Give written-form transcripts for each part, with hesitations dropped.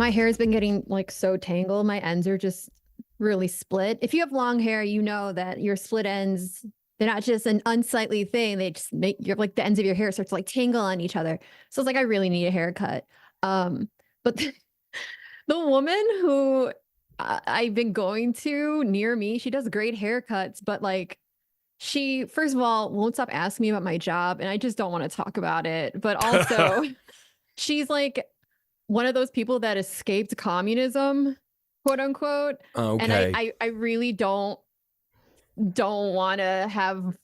My hair has been getting like so tangled. My ends are just really split. If you have long hair, you know that your split ends, they're not just an unsightly thing. They just make your like the ends of your hair start to like tangle on each other. So it's like I really need a haircut. But the woman who I've been going to near me, she does great haircuts, but like she first of all won't stop asking me about my job and I just don't want to talk about it. But also she's like one of those people that escaped communism, quote unquote. And Okay. I really don't want to have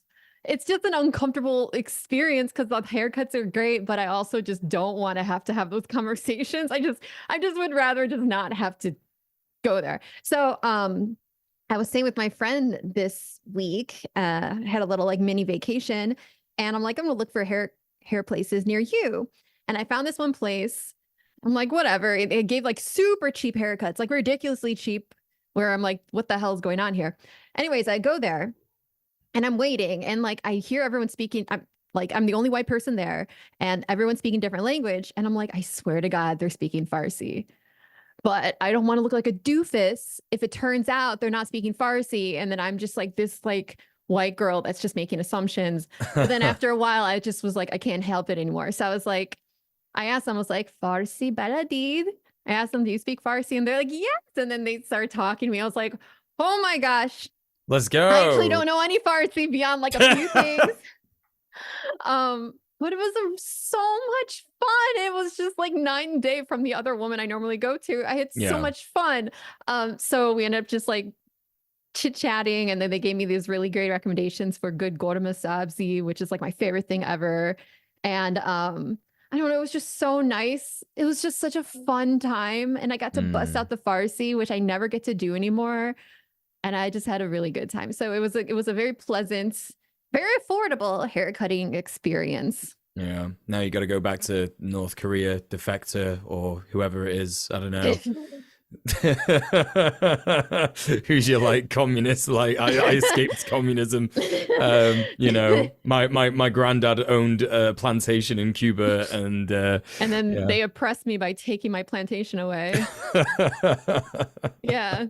it's just an uncomfortable experience because the haircuts are great, but I also just don't want to have those conversations. I just would rather just not have to go there. So I was staying with my friend this week, had a little like mini vacation, and I'm like, I'm gonna look for hair places near you. And I found this one place. I'm like, whatever. It gave like super cheap haircuts, like ridiculously cheap, where I'm like, what the hell is going on here? Anyways, I go there and I'm waiting, and like I hear everyone speaking. I'm the only white person there, and everyone's speaking different language. And I'm like, I swear to God, they're speaking Farsi. But I don't want to look like a doofus if it turns out they're not speaking Farsi. And then I'm just like this like white girl that's just making assumptions. But then after a while, I just was like, I can't help it anymore. So I was like, I asked them, I was like, Farsi baladid. I asked them, do you speak Farsi? And they're like, yes. And then they started talking to me. I was like, oh my gosh, Let's I actually go. don't know any Farsi beyond like a few things. But it was so much fun. It was just like night and day from the other woman I normally go to. I had so Yeah. much fun. So we ended up just like chit-chatting, and then they gave me these really great recommendations for good gorma sabzi, which is like my favorite thing ever. And I don't know, it was just so nice. It was just such a fun time. And I got to bust out the Farsi, which I never get to do anymore. And I just had a really good time. So it was a very pleasant, very affordable haircutting experience. Yeah. Now you got to go back to North Korea, defector, or whoever it is. I don't know. Who's your like communist? Like I escaped communism. My granddad owned a plantation in Cuba, and And then yeah. they oppressed me by taking my plantation away. Yeah.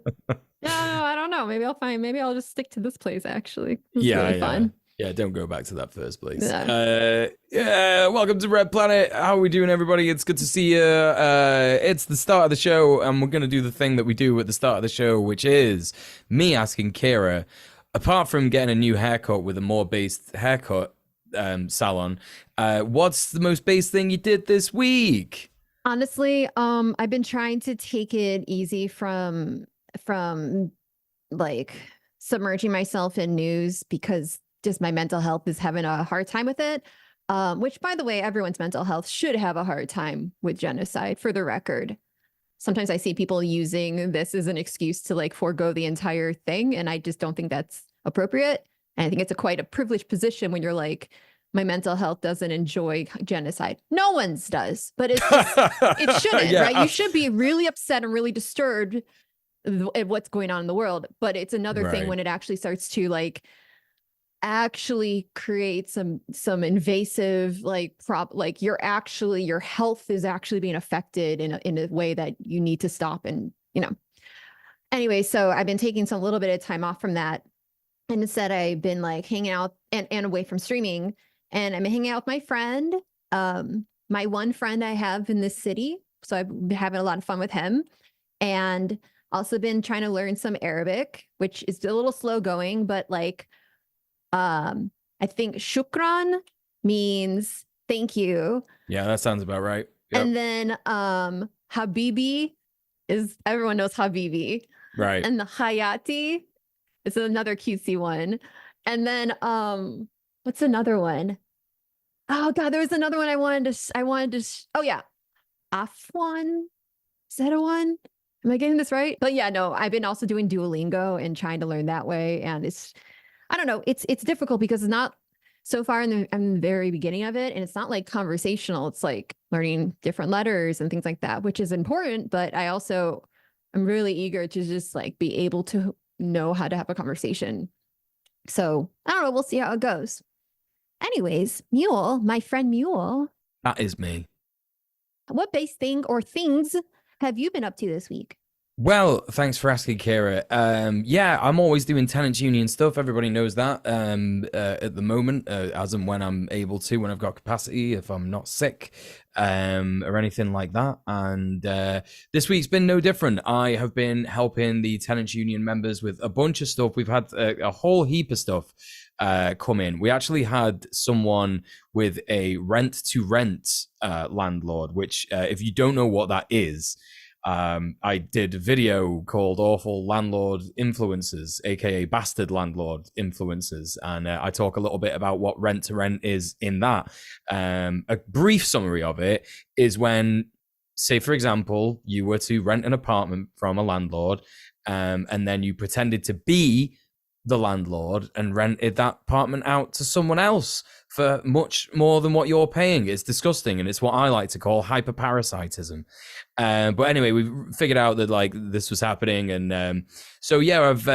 No, I don't know. Maybe I'll just stick to this place actually. It was Yeah, really yeah. fun. Yeah, don't go back to that first place. Yeah. Yeah, welcome to Red Planet. How are we doing, everybody? It's good to see you. It's the start of the show, and we're going to do the thing that we do at the start of the show, which is me asking Kira, apart from getting a new haircut with a more based haircut salon, what's the most based thing you did this week? Honestly, I've been trying to take it easy from like submerging myself in news because just my mental health is having a hard time with it. Which, by the way, everyone's mental health should have a hard time with genocide, for the record. Sometimes I see people using this as an excuse to like forego the entire thing, and I just don't think that's appropriate. And I think it's quite a privileged position when you're like, my mental health doesn't enjoy genocide. No one's does, but it's just, it shouldn't, Yeah. right? You should be really upset and really disturbed at what's going on in the world. But it's another thing Right. when it actually starts to like actually create some invasive like your health is actually being affected in a way that you need to stop. And anyway, so I've been taking some little bit of time off from that, and instead I've been like hanging out and away from streaming, and I'm hanging out with my friend, my one friend I have in this city. So I've been having a lot of fun with him, and also been trying to learn some Arabic, which is a little slow going, but like I think shukran means thank you. Yeah, that sounds about right. Yep. And then habibi is, everyone knows habibi. Right. And the hayati is another cutesy one. And then what's another one? Oh God, there was another one I wanted to oh yeah, afwan. Is that a one? Am I getting this right? But yeah, no, I've been also doing Duolingo and trying to learn that way. And I don't know, it's difficult because it's not so far in the very beginning of it. And it's not like conversational. It's like learning different letters and things like that, which is important. But I'm really eager to just like be able to know how to have a conversation. So I don't know. We'll see how it goes. Anyways, Muel, my friend Muel. That is me. What base thing or things have you been up to this week? Well, thanks for asking, Kira. Yeah, I'm always doing tenants union stuff. Everybody knows that. At the moment, as and when I'm able to, when I've got capacity, if I'm not sick, or anything like that. And this week's been no different. I have been helping the tenants union members with a bunch of stuff. We've had a whole heap of stuff come in. We actually had someone with a rent to rent landlord, which, if you don't know what that is, I did a video called Awful Landlord Influencers, aka Bastard Landlord Influencers, and I talk a little bit about what rent to rent is in that. A brief summary of it is when, say, for example, you were to rent an apartment from a landlord, and then you pretended to be the landlord and rented that apartment out to someone else for much more than what you're paying. It's disgusting, and it's what I like to call hyperparasitism. But anyway, we figured out that like this was happening, and so yeah, I've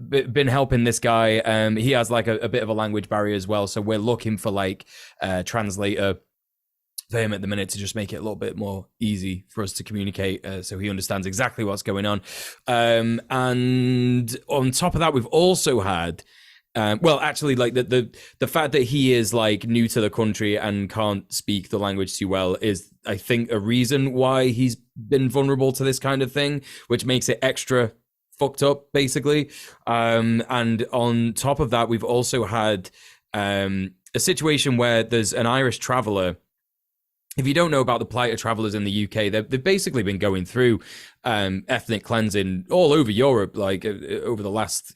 been helping this guy. He has like a bit of a language barrier as well, so we're looking for like a translator for him at the minute to just make it a little bit more easy for us to communicate, so he understands exactly what's going on. And on top of that, we've also had well, actually, like the fact that he is like new to the country and can't speak the language too well is, I think, a reason why he's been vulnerable to this kind of thing, which makes it extra fucked up, basically. And on top of that, we've also had a situation where there's an Irish traveller. If you don't know about the plight of travelers in the UK, they've basically been going through ethnic cleansing all over Europe, like over the last,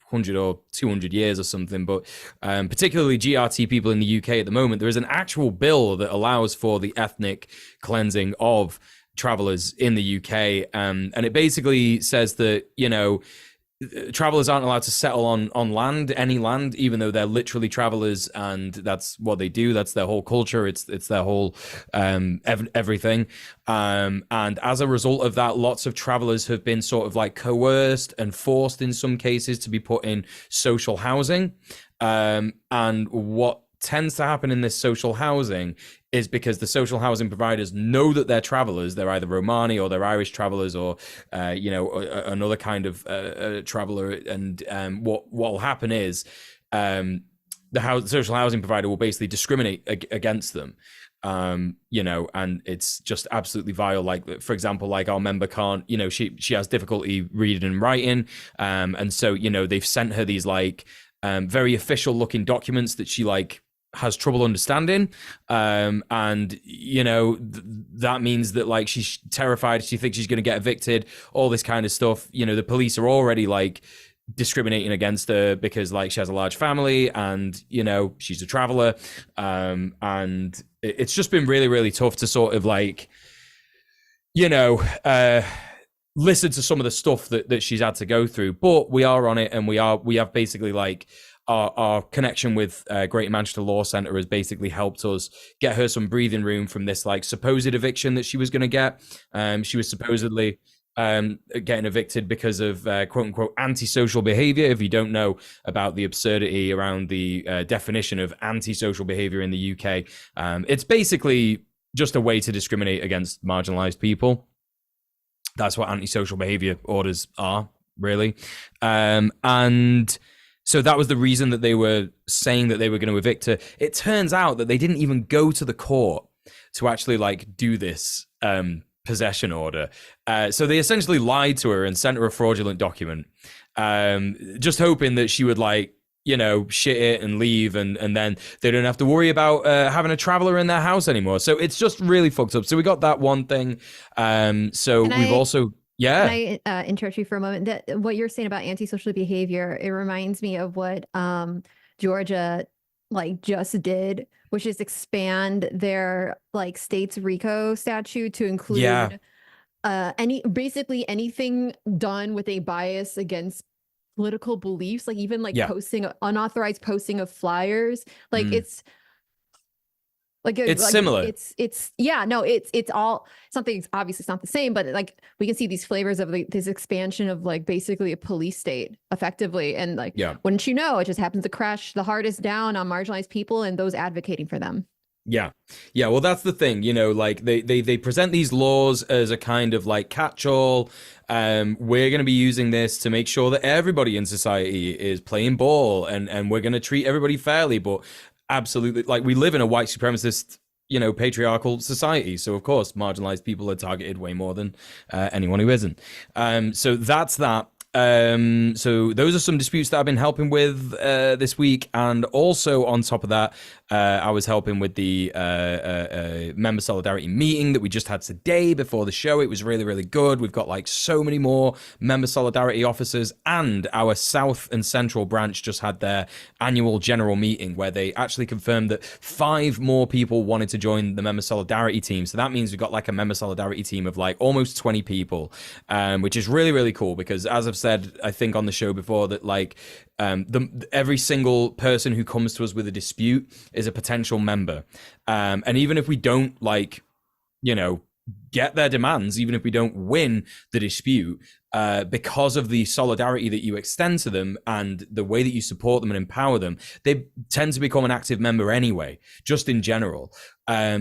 100 or 200 years or something, but particularly GRT people in the UK at the moment, there is an actual bill that allows for the ethnic cleansing of travelers in the UK, and it basically says that travelers aren't allowed to settle on land, any land, even though they're literally travelers, and that's what they do. That's their whole culture. It's their whole everything. And as a result of that, lots of travelers have been sort of like coerced and forced in some cases to be put in social housing. And what tends to happen in this social housing is because the social housing providers know that they're travelers, they're either Romani or they're Irish travelers, or another kind of traveler. And what will happen is the social housing provider will basically discriminate against them. And it's just absolutely vile. Like, for example, like our member can't, she has difficulty reading and writing, and so they've sent her these like very official looking documents that she like has trouble understanding, and that means that like she's terrified, she thinks she's going to get evicted, all this kind of stuff. The police are already like discriminating against her because like she has a large family and she's a traveler, and it's just been really, really tough to sort of like listen to some of the stuff that she's had to go through. But we are on it, and we have basically like our connection with Greater Manchester Law Centre has basically helped us get her some breathing room from this like supposed eviction that she was going to get. She was supposedly getting evicted because of quote unquote antisocial behaviour. If you don't know about the absurdity around the definition of antisocial behaviour in the UK, it's basically just a way to discriminate against marginalised people. That's what antisocial behaviour orders are, really. And so that was the reason that they were saying that they were going to evict her. It turns out that they didn't even go to the court to actually like do this possession order. So they essentially lied to her and sent her a fraudulent document, just hoping that she would like, shit it and leave, and then they don't have to worry about having a traveler in their house anymore. So it's just really fucked up. So we got that one thing. We've also... Yeah. Can I interrupt you for a moment? That what you're saying about antisocial behavior, it reminds me of what Georgia like just did, which is expand their like state's RICO statute to include basically anything done with a bias against political beliefs, like even like posting unauthorized posting of flyers. Like it's similar. It's all something. Obviously, it's not the same, but like we can see these flavors of like this expansion of like basically a police state, effectively. And like, wouldn't you know, it just happens to crash the hardest down on marginalized people and those advocating for them. Yeah. Yeah, well that's the thing, like they present these laws as a kind of like catch-all. We're going to be using this to make sure that everybody in society is playing ball, and we're going to treat everybody fairly, but absolutely, like, we live in a white supremacist, patriarchal society, so of course marginalized people are targeted way more than anyone who isn't. So that's that. So those are some disputes that I've been helping with this week, and also on top of that, I was helping with the member solidarity meeting that we just had today before the show. It was really, really good. We've got like so many more member solidarity officers, and our South and Central branch just had their annual general meeting where they actually confirmed that 5 more people wanted to join the member solidarity team. So that means we've got like a member solidarity team of like almost 20 people, which is really, really cool because, as I've said, I think on the show before, that like every single person who comes to us with a dispute is a potential member, and even if we don't get their demands, even if we don't win the dispute, because of the solidarity that you extend to them and the way that you support them and empower them, they tend to become an active member anyway, just in general.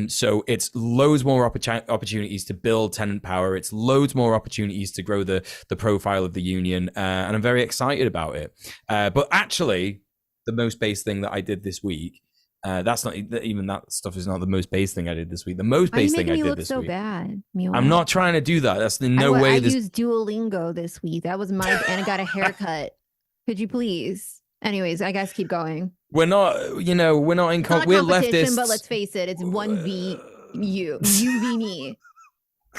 So it's loads more opportunities to build tenant power. It's loads more opportunities to grow the profile of the union, and I'm very excited about it. But actually, the most base thing that I did this week, that's not even, that stuff is not the most base thing I did this week. The most Why are you base thing making I me did look this so week. bad, Muel? I'm not trying to do that. That's in no way. I used Duolingo this week. That was my, and I got a haircut. Could you please? Anyways, I guess keep going. We're not, we're not in. We're leftists. But let's face it, it's 1v you v me,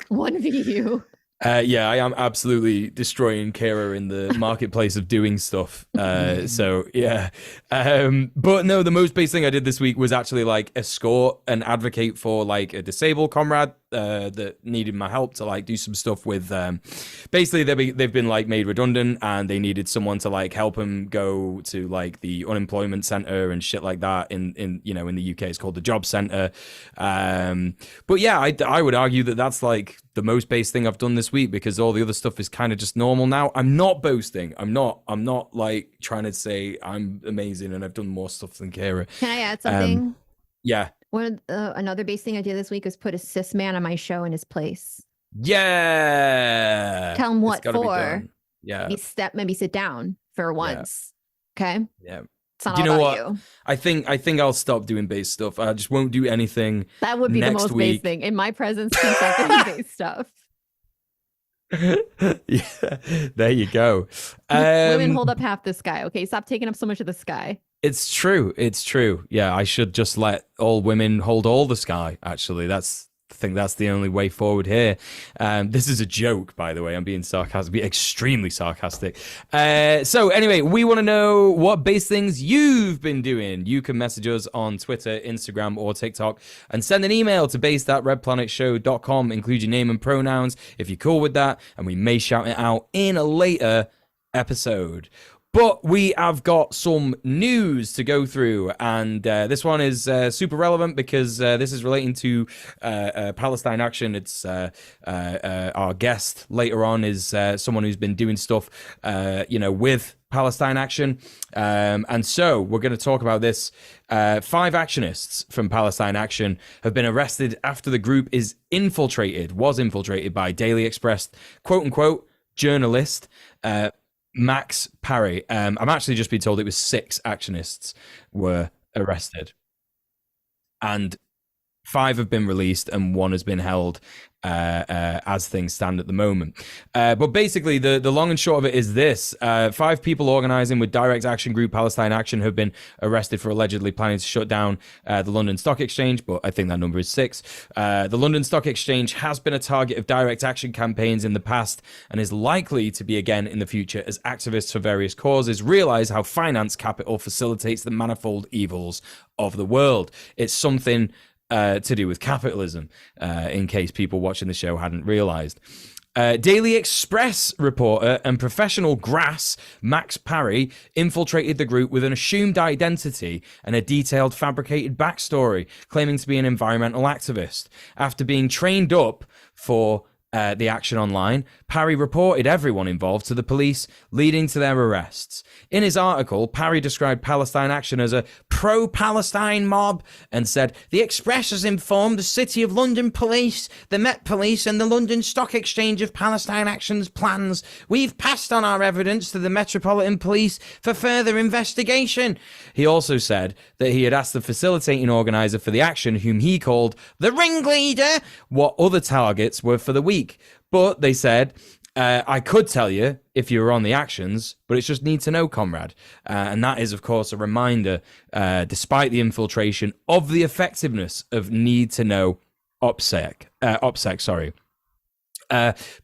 1v you. Yeah, I am absolutely destroying Kira in the marketplace of doing stuff. So yeah, but no, the most basic thing I did this week was actually like escort and advocate for like a disabled comrade that needed my help to like do some stuff with. Basically, they've been like made redundant, and they needed someone to like help them go to like the unemployment center and shit like that. In the UK, it's called the job center. But yeah, I would argue that that's like the most base thing I've done this week, because all the other stuff is kind of just normal now. I'm not boasting. I'm not like trying to say I'm amazing and I've done more stuff than Kira. Can I add something? Yeah. Another base thing I did this week was put a cis man on my show in his place. Yeah. Tell him what for. Yeah. Maybe sit down for once. Yeah. Okay. Yeah. It's not all about you. I think I'll stop doing base stuff. I just won't do anything. That would be the most base thing. In my presence, keep base stuff. Yeah, there you go. Women hold up half the sky. Okay, stop taking up so much of the sky. It's true. Yeah, I should just let all women hold all the sky. Actually, I think that's the only way forward here. This is a joke, by the way. I'm being sarcastic, extremely sarcastic. So anyway, we want to know what base things you've been doing. You can message us on Twitter, Instagram, or TikTok, and send an email to base@redplanetshow.com. Include your name and pronouns if you're cool with that, and we may shout it out in a later episode. But we have got some news to go through, and this one is super relevant because this is relating to Palestine Action. It's our guest later on is someone who's been doing stuff, with Palestine Action. And so we're going to talk about this. 5 actionists from Palestine Action have been arrested after the group was infiltrated by Daily Express, quote unquote, journalist, Max Parry. I'm actually just been told it was 6 actionists were arrested, and 5 have been released and 1 has been held as things stand at the moment. But basically, the long and short of it is this. 5 people organising with Direct Action Group Palestine Action have been arrested for allegedly planning to shut down the London Stock Exchange, but I think that number is 6. The London Stock Exchange has been a target of Direct Action campaigns in the past and is likely to be again in the future as activists for various causes realise how finance capital facilitates the manifold evils of the world. It's something to do with capitalism, in case people watching the show hadn't realised. Daily Express reporter and professional grass Max Parry infiltrated the group with an assumed identity and a detailed fabricated backstory, claiming to be an environmental activist. After being trained up for the action online, Parry reported everyone involved to the police, leading to their arrests. In his article, Parry described Palestine Action as a pro-Palestine mob and said, "The Express has informed the City of London Police, the Met Police and the London Stock Exchange of Palestine Action's plans. We've passed on our evidence to the Metropolitan Police for further investigation." He also said that he had asked the facilitating organizer for the action, whom he called the ringleader, what other targets were for the week. But they said, I could tell you if you were on the actions, but it's just need to know, Conrad. And that is, of course, a reminder, despite the infiltration, of the effectiveness of need to know OPSEC.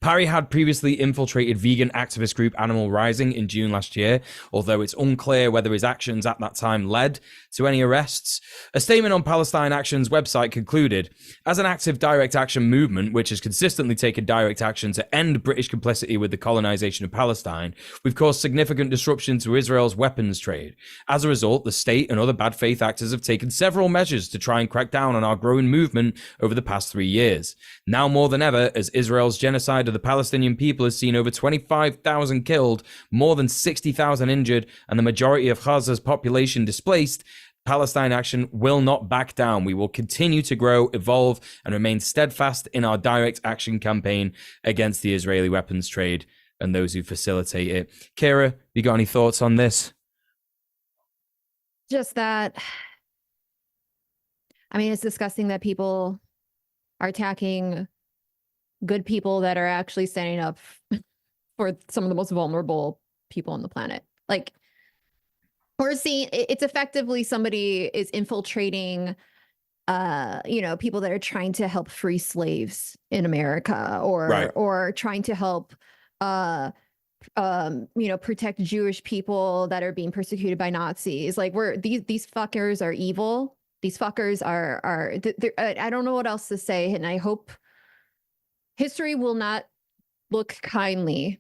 Parry had previously infiltrated vegan activist group Animal Rising in June last year, although it's unclear whether his actions at that time led to any arrests. A statement on Palestine Action's website concluded, "As an active direct action movement, which has consistently taken direct action to end British complicity with the colonization of Palestine, we've caused significant disruption to Israel's weapons trade. As a result, the state and other bad faith actors have taken several measures to try and crack down on our growing movement over the past 3 years. Now more than ever, as Israel's genocide of the Palestinian people has seen over 25,000 killed, more than 60,000 injured, and the majority of Gaza's population displaced, Palestine Action will not back down. We will continue to grow, evolve, and remain steadfast in our direct action campaign against the Israeli weapons trade and those who facilitate it." Kira, you got any thoughts on this? Just that, I mean, it's disgusting that people are attacking good people that are actually standing up for some of the most vulnerable people on the planet. Like, we're seeing it's effectively somebody is infiltrating people that are trying to help free slaves in America, or trying to help protect Jewish people that are being persecuted by Nazis. Like, these fuckers are evil. These fuckers are I don't know what else to say, and I hope history will not look kindly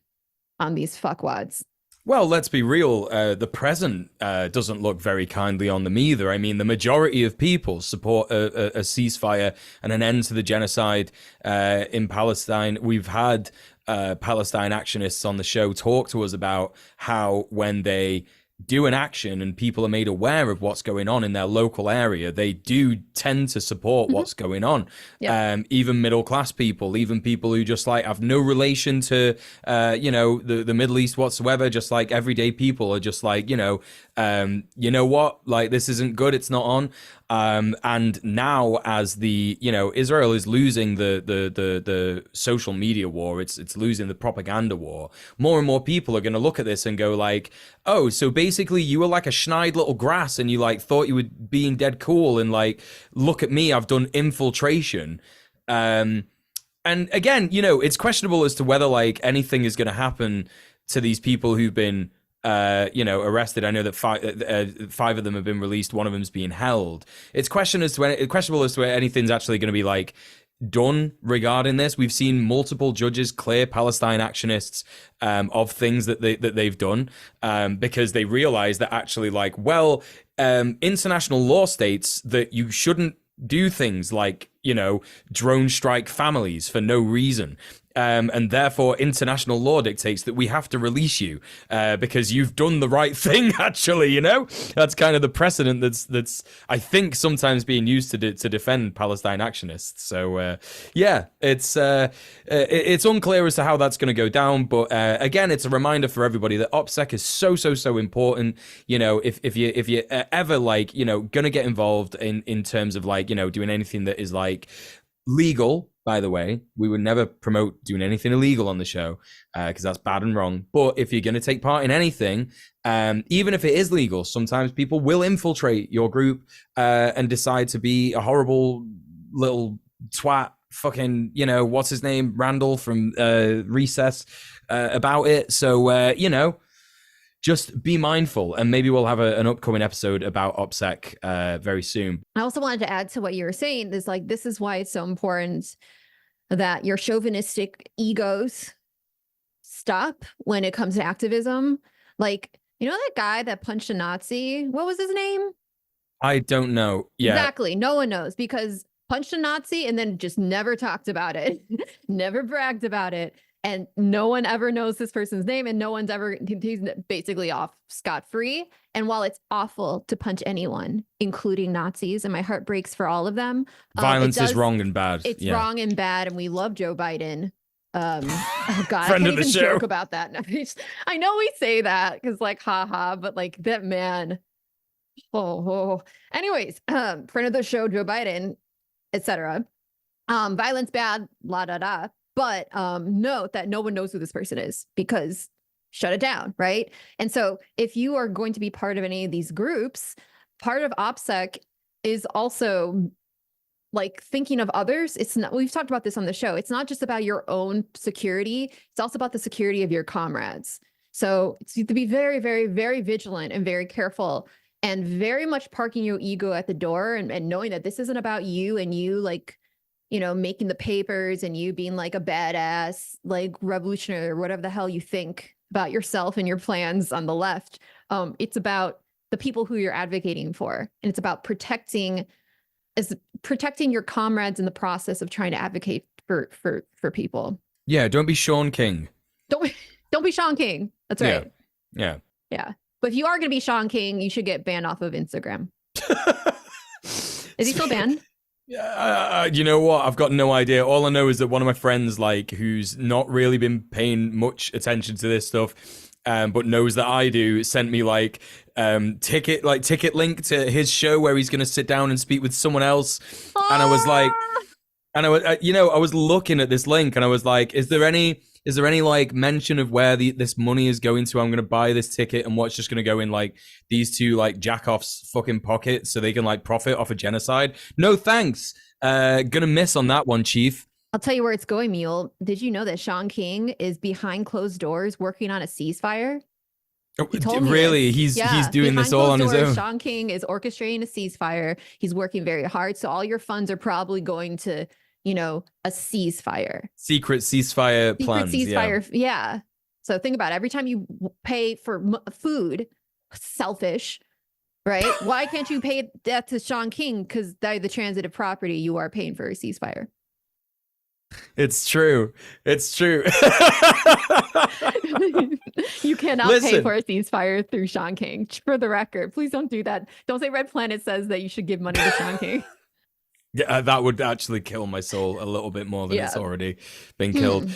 on these fuckwads. Well, let's be real. The present doesn't look very kindly on them either. I mean, the majority of people support a ceasefire and an end to the genocide in Palestine. We've had Palestine actionists on the show talk to us about how when they do an action and people are made aware of what's going on in their local area, they do tend to support what's going on. Yep. Even middle class people, even people who just like have no relation to the Middle East whatsoever, just like everyday people are just like, you know what, like this isn't good, it's not on. And now as Israel is losing the social media war, it's losing the propaganda war, more and more people are going to look at this and go like, oh, so basically you were like a schneid little grass and you like thought you were being dead cool, and like, look at me, I've done infiltration. And again, it's questionable as to whether like anything is going to happen to these people who've been arrested. I know that five of them have been released. One of them's being held. It's questionable as to where anything's actually going to be like done regarding this. We've seen multiple judges clear Palestine actionists of things that they've done because they realize that actually international law states that you shouldn't do things like drone strike families for no reason. And therefore international law dictates that we have to release you because you've done the right thing. Actually, that's kind of the precedent that's I think sometimes being used to defend Palestine actionists. So it's unclear as to how that's going to go down. But again, it's a reminder for everybody that OPSEC is so important. If you ever going to get involved in terms of doing anything that is legal. By the way, we would never promote doing anything illegal on the show because that's bad and wrong. But if you're going to take part in anything, even if it is legal, sometimes people will infiltrate your group and decide to be a horrible little twat, fucking, what's his name? Randall from Recess about it. So, just be mindful, and maybe we'll have an upcoming episode about OPSEC very soon. I also wanted to add to what you were saying. This is why it's so important that your chauvinistic egos stop when it comes to activism. Like, that guy that punched a Nazi? What was his name? I don't know. Yeah. Exactly. No one knows, because punched a Nazi and then just never talked about it, never bragged about it. and no one ever knows this person's name, and no one's ever, he's basically off scot-free. And while it's awful to punch anyone, including Nazis, and my heart breaks for all of them, Violence is wrong and bad. It's wrong and bad, and we love Joe Biden. Oh God, Friend I of can't the even show. joke about that. I know we say that because like, haha, but like that man. Oh. Anyways, friend of the show, Joe Biden, etc. Violence bad, la da da. But note that no one knows who this person is because shut it down, right? And so if you are going to be part of any of these groups, part of OPSEC is also like thinking of others. It's not, we've talked about this on the show. It's not just about your own security. It's also about the security of your comrades. So it's to be very, very, very vigilant and very careful and very much parking your ego at the door and knowing that this isn't about you and you like, you know, making the papers and you being like a badass, like revolutionary or whatever the hell you think about yourself and your plans on the left. It's about the people who you're advocating for. And it's about protecting your comrades in the process of trying to advocate for people. Yeah, don't be Sean King. Don't be Sean King. That's right. Yeah. But if you are going to be Sean King, you should get banned off of Instagram. Is he still banned? You know what? I've got no idea. All I know is that one of my friends, like, who's not really been paying much attention to this stuff, but knows that I do, sent me like ticket link to his show where he's gonna sit down and speak with someone else, and I was like, and I was, I was looking at this link and I was like, is there any like mention of where this money is going to? I'm gonna buy this ticket and what's just gonna go in like these two like jackoffs fucking pockets so they can like profit off a genocide? No thanks. Gonna miss on that one, Chief. I'll tell you where it's going, Muel. Did you know that Sean King is behind closed doors working on a ceasefire? He told me really? He's doing this all on his own. Sean King is orchestrating a ceasefire. He's working very hard. So all your funds are probably going to, a ceasefire. Secret ceasefire plans. Ceasefire. Yeah. So think about it. Every time you pay for food, selfish, right? Why can't you pay that to Sean King? Because they're the transitive property you are paying for a ceasefire. It's true. It's true. You cannot pay for a ceasefire through Sean King. For the record, please don't do that. Don't say Red Planet says that you should give money to Sean King. Yeah, that would actually kill my soul a little bit more than it's already been killed.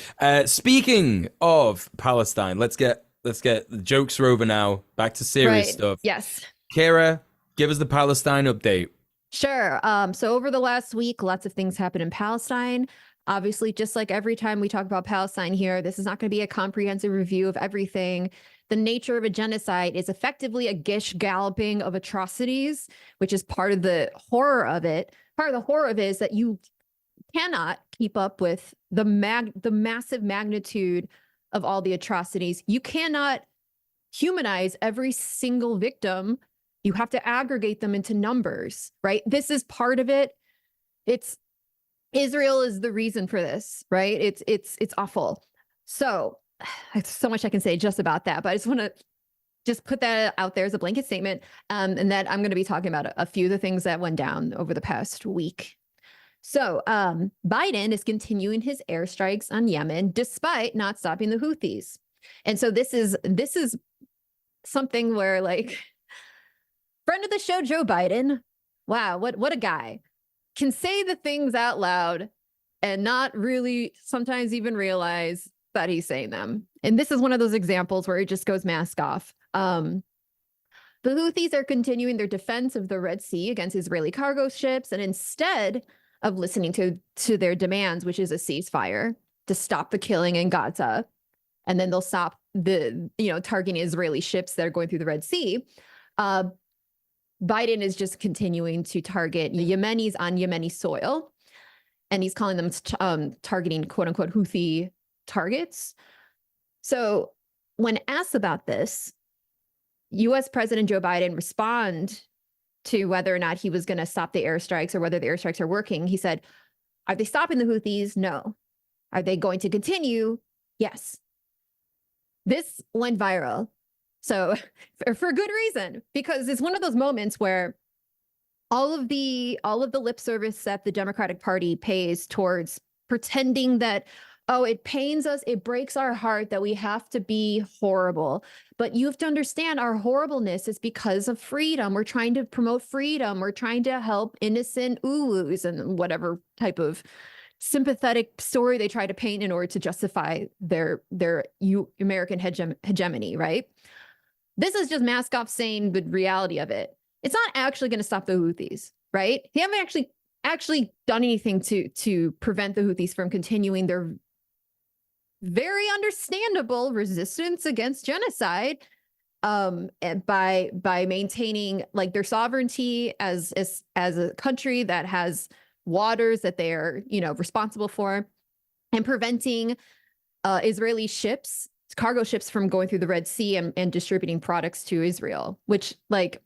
Speaking of Palestine, let's get the jokes are over now. Back to serious stuff. Yes. Kira, give us the Palestine update. Sure. So over the last week, lots of things happened in Palestine. Obviously, just like every time we talk about Palestine here, this is not going to be a comprehensive review of everything. The nature of a genocide is effectively a gish galloping of atrocities, which is part of the horror of it. Part of the horror of it is that you cannot keep up with the massive magnitude of all the atrocities. You cannot humanize every single victim. You have to aggregate them into numbers, right? This is part of it. Israel is the reason for this, right? It's awful. So there's so much I can say just about that, but I just want to just put that out there as a blanket statement. And that I'm going to be talking about a few of the things that went down over the past week. So Biden is continuing his airstrikes on Yemen despite not stopping the Houthis. And so this is something where, like, friend of the show, Joe Biden, wow, what a guy, can say the things out loud and not really sometimes even realize that he's saying them. And this is one of those examples where it just goes mask off. The Houthis are continuing their defense of the Red Sea against Israeli cargo ships. And instead of listening to their demands, which is a ceasefire to stop the killing in Gaza, and then they'll stop the, targeting Israeli ships that are going through the Red Sea, Biden is just continuing to target Yemenis on Yemeni soil, and he's calling them targeting quote unquote Houthi targets. So when asked about this, U.S. President Joe Biden responded to whether or not he was going to stop the airstrikes or whether the airstrikes are working. He said, are they stopping the Houthis? No. Are they going to continue? Yes. This went viral. So for good reason, because it's one of those moments where all of the lip service that the Democratic Party pays towards pretending that, Oh, it pains us. It breaks our heart that we have to be horrible. But you have to understand our horribleness is because of freedom. We're trying to promote freedom. We're trying to help innocent Ulus and whatever type of sympathetic story they try to paint in order to justify their American hegemony, right? This is just Maskov saying the reality of it. It's not actually going to stop the Houthis, right? They haven't actually done anything to prevent the Houthis from continuing their very understandable resistance against genocide, by maintaining like their sovereignty as a country that has waters that they are, responsible for, and preventing Israeli ships, cargo ships, from going through the Red Sea and distributing products to Israel, which, like,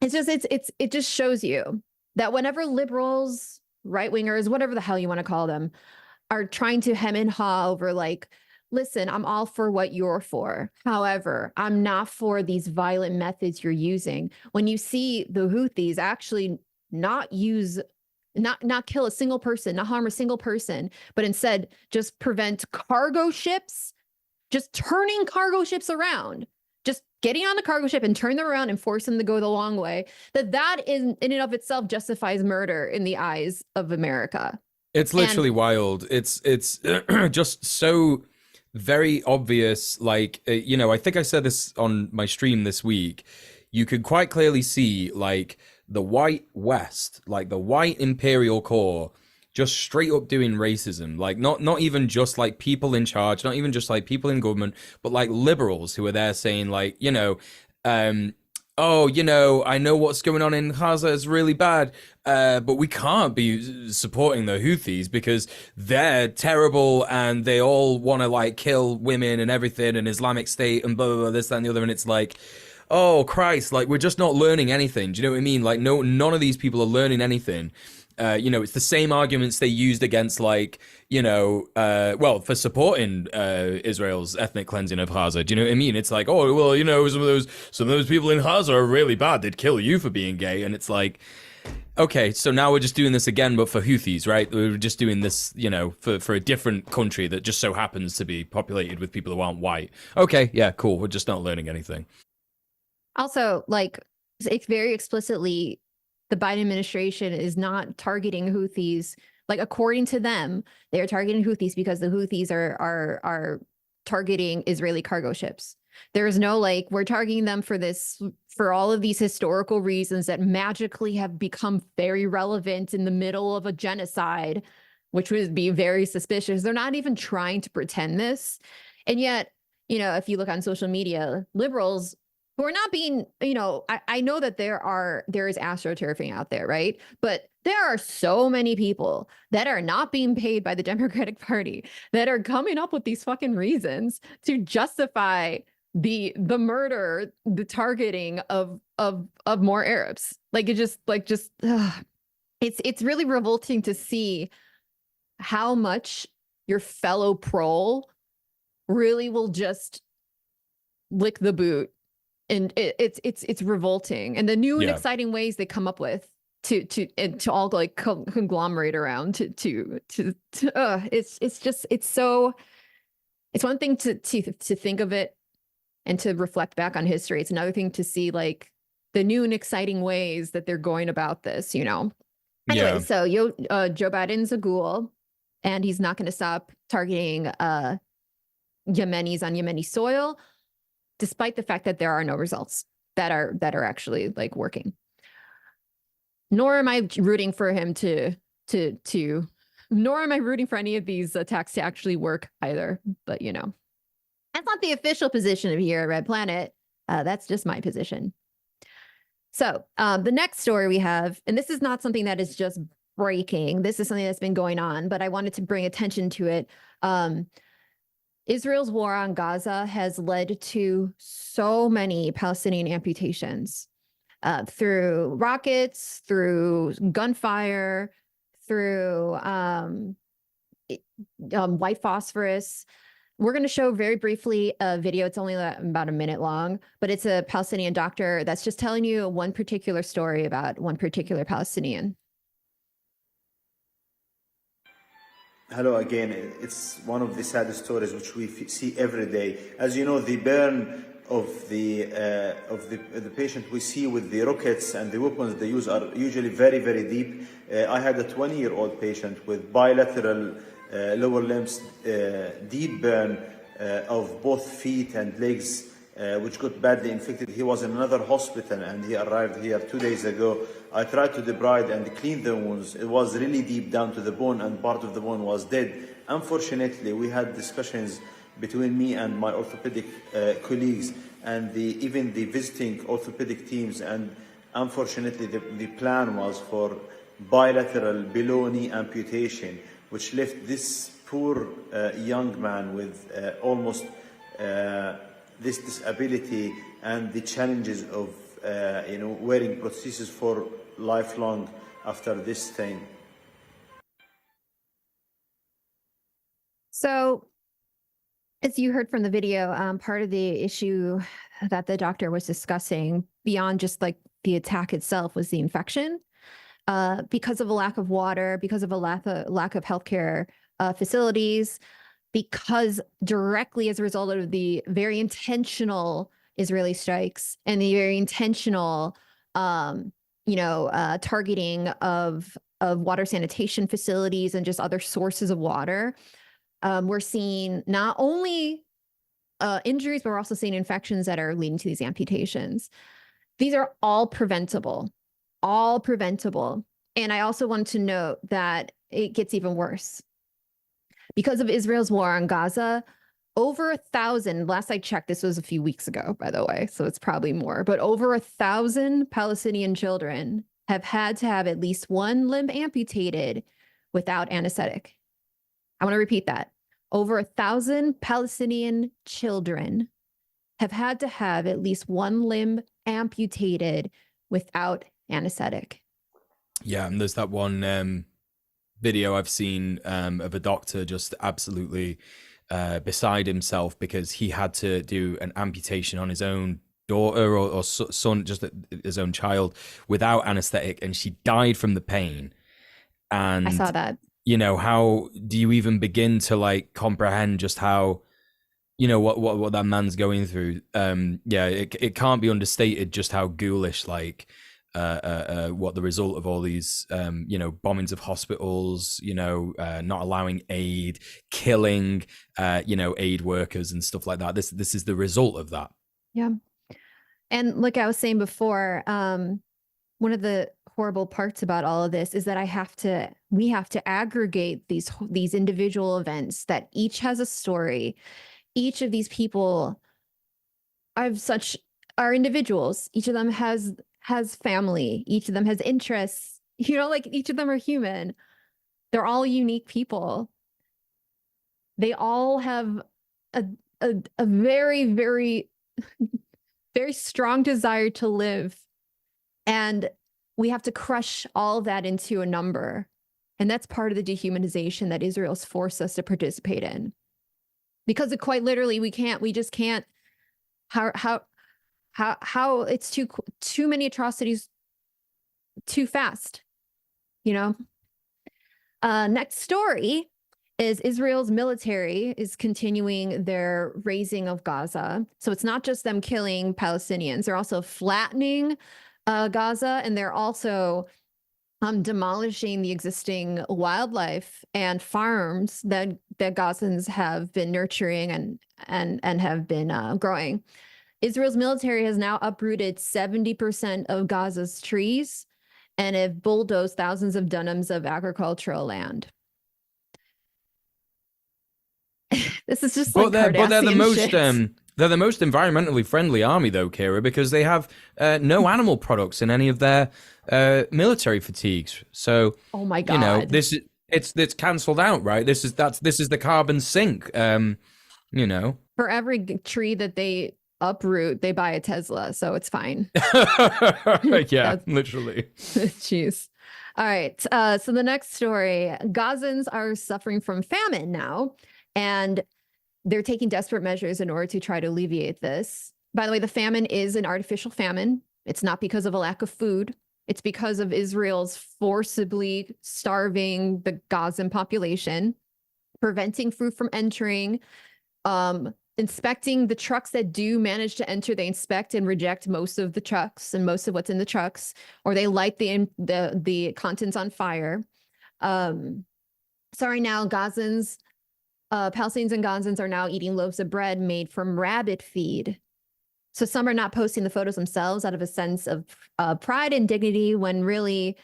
it just shows you that whenever liberals, right wingers, whatever the hell you want to call them, are trying to hem and haw over, like, listen, I'm all for what you're for. However, I'm not for these violent methods you're using. When you see the Houthis actually not kill a single person, not harm a single person, but instead just prevent cargo ships, just turning cargo ships around, just getting on the cargo ship and turn them around and force them to go the long way, that in and of itself justifies murder in the eyes of America. It's literally wild. It's just so very obvious. Like, I think I said this on my stream this week. You could quite clearly see, like, the white West, like the white imperial core, just straight up doing racism. Like, not even just like people in charge, not even just like people in government, but like liberals who are there saying, like, oh, I know what's going on in Gaza is really bad, but we can't be supporting the Houthis because they're terrible and they all want to like kill women and everything and Islamic State and blah, blah, blah, this, that, and the other. And it's like, oh, Christ, like, we're just not learning anything. Do you know what I mean? Like, none of these people are learning anything. It's the same arguments they used against, like, for supporting Israel's ethnic cleansing of Gaza. Do you know what I mean? It's like, oh, well, some of those people in Gaza are really bad. They'd kill you for being gay. And it's like, okay, so now we're just doing this again, but for Houthis, right? We're just doing this, for a different country that just so happens to be populated with people who aren't white. Okay, yeah, cool. We're just not learning anything. Also, like, it's very explicitly, the Biden administration is not targeting Houthis. Like, according to them, they are targeting Houthis because the Houthis are targeting Israeli cargo ships. There is no, like, we're targeting them for all of these historical reasons that magically have become very relevant in the middle of a genocide, which would be very suspicious. They're not even trying to pretend this. And yet, if you look on social media, liberals who are not being, I know that there is astroturfing out there, right? But there are so many people that are not being paid by the Democratic Party that are coming up with these fucking reasons to justify the murder, the targeting of more Arabs. Like, it's really revolting to see how much your fellow prole really will just lick the boot. And it's revolting, and the new and exciting ways they come up with to all, like, conglomerate around it's one thing to think of it and to reflect back on history. It's another thing to see, like, the new and exciting ways that they're going about this. Anyway, so Joe Biden's a ghoul, and he's not going to stop targeting Yemenis on Yemeni soil, despite the fact that there are no results that are actually, like, working. Nor am I rooting for him nor am I rooting for any of these attacks to actually work either. But, that's not the official position of here at Red Planet. That's just my position. So the next story we have, and this is not something that is just breaking. This is something that's been going on, but I wanted to bring attention to it. Israel's war on Gaza has led to so many Palestinian amputations through rockets, through gunfire, through white phosphorus. We're going to show very briefly a video. It's only about a minute long, but it's a Palestinian doctor that's just telling you one particular story about one particular Palestinian. Hello again. It's one of the saddest stories which we see every day. As you know, the burn of the patient we see with the rockets and the weapons they use are usually very, very deep. I had a 20-year-old patient with bilateral lower limbs, deep burn of both feet and legs, which got badly infected. He was in another hospital and he arrived here 2 days ago. I tried to debride and clean the wounds. It was really deep down to the bone and part of the bone was dead. Unfortunately, we had discussions between me and my orthopedic colleagues and even the visiting orthopedic teams, and unfortunately the plan was for bilateral below knee amputation, which left this poor young man with almost this disability and the challenges of wearing prosthesis for lifelong after this thing. So, as you heard from the video, part of the issue that the doctor was discussing beyond just like the attack itself was the infection. Because of a lack of water, because of a lack of healthcare facilities, because directly as a result of the very intentional Israeli strikes and the very intentional, targeting of water sanitation facilities and just other sources of water, we're seeing not only injuries, but we're also seeing infections that are leading to these amputations. These are all preventable. And I also want to note that it gets even worse. Because of Israel's war on Gaza, over 1,000, last I checked, this was a few weeks ago, by the way, so it's probably more, but over 1,000 Palestinian children have had to have at least one limb amputated without anesthetic. I want to repeat that. Over 1,000 Palestinian children have had to have at least one limb amputated without anesthetic. Yeah, and there's that one video I've seen of a doctor just absolutely beside himself because he had to do an amputation on his own daughter or son, just his own child, without anesthetic, and she died from the pain. And I saw that. How do you even begin to like comprehend just how, what that man's going through? It can't be understated just how ghoulish what the result of all these bombings of hospitals, not allowing aid, killing aid workers and stuff like that. This is the result of that. Yeah. And like I was saying before, one of the horrible parts about all of this is that we have to aggregate these individual events that each has a story. Each of these people are individuals. Each of them has family. Each of them has interests. Each of them are human. They're all unique people. They all have a very, very, very strong desire to live. And we have to crush all of that into a number. And that's part of the dehumanization that Israel's forced us to participate in. Because quite literally, we just can't, how it's too many atrocities too fast, Next story is Israel's military is continuing their razing of Gaza. So it's not just them killing Palestinians. They're also flattening Gaza, and they're also demolishing the existing wildlife and farms that Gazans have been nurturing and have been growing. Israel's military has now uprooted 70% of Gaza's trees and have bulldozed thousands of dunams of agricultural land. This is just But they're the most environmentally friendly army, though, Kira, because they have no animal products in any of their military fatigues. So, oh my God, it's cancelled out, right? This is the carbon sink. For every tree that they uproot, they buy a Tesla, so it's fine. Yeah, literally. Jeez. All right. So the next story, Gazans are suffering from famine now, and they're taking desperate measures in order to try to alleviate this. By the way, the famine is an artificial famine. It's not because of a lack of food. It's because of Israel's forcibly starving the Gazan population. preventing fruit from entering, inspecting the trucks that do manage to enter. They inspect and reject most of the trucks and most of what's in the trucks, or they light the contents on fire. So right now, Palestinians and Gazans are now eating loaves of bread made from rabbit feed. So some are not posting the photos themselves out of a sense of pride and dignity, when really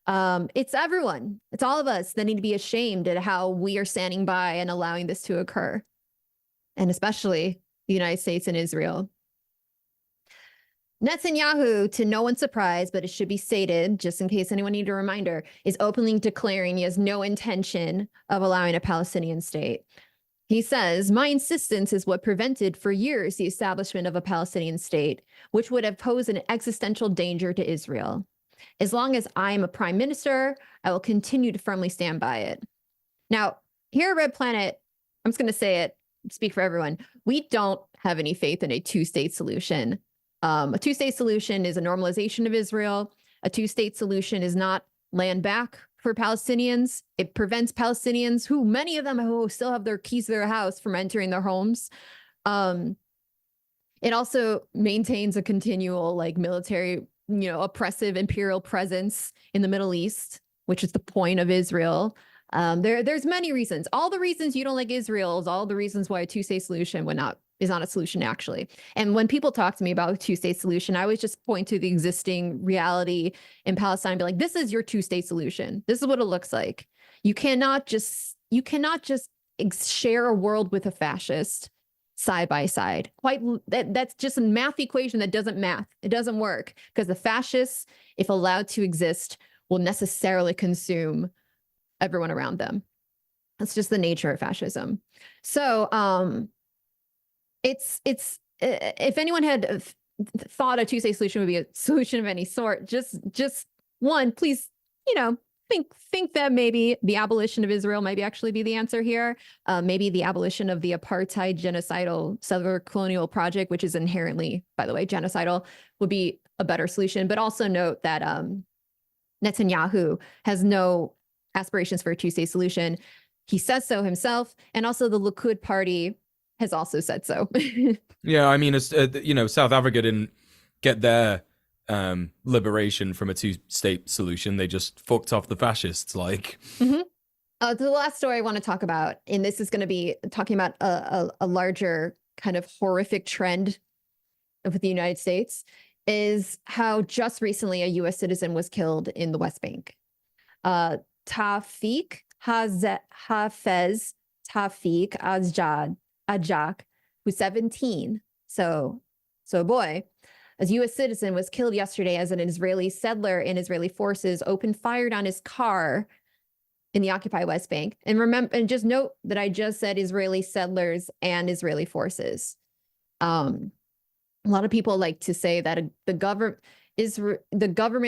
it's everyone. It's all of us that need to be ashamed at how we are standing by and allowing this to occur. And especially the United States and Israel. Netanyahu, to no one's surprise, but it should be stated, just in case anyone needed a reminder, is openly declaring he has no intention of allowing a Palestinian state. He says, my insistence is what prevented for years the establishment of a Palestinian state, which would have posed an existential danger to Israel. As long as I am a prime minister, I will continue to firmly stand by it. Now, here at Red Planet, I'm just going to say it, speak for everyone. We don't have any faith in a two-state solution. A two-state solution is a normalization of Israel. A two-state solution is not land back for Palestinians. It prevents Palestinians, who many of them who still have their keys to their house, from entering their homes. It also maintains a continual military, oppressive imperial presence in the Middle East, which is the point of Israel. There's many reasons. All the reasons you don't like Israel is all the reasons why a two-state solution is not a solution, actually. And when people talk to me about a two-state solution, I always just point to the existing reality in Palestine and be like, this is your two-state solution. This is what it looks like. You cannot just share a world with a fascist side by side. That's just a math equation that doesn't math. It doesn't work, because the fascists, if allowed to exist, will necessarily consume everyone around them. That's just the nature of fascism. So it's if anyone had thought a two-state solution would be a solution of any sort, just one, please, think that maybe the abolition of Israel might actually be the answer here. Maybe the abolition of the apartheid genocidal settler colonial project, which is inherently, by the way, genocidal, would be a better solution. But also note that Netanyahu has no aspirations for a two-state solution. He says so himself, and also the Likud party has also said so. Yeah, I mean, South Africa didn't get their liberation from a two-state solution. They just fucked off the fascists, Mm-hmm. The last story I want to talk about, and this is going to be talking about a larger kind of horrific trend with the United States, is how just recently a U.S. citizen was killed in the West Bank. Tawfiq Hafez Tawfiq Ajak, who's 17. So a boy, as U.S. citizen, was killed yesterday as an Israeli settler and Israeli forces opened fire on his car in the occupied West Bank. And remember, and just note that I just said Israeli settlers and Israeli forces. A lot of people like to say that the government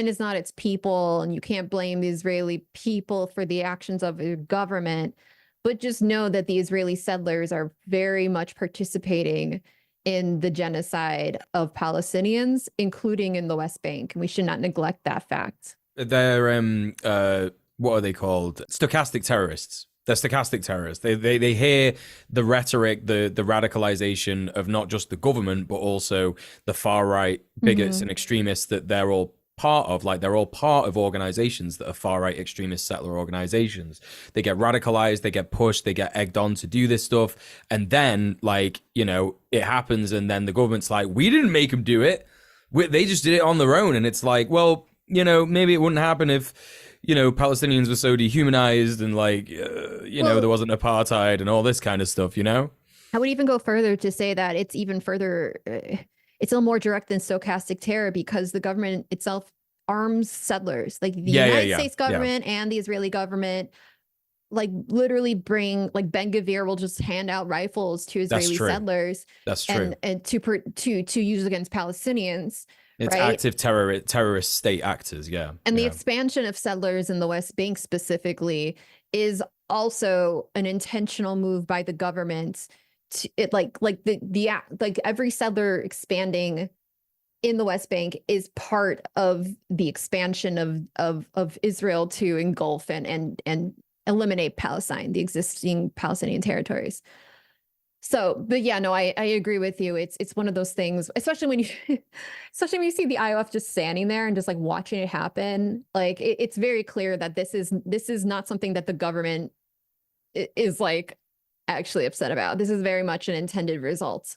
is not its people, and you can't blame the Israeli people for the actions of the government. But just know that the Israeli settlers are very much participating in the genocide of Palestinians, including in the West Bank. And we should not neglect that fact. They're what are they called? Stochastic terrorists. They're stochastic terrorists. They hear the rhetoric, the radicalization of not just the government, but also the far right bigots and extremists that they're all part of. They're all part of organizations that are far right extremist settler organizations. They get radicalized, they get pushed, they get egged on to do this stuff, and then it happens, and then the government's like, we didn't make them do it, they just did it on their own. And it's like, well, maybe it wouldn't happen if Palestinians were so dehumanized and there wasn't apartheid and all this kind of stuff. I would even go further to say that it's even further it's a little more direct than stochastic terror, because the government itself arms settlers. The United States government and the Israeli government, literally bring, Ben-Gvir will just hand out rifles to Israeli settlers. That's true. And to use against Palestinians. It's right? Active terrorist state actors, yeah. And the expansion of settlers in the West Bank specifically is also an intentional move by the government. Every settler expanding in the West Bank is part of the expansion of Israel to engulf and eliminate Palestine, the existing Palestinian territories. So, but yeah, no, I agree with you. It's one of those things, especially when you especially when you see the IOF just standing there and just like watching it happen. Like it's very clear that this is not something that the government is like actually upset about. This is very much an intended result.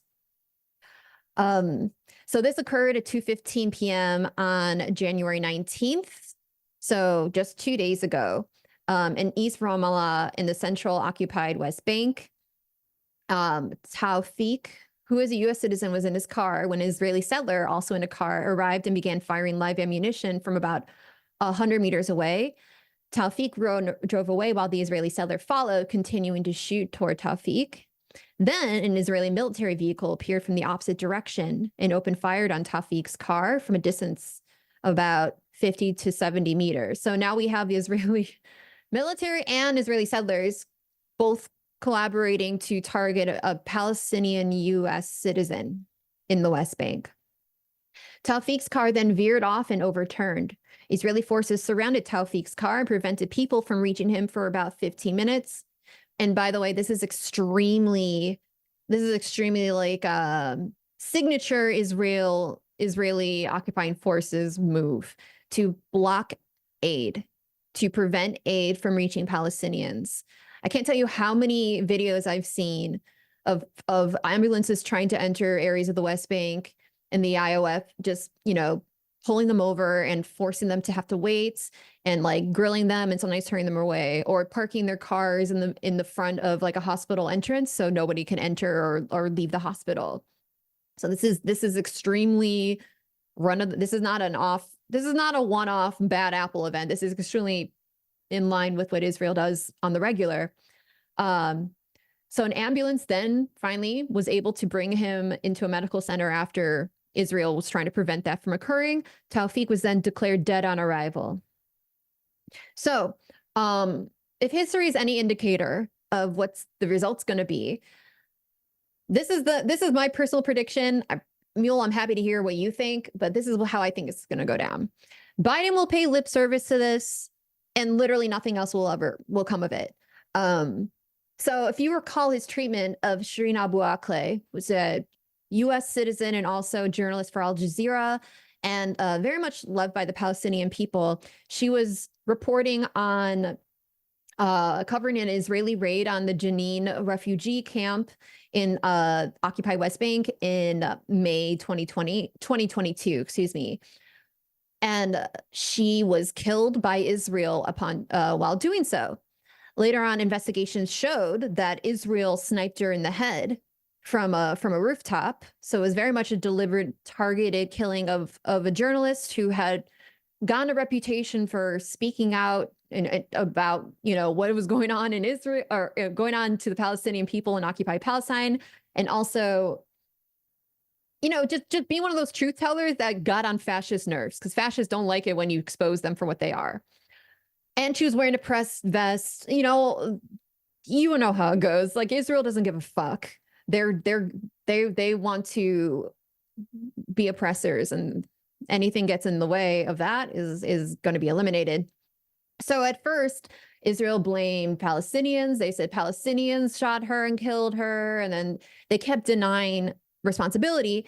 So this occurred at 2:15 p.m. on January 19th. So just 2 days ago, in East Ramallah in the central occupied West Bank. Taufik, who is a U.S. citizen, was in his car when an Israeli settler, also in a car, arrived and began firing live ammunition from about 100 meters away. Taufik drove away while the Israeli settler followed, continuing to shoot toward Taufik. Then an Israeli military vehicle appeared from the opposite direction and opened fire on Taufik's car from a distance of about 50 to 70 meters. So now we have the Israeli military and Israeli settlers both collaborating to target a Palestinian U.S. citizen in the West Bank. Taufik's car then veered off and overturned. Israeli forces surrounded Taufik's car and prevented people from reaching him for about 15 minutes. And by the way, this is extremely like signature Israeli occupying forces move to block aid, to prevent aid from reaching Palestinians. I can't tell you how many videos I've seen of ambulances trying to enter areas of the West Bank and the IOF just, pulling them over and forcing them to have to wait and like grilling them and sometimes turning them away, or parking their cars in the front of like a hospital entrance so nobody can enter or leave the hospital. So this is extremely this is not a one-off bad apple event. This is extremely in line with what Israel does on the regular. So an ambulance then finally was able to bring him into a medical center after Israel was trying to prevent that from occurring. Taufik was then declared dead on arrival. So if history is any indicator of what's the result's going to be, this is my personal prediction. Muel, I'm happy to hear what you think, but this is how I think it's going to go down. Biden will pay lip service to this, and literally nothing else will come of it. So if you recall his treatment of Shireen Abu Akleh, was a U.S. citizen and also journalist for Al Jazeera, and very much loved by the Palestinian people. She was reporting on covering an Israeli raid on the Jenin refugee camp in occupied West Bank in May 2022, excuse me. And she was killed by Israel upon while doing so. Later on, investigations showed that Israel sniped her in the head from a rooftop. So it was very much a deliberate, targeted killing of a journalist who had gotten a reputation for speaking out about what was going on in Israel, or going on to the Palestinian people in occupied Palestine, and also just being one of those truth tellers that got on fascist nerves, because fascists don't like it when you expose them for what they are. And she was wearing a press vest. You know how it goes. Like, Israel doesn't give a fuck. They want to be oppressors, and anything gets in the way of that is going to be eliminated. So at first, Israel blamed Palestinians. They said Palestinians shot her and killed her, and then they kept denying responsibility.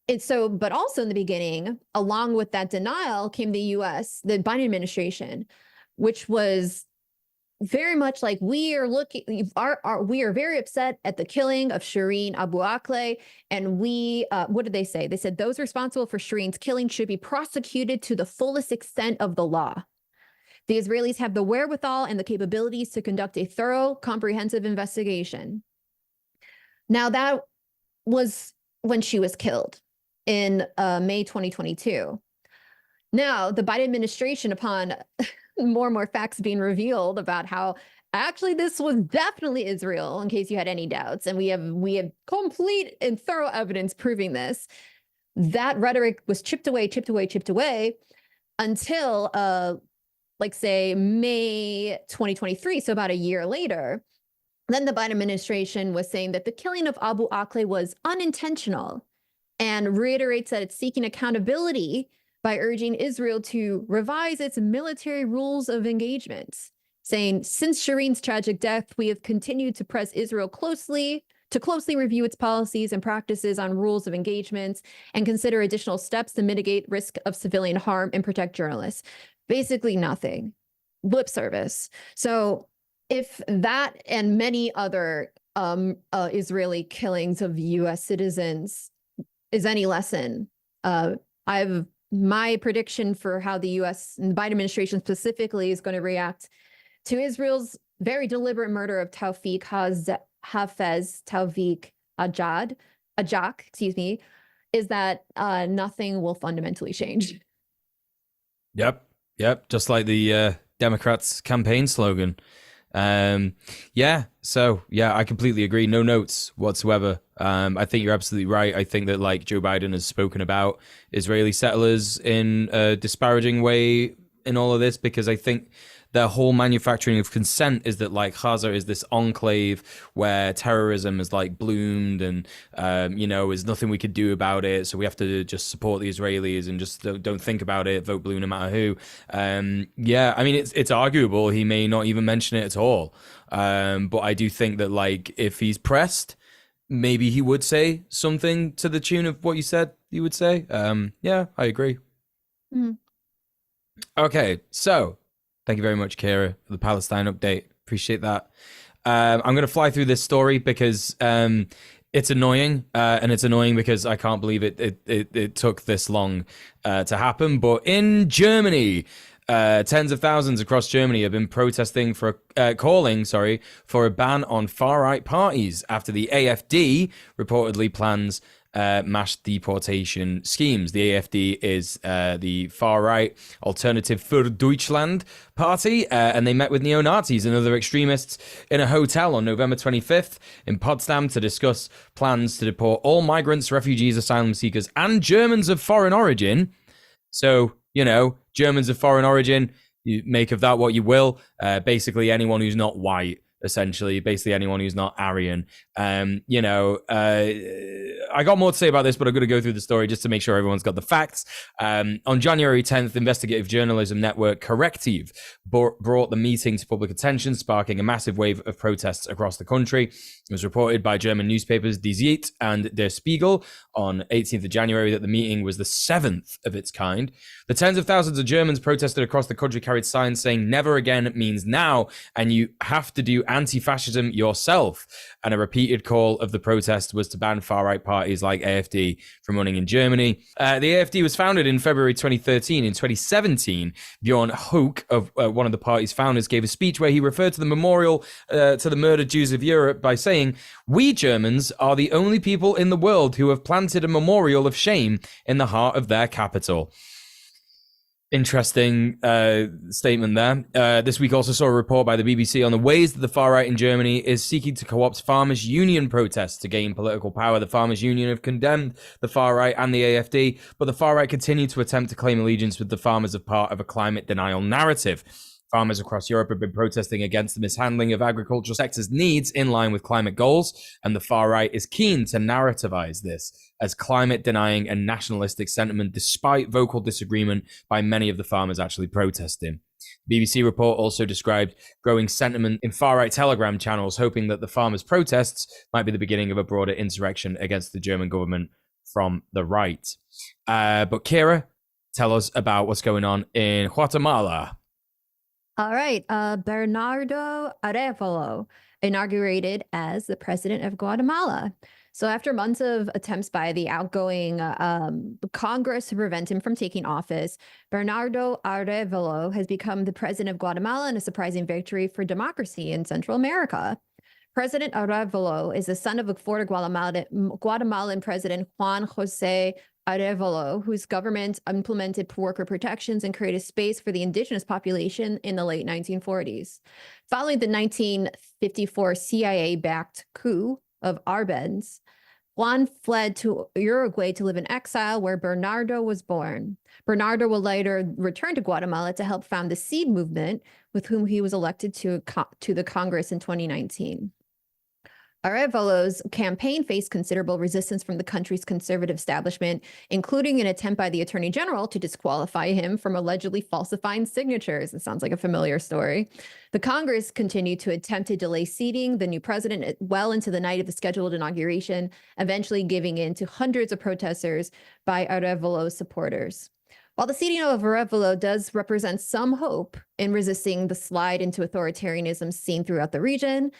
But also in the beginning, along with that denial came the Biden administration, which was very much like, we are very upset at the killing of Shireen Abu Akleh. And what did they say? They said those responsible for Shireen's killing should be prosecuted to the fullest extent of the law. The Israelis have the wherewithal and the capabilities to conduct a thorough, comprehensive investigation. Now, that was when she was killed in May 2022. Now, the Biden administration, upon more and more facts being revealed about how actually this was definitely Israel, in case you had any doubts, and we have complete and thorough evidence proving this, that rhetoric was chipped away until say May 2023, so about a year later. Then the Biden administration was saying that the killing of Abu Akleh was unintentional, and reiterates that it's seeking accountability by urging Israel to revise its military rules of engagement. saying, since Shireen's tragic death, we have continued to press Israel closely review its policies and practices on rules of engagement and consider additional steps to mitigate risk of civilian harm and protect journalists. Basically nothing. Lip service. So if that and many other Israeli killings of U.S. citizens is any lesson, my prediction for how the U.S. and the Biden administration specifically is going to react to Israel's very deliberate murder of Hafez Tawfiq Ajak, is that nothing will fundamentally change. Yep. Just like the Democrats' campaign slogan. Yeah. So yeah, I completely agree. No notes whatsoever. I think you're absolutely right. I think that like Joe Biden has spoken about Israeli settlers in a disparaging way in all of this, because I think the whole manufacturing of consent is that like Gaza is this enclave where terrorism has like bloomed and there's nothing we could do about it, so we have to just support the Israelis and just don't think about it, vote blue no matter who. Yeah, I mean it's arguable he may not even mention it at all, but I do think that like if he's pressed, maybe he would say something to the tune of what you said he would say. Yeah, I agree. Okay, so thank you very much, Kira, for the Palestine update. Appreciate that. I'm going to fly through this story because it's annoying, and it's annoying because I can't believe it took this long to happen. But in Germany, tens of thousands across Germany have been protesting calling for a ban on far-right parties after the AfD reportedly plans mass deportation schemes. The AfD is the far-right Alternative für Deutschland party, and they met with neo-Nazis and other extremists in a hotel on November 25th in Potsdam to discuss plans to deport all migrants, refugees, asylum seekers, and Germans of foreign origin. So, Germans of foreign origin, you make of that what you will. Basically anyone who's not white, essentially, basically anyone who's not Aryan. I got more to say about this, but I'm going to go through the story just to make sure everyone's got the facts. On January 10th, investigative journalism network Corrective brought the meeting to public attention, sparking a massive wave of protests across the country. It was reported by German newspapers Die Zeit and Der Spiegel on 18th of January that the meeting was the 7th of its kind. The tens of thousands of Germans protested across the country carried signs saying never again means now, and you have to do anti-fascism yourself. And a repeated call of the protest was to ban far-right parties like AfD from running in Germany. The AfD was founded in February 2013. In 2017, Bjorn Hoek, one of the party's founders, gave a speech where he referred to the memorial to the murdered Jews of Europe by saying, "We Germans are the only people in the world who have planted a memorial of shame in the heart of their capital." Interesting statement there. This week also saw a report by the BBC on the ways that the far right in Germany is seeking to co-opt farmers' union protests to gain political power. The farmers' union have condemned the far right and the AfD, but the far right continue to attempt to claim allegiance with the farmers as part of a climate denial narrative. Farmers across Europe have been protesting against the mishandling of agricultural sector's needs in line with climate goals, and the far right is keen to narrativize this as climate-denying and nationalistic sentiment, despite vocal disagreement by many of the farmers actually protesting. The BBC report also described growing sentiment in far-right Telegram channels, hoping that the farmers' protests might be the beginning of a broader insurrection against the German government from the right. But Kira, tell us about what's going on in Guatemala. All right. Bernardo Arevalo inaugurated as the president of Guatemala. So after months of attempts by the outgoing Congress to prevent him from taking office, Bernardo Arevalo has become the president of Guatemala in a surprising victory for democracy in Central America. President Arevalo is the son of a former Guatemalan president, Juan Jose Arevalo, whose government implemented worker protections and created space for the indigenous population in the late 1940s. Following the 1954 CIA-backed coup of Arbenz, Juan fled to Uruguay to live in exile, where Bernardo was born. Bernardo will later return to Guatemala to help found the Seed movement, with whom he was elected to the Congress in 2019. Arevalo's campaign faced considerable resistance from the country's conservative establishment, including an attempt by the attorney general to disqualify him from allegedly falsifying signatures. It sounds like a familiar story. The Congress continued to attempt to delay seating the new president well into the night of the scheduled inauguration, eventually giving in to hundreds of protesters by Arevalo's supporters. While the seating of Arevalo does represent some hope in resisting the slide into authoritarianism seen throughout the region,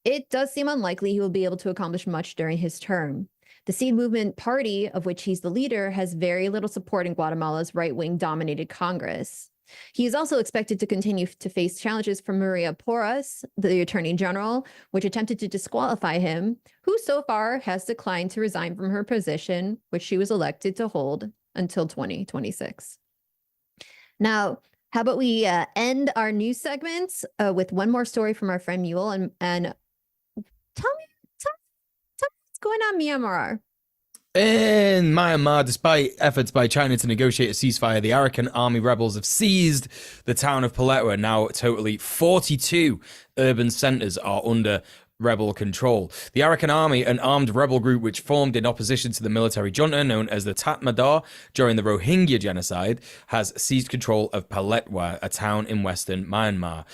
it does seem unlikely he will be able to accomplish much during his term. The Seed Movement Party, of which he's the leader, has very little support in Guatemala's right-wing dominated Congress. He is also expected to continue to face challenges from Maria Porras, the Attorney General, which attempted to disqualify him, who so far has declined to resign from her position, which she was elected to hold until 2026. Now, how about we end our news segments with one more story from our friend Muel, and tell me what's going on in Myanmar. In Myanmar, despite efforts by China to negotiate a ceasefire, the Arakan army rebels have seized the town of Paletwa. Now, totally 42 urban centers are under rebel control. The Arakan army, an armed rebel group which formed in opposition to the military junta known as the Tatmadaw during the Rohingya genocide, has seized control of Paletwa, a town in western Myanmar.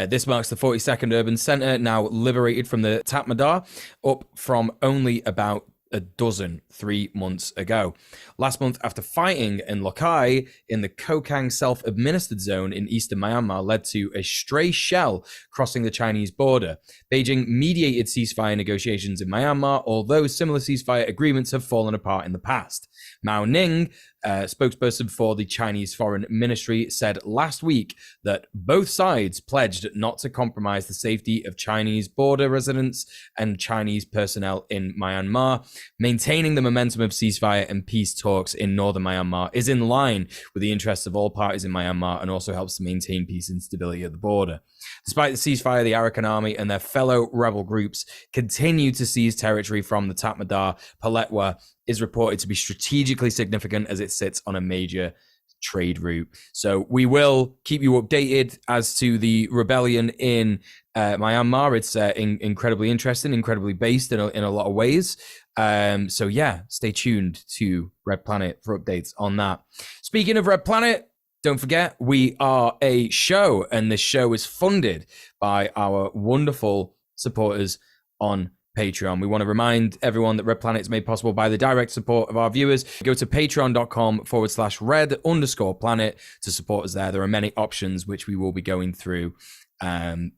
This marks the 42nd urban center now liberated from the Tatmadaw, up from only about a dozen 3 months ago. Last month, after fighting in Lokai in the Kokang self-administered zone in eastern Myanmar led to a stray shell crossing the Chinese border, Beijing mediated ceasefire negotiations in Myanmar, although similar ceasefire agreements have fallen apart in the past. Mao Ning, spokesperson for the Chinese Foreign Ministry, said last week that both sides pledged not to compromise the safety of Chinese border residents and Chinese personnel in Myanmar. Maintaining the momentum of ceasefire and peace talks in northern Myanmar is in line with the interests of all parties in Myanmar and also helps to maintain peace and stability at the border. Despite the ceasefire, the Arakan army and their fellow rebel groups continue to seize territory from the Tatmadaw. Paletwa is reported to be strategically significant as it sits on a major trade route. So we will keep you updated as to the rebellion in Myanmar. It's incredibly interesting, incredibly based in a lot of ways. So yeah, stay tuned to Red Planet for updates on that. Speaking of Red Planet, don't forget, we are a show, and this show is funded by our wonderful supporters on Patreon. We want to remind everyone that Red Planet is made possible by the direct support of our viewers. Go to patreon.com/red_planet to support us there. There are many options which we will be going through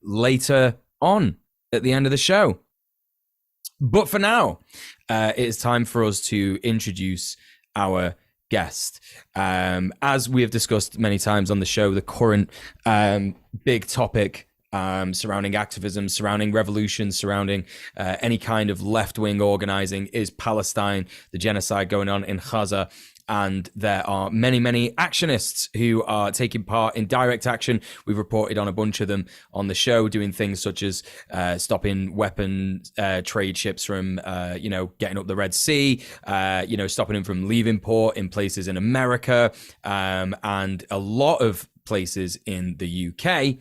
later on at the end of the show. But for now, it is time for us to introduce our guest. As we have discussed many times on the show, the current big topic surrounding activism, surrounding revolution, surrounding any kind of left-wing organizing is Palestine, the genocide going on in Gaza. And there are many, many actionists who are taking part in direct action. We've reported on a bunch of them on the show, doing things such as stopping weapon trade ships from, getting up the Red Sea, stopping them from leaving port in places in America, and a lot of places in the UK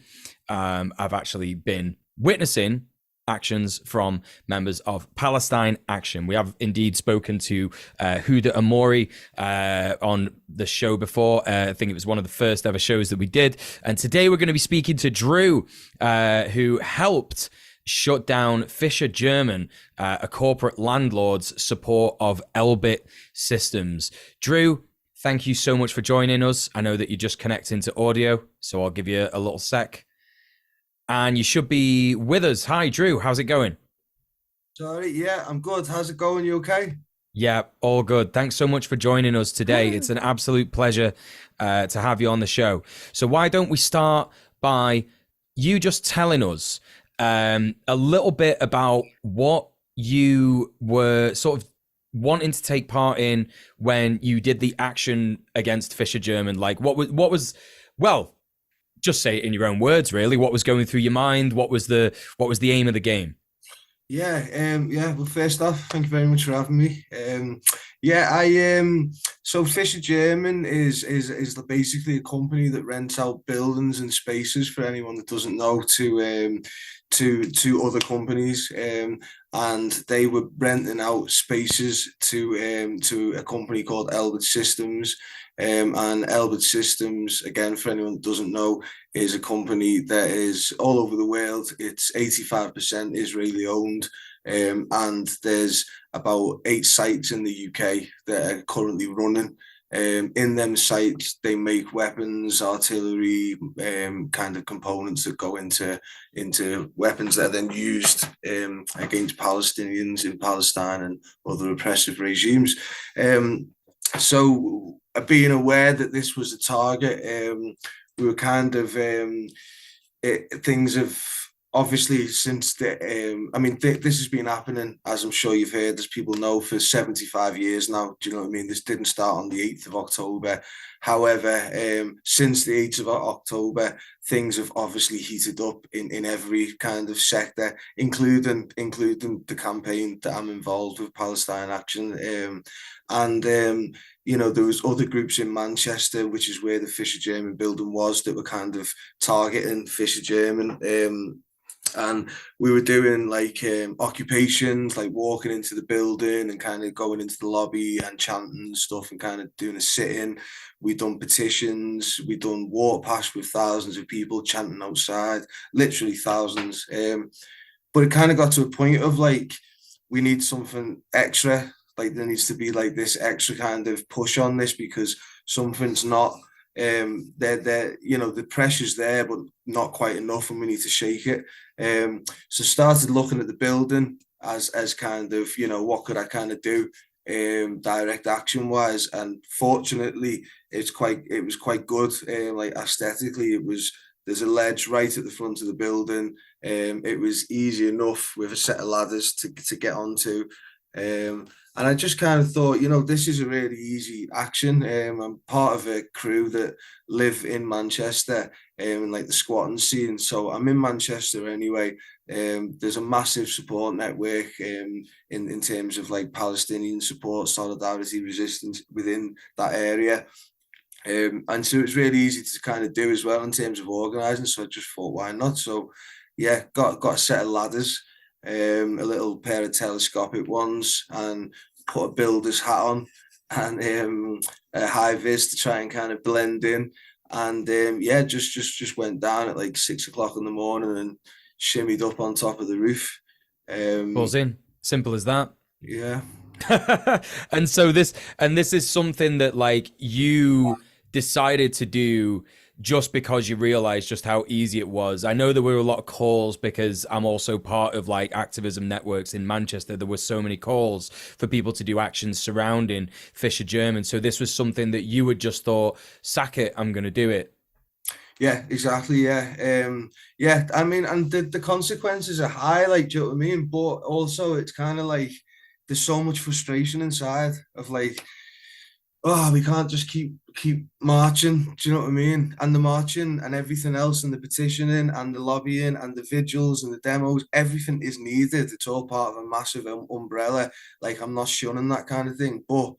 have actually been witnessing actions from members of Palestine Action. We have indeed spoken to Huda Amori on the show before. I think it was one of the first ever shows that we did. And today we're going to be speaking to Drew, who helped shut down Fischer German, a corporate landlord's support of Elbit Systems. Drew, thank you so much for joining us. I know that you're just connecting to audio, so I'll give you a little sec. And you should be with us. Hi, Drew. How's it going? Sorry, yeah, I'm good. How's it going? You okay? Yeah, all good. Thanks so much for joining us today. It's an absolute pleasure to have you on the show. So why don't we start by you just telling us a little bit about what you were sort of wanting to take part in when you did the action against Fischer German. Like, what was well, just say it in your own words, really. What was going through your mind? What was the aim of the game? Yeah. Well, first off, thank you very much for having me. Yeah, so Fischer German is basically a company that rents out buildings and spaces for anyone that doesn't know to other companies. And they were renting out spaces to a company called Elbit Systems. And Elbit Systems, again, for anyone that doesn't know, is a company that is all over the world. It's 85% Israeli owned. And there's about 8 sites in the UK that are currently running. In them sites, they make weapons, artillery, kind of components that go into weapons that are then used against Palestinians in Palestine and other oppressive regimes. So being aware that this was a target, we were kind of things have obviously since this has been happening, as I'm sure you've heard, as people know, for 75 years now. Do you know what I mean? This didn't start on the 8th of October. However, since the 8th of October, things have obviously heated up in every kind of sector, including the campaign that I'm involved with, Palestine Action. There was other groups in Manchester, which is where the Fischer German building was, that were kind of targeting Fischer German. And we were doing like occupations, like walking into the building and kind of going into the lobby and chanting and stuff and kind of doing a sit-in. We done petitions, we done walk past with thousands of people chanting outside, literally thousands. But it kind of got to a point of like, we need something extra. Like there needs to be like this extra kind of push on this because something's not. The pressure's there, but not quite enough, and we need to shake it. So started looking at the building as kind of, what could I kind of do direct action wise, and fortunately it was quite good. Like aesthetically, there's a ledge right at the front of the building. It was easy enough with a set of ladders to get onto. And I just kind of thought, this is a really easy action. I'm part of a crew that live in Manchester, in like the squatting scene. So I'm in Manchester anyway. There's a massive support network in terms of like Palestinian support, solidarity, resistance within that area. And so it's really easy to kind of do as well in terms of organising. So I just thought, why not? So yeah, got a set of ladders, a little pair of telescopic ones, and put a builder's hat on and a high vis to try and kind of blend in. And just went down at like 6 o'clock in the morning and shimmied up on top of the roof. Balls in, simple as that. Yeah. And this is something that like you decided to do just because you realized just how easy it was. I know there were a lot of calls because I'm also part of like activism networks in Manchester. There were so many calls for people to do actions surrounding Fischer German. So this was something that you had just thought, sack it, I'm going to do it. Yeah, exactly. Yeah. I mean, and the consequences are high, like, do you know what I mean? But also it's kind of like, there's so much frustration inside of like, oh, we can't just keep marching. Do you know what I mean? And the marching and everything else, and the petitioning and the lobbying and the vigils and the demos, everything is needed. It's all part of a massive umbrella. Like, I'm not shunning that kind of thing, but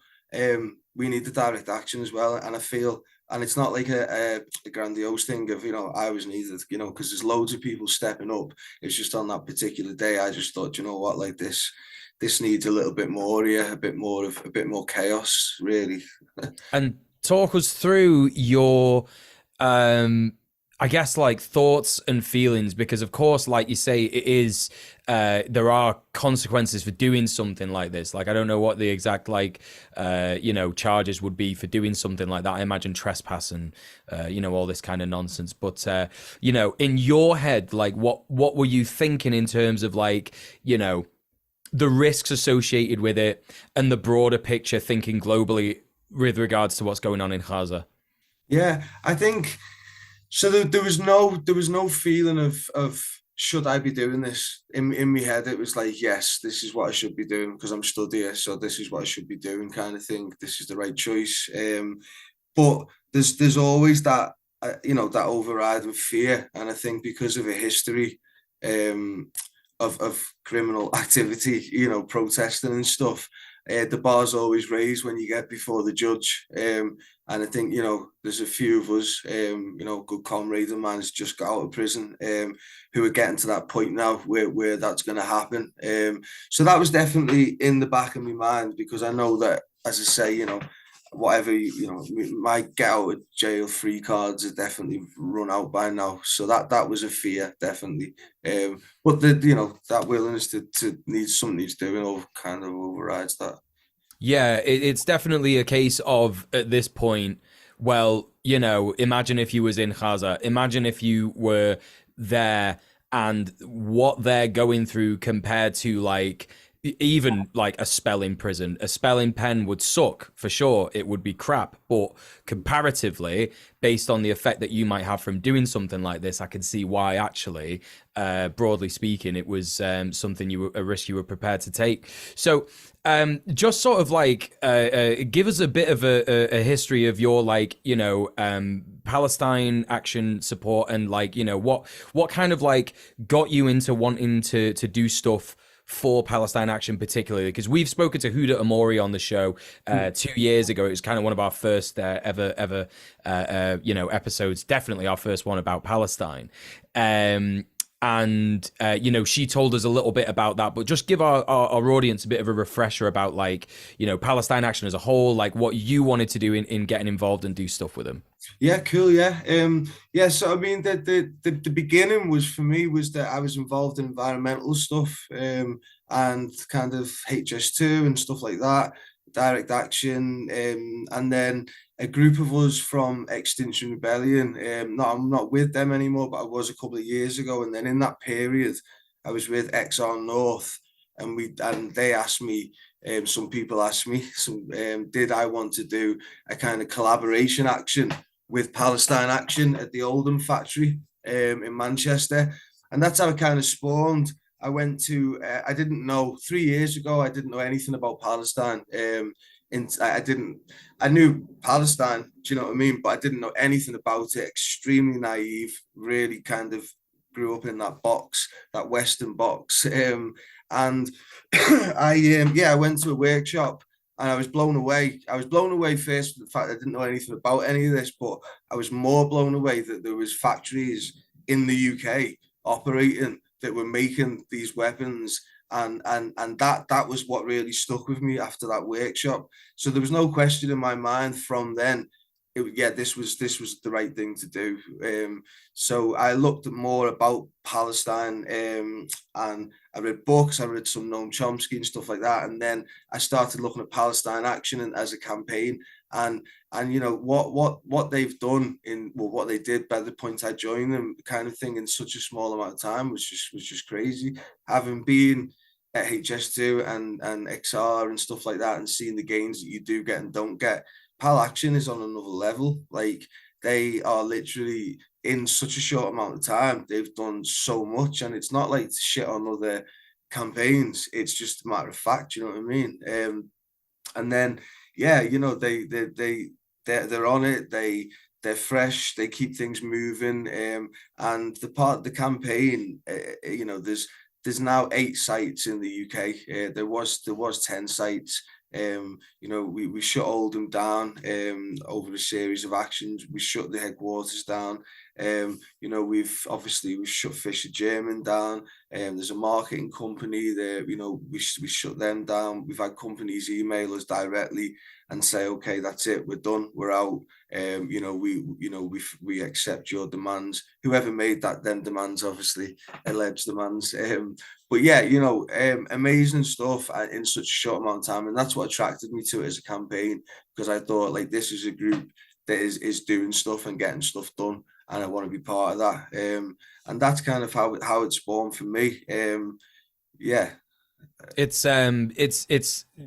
we need the direct action as well. And I feel, and it's not like a grandiose thing of, I was needed, because there's loads of people stepping up. It's just on that particular day, I just thought, you know what, like this needs a little bit more here, a bit more chaos, really. And talk us through your, I guess, like thoughts and feelings, because of course, like you say, it is, there are consequences for doing something like this. Like, I don't know what the exact, like, charges would be for doing something like that. I imagine trespass and, all this kind of nonsense. But, in your head, like, what were you thinking in terms of like, the risks associated with it and the broader picture, thinking globally with regards to what's going on in Gaza? Yeah, I think so. There was no feeling of should I be doing this in my head. It was like, yes, this is what I should be doing because I'm stood here, so this is what I should be doing, kind of thing. This is the right choice. But there's always that that overriding fear, and I think because of a history of criminal activity, protesting and stuff, the bar's always raised when you get before the judge. And I think, there's a few of us, good comrades of mine has just got out of prison, who are getting to that point now where that's going to happen. So that was definitely in the back of my mind, because I know that, as I say, whatever, my get out of jail free cards are definitely run out by now. So that was a fear, definitely. But that willingness to need something needs doing over kind of overrides that. Yeah, it's definitely a case of, at this point, well, imagine if you was in Gaza, imagine if you were there, and what they're going through compared to like even like a spell in prison. A spell in pen would suck for sure, it would be crap, but comparatively, based on the effect that you might have from doing something like this, I can see why actually, broadly speaking, it was something a risk you were prepared to take. So just sort of like give us a bit of a history of your Palestine Action support, and what kind of like got you into wanting to do stuff for Palestine Action particularly, because we've spoken to Huda Amori on the show 2 years ago. It was kind of one of our first ever episodes, definitely our first one about Palestine. She told us a little bit about that, but just give our audience a bit of a refresher about Palestine Action as a whole, like what you wanted to do in getting involved and do stuff with them. Yeah, cool. Yeah. So I mean, the beginning was, for me, was that I was involved in environmental stuff, and kind of HS2 and stuff like that, direct action, and then a group of us from Extinction Rebellion. I'm not with them anymore, but I was a couple of years ago. And then in that period, I was with XR North, and they asked me. Some people asked me, did I want to do a kind of collaboration action with Palestine Action at the Oldham factory in Manchester, and that's how it kind of spawned. I went to, I didn't know, 3 years ago, I didn't know anything about Palestine. I knew Palestine, do you know what I mean? But I didn't know anything about it. Extremely naive, really kind of grew up in that box, that Western box. And I went to a workshop, and I was blown away. I was blown away first with the fact I didn't know anything about any of this, but I was more blown away that there was factories in the UK operating that were making these weapons. And that was what really stuck with me after that workshop. So there was no question in my mind from then. This was the right thing to do. So I looked at more about Palestine, and I read books. I read some Noam Chomsky and stuff like that, and then I started looking at Palestine Action and as a campaign. And what they've done what they did by the point I joined them, kind of thing, in such a small amount of time was just crazy. Having been at HS2 and XR and stuff like that, and seeing the gains that you do get and don't get. Pal Action is on another level. Like, they are literally, in such a short amount of time, they've done so much, and it's not like to shit on other campaigns. It's just a matter of fact, you know what I mean? And then, they're on it. They're fresh. They keep things moving. And the part of the campaign, there's now 8 sites in the UK. There was 10 sites. We shut Oldham down over a series of actions. We shut the headquarters down. We've shut Fischer German down. There's a marketing company there. We shut them down. We've had companies email us directly and say, okay, that's it, we're done, we're out. We accept your demands. Whoever made them demands, obviously, alleged demands. But yeah, amazing stuff in such a short amount of time, and that's what attracted me to it as a campaign, because I thought, like, this is a group that is doing stuff and getting stuff done, and I want to be part of that. And that's kind of how it spawned for me. It's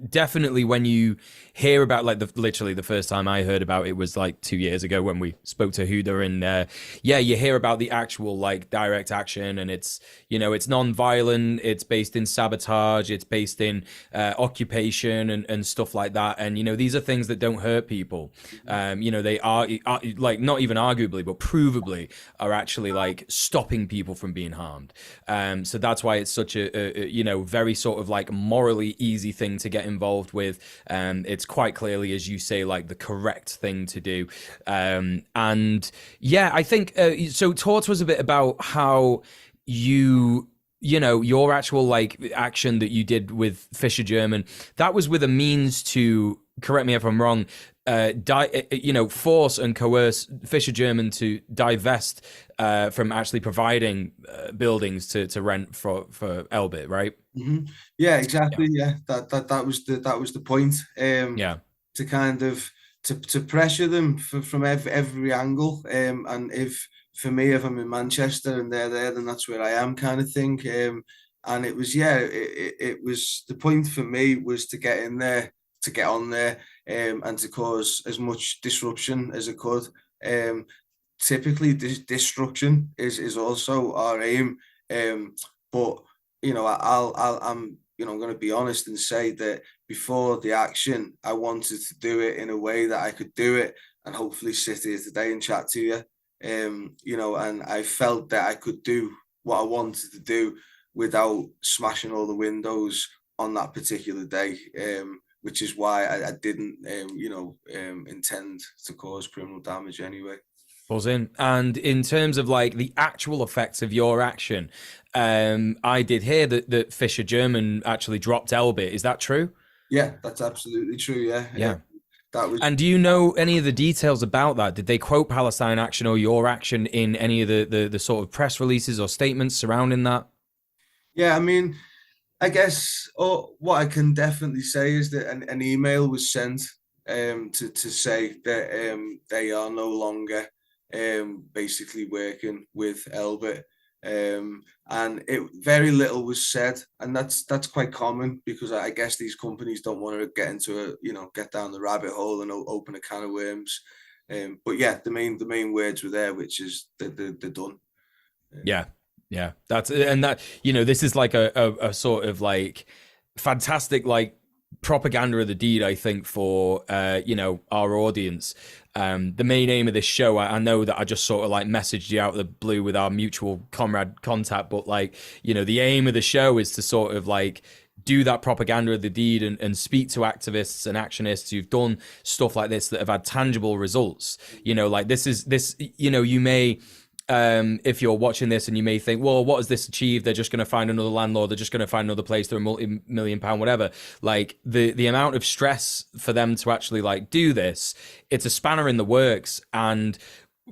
definitely, when you hear about, like, literally the first time I heard about it was like 2 years ago when we spoke to Huda, and you hear about the actual, like, direct action, and it's non-violent, it's based in sabotage, it's based in occupation and stuff like that, and these are things that don't hurt people. They are like, not even arguably but provably are actually, like, stopping people from being harmed. So that's why it's such a very sort of like morally easy thing to get involved with. It's quite clearly, as you say, like the correct thing to do. And yeah, I think so. Talk to us a bit about how you know, your actual like action that you did with Fischer German, that was with a means to, correct me if I'm wrong, force and coerce Fischer German to divest from actually providing buildings to rent for Elbit, right? Mm-hmm. Yeah, exactly. Yeah, that was the point. Yeah. To kind of to pressure them from every angle. And if for me, if I'm in Manchester and they're there, then that's where I am, kind of thing. And it was, yeah, it was, the point for me was to get in there, to get on there, and to cause as much disruption as I could. Typically, destruction is also our aim. But I'm going to be honest and say that before the action, I wanted to do it in a way that I could do it and hopefully sit here today and chat to you. And I felt that I could do what I wanted to do without smashing all the windows on that particular day, which is why I didn't, intend to cause criminal damage anyway. Buzzing. And in terms of like the actual effects of your action, I did hear that Fischer German actually dropped Elbit. Is that true? Yeah, that's absolutely true. Yeah. Yeah. That was. And do you know any of the details about that? Did they quote Palestine Action or your action in any of the sort of press releases or statements surrounding that? Yeah, I mean, I guess what I can definitely say is that an email was sent to say that they are no longer basically working with Elbit. And it very little was said, and that's quite common because I guess these companies don't want to get into get down the rabbit hole and open a can of worms. But yeah, the main words were there, which is they're done. Yeah, that's, and that, this is like a sort of like fantastic like propaganda of the deed, I think, for our audience. The main aim of this show, I know that I just sort of like messaged you out of the blue with our mutual Conrad contact, but like, the aim of the show is to sort of like do that propaganda of the deed and speak to activists and actionists who've done stuff like this that have had tangible results. Like you may, if you're watching this and you may think, well, what has this achieved? They're just going to find another landlord. They're just going to find another place. They're a multi-million-pound, whatever. Like the amount of stress for them to actually like do this, it's a spanner in the works. And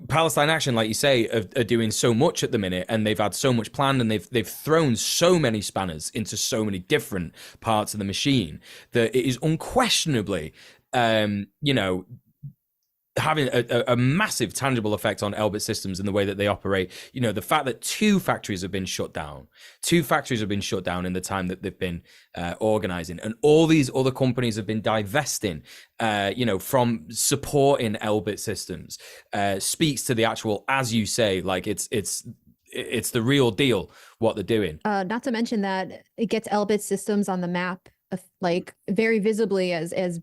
Palestine Action, like you say, are doing so much at the minute, and they've had so much planned, and they've thrown so many spanners into so many different parts of the machine that it is unquestionably, having a massive tangible effect on Elbit Systems and the way that they operate. The fact that two factories have been shut down in the time that they've been organizing, and all these other companies have been divesting, from supporting Elbit Systems, speaks to the actual, as you say, like it's the real deal what they're doing. Not to mention that it gets Elbit Systems on the map, like very visibly as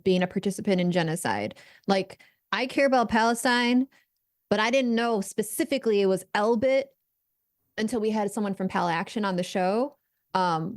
being a participant in genocide. Like, I care about Palestine, but I didn't know specifically it was Elbit until we had someone from Pal Action on the show. I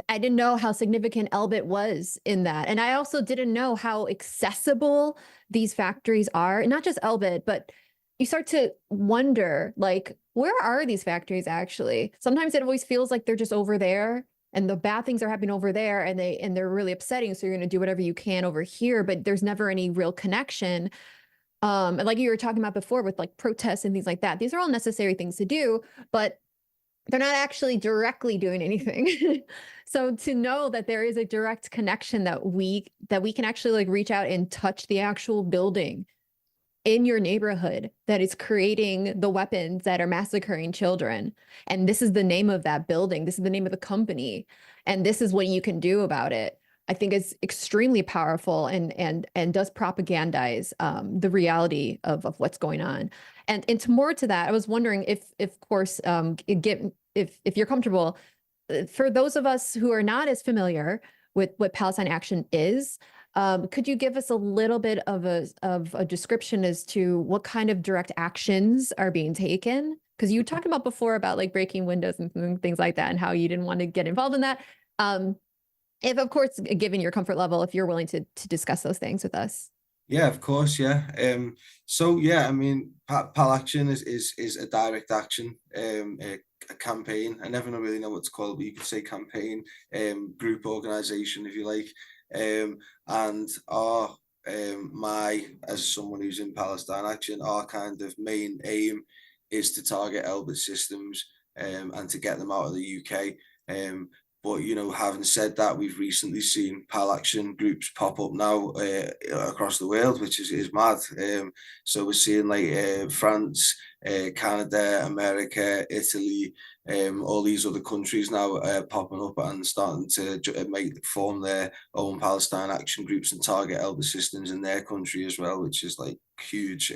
didn't know how significant Elbit was in that. And I also didn't know how accessible these factories are. And not just Elbit, but you start to wonder, like, where are these factories actually? Sometimes it always feels like they're just over there, and the bad things are happening over there, and they're really upsetting. So you're going to do whatever you can over here, but there's never any real connection. And like you were talking about before with like protests and things like that, these are all necessary things to do, but they're not actually directly doing anything. So to know that there is a direct connection that we can actually like reach out and touch the actual building in your neighborhood that is creating the weapons that are massacring children. And this is the name of that building. This is the name of the company. And this is what you can do about it. I think it's extremely powerful and does propagandize the reality of what's going on. And to more to that, I was wondering if of course, if you're comfortable, for those of us who are not as familiar with what Palestine Action is, could you give us a little bit of a description as to what kind of direct actions are being taken? Because you talked about before about like breaking windows and things like that, and how you didn't want to get involved in that. If, of course, given your comfort level, if you're willing to discuss those things with us. Yeah, of course, yeah. So yeah, I mean, Pal Action is a direct action, a campaign. I never really know what to call it, but you could say campaign, group organization, if you like. And our as someone who's in Palestine Action, our kind of main aim is to target Elbit systems, and to get them out of the UK. But having said that, we've recently seen Pal Action groups pop up now across the world, which is mad. So we're seeing like France, Canada, America, Italy, all these other countries now popping up and starting to form their own Palestine Action groups and target Elbit systems in their country as well, which is like huge.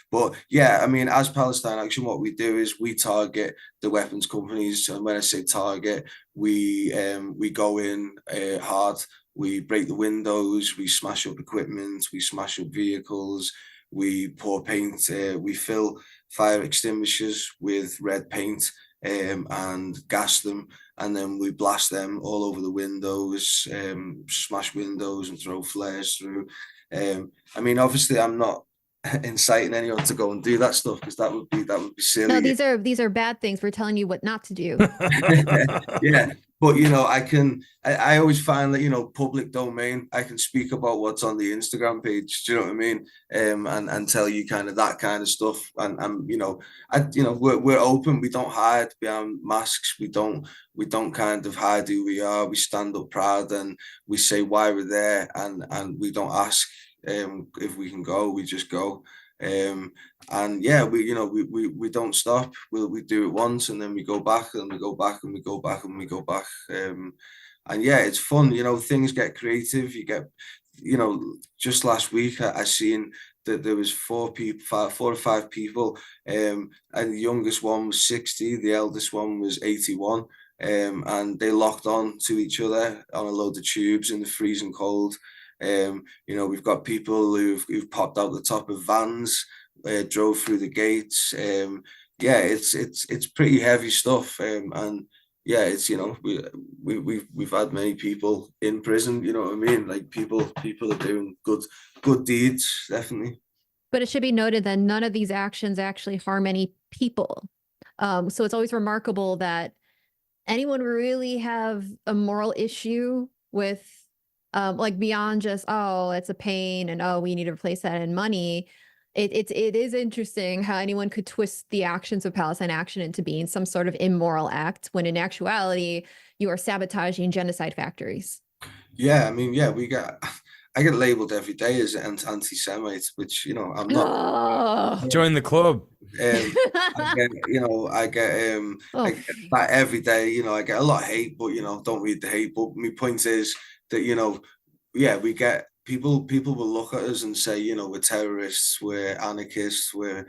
But yeah, I mean, as Palestine Action, what we do is we target the weapons companies. And when I say target, we go in hard. We break the windows. We smash up equipment. We smash up vehicles. We pour paint. We fill fire extinguishers with red paint and gas them. And then we blast them all over the windows, smash windows and throw flares through. I mean, obviously, I'm not inciting anyone to go and do that stuff, because that would be silly. No, these are bad things. We're telling you what not to do. Yeah, but I always find that public domain, I can speak about what's on the Instagram page. Do you know what I mean? And tell you kind of that kind of stuff. And we're open. We don't hide behind masks. We don't kind of hide who we are. We stand up proud and we say why we're there, and we don't ask if we can go. We just go. And yeah, we don't stop. We do it once and then we go back and we go back and we go back and we go back. And yeah, it's fun. Things get creative. You get, just last week I seen that there was 4 or 5 people, and the youngest one was 60, the eldest one was 81. And they locked on to each other on a load of tubes in the freezing cold. We've got people who've popped out the top of vans, drove through the gates. Yeah, it's pretty heavy stuff. And yeah, it's we've had many people in prison. You know what I mean? Like people are doing good deeds, definitely. But it should be noted that none of these actions actually harm any people. So it's always remarkable that anyone really have a moral issue with, like beyond just, oh, it's a pain and oh, we need to replace that in money. It is interesting how anyone could twist the actions of Palestine Action into being some sort of immoral act, when in actuality you are sabotaging genocide factories. Yeah, I mean, yeah, I get labeled every day as an anti-Semite, which I'm not. Join the club. I get that every day. I get a lot of hate, but don't read the hate. But my point is that yeah, we get people will look at us and say we're terrorists, we're anarchists, we're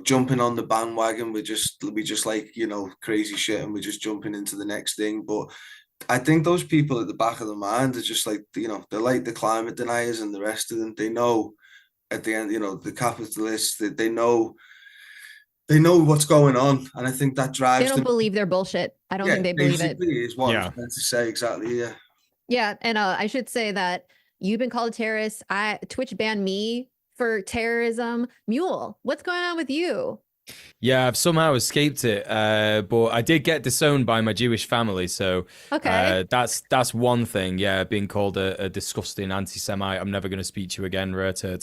jumping on the bandwagon. We just like crazy shit, and we're just jumping into the next thing. But I think those people at the back of the mind are just like, they're like the climate deniers and the rest of them. They know at the end, the capitalists, they know what's going on. And I think that drives them. They don't believe their bullshit. I don't think they believe it. Is what I was meant to say. Exactly. Yeah. Yeah. And I should say that you've been called a terrorist. Twitch banned me for terrorism. Muel, what's going on with you? Yeah, I've somehow escaped it, but I did get disowned by my Jewish family, so okay, that's one thing. Yeah, being called a disgusting anti-Semite. I'm never going to speak to you again, Rita.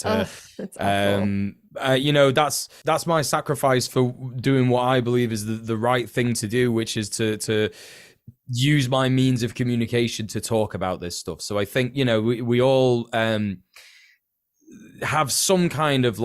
That's my sacrifice for doing what I believe is the right thing to do, which is to use my means of communication to talk about this stuff. So I think we all have some kind of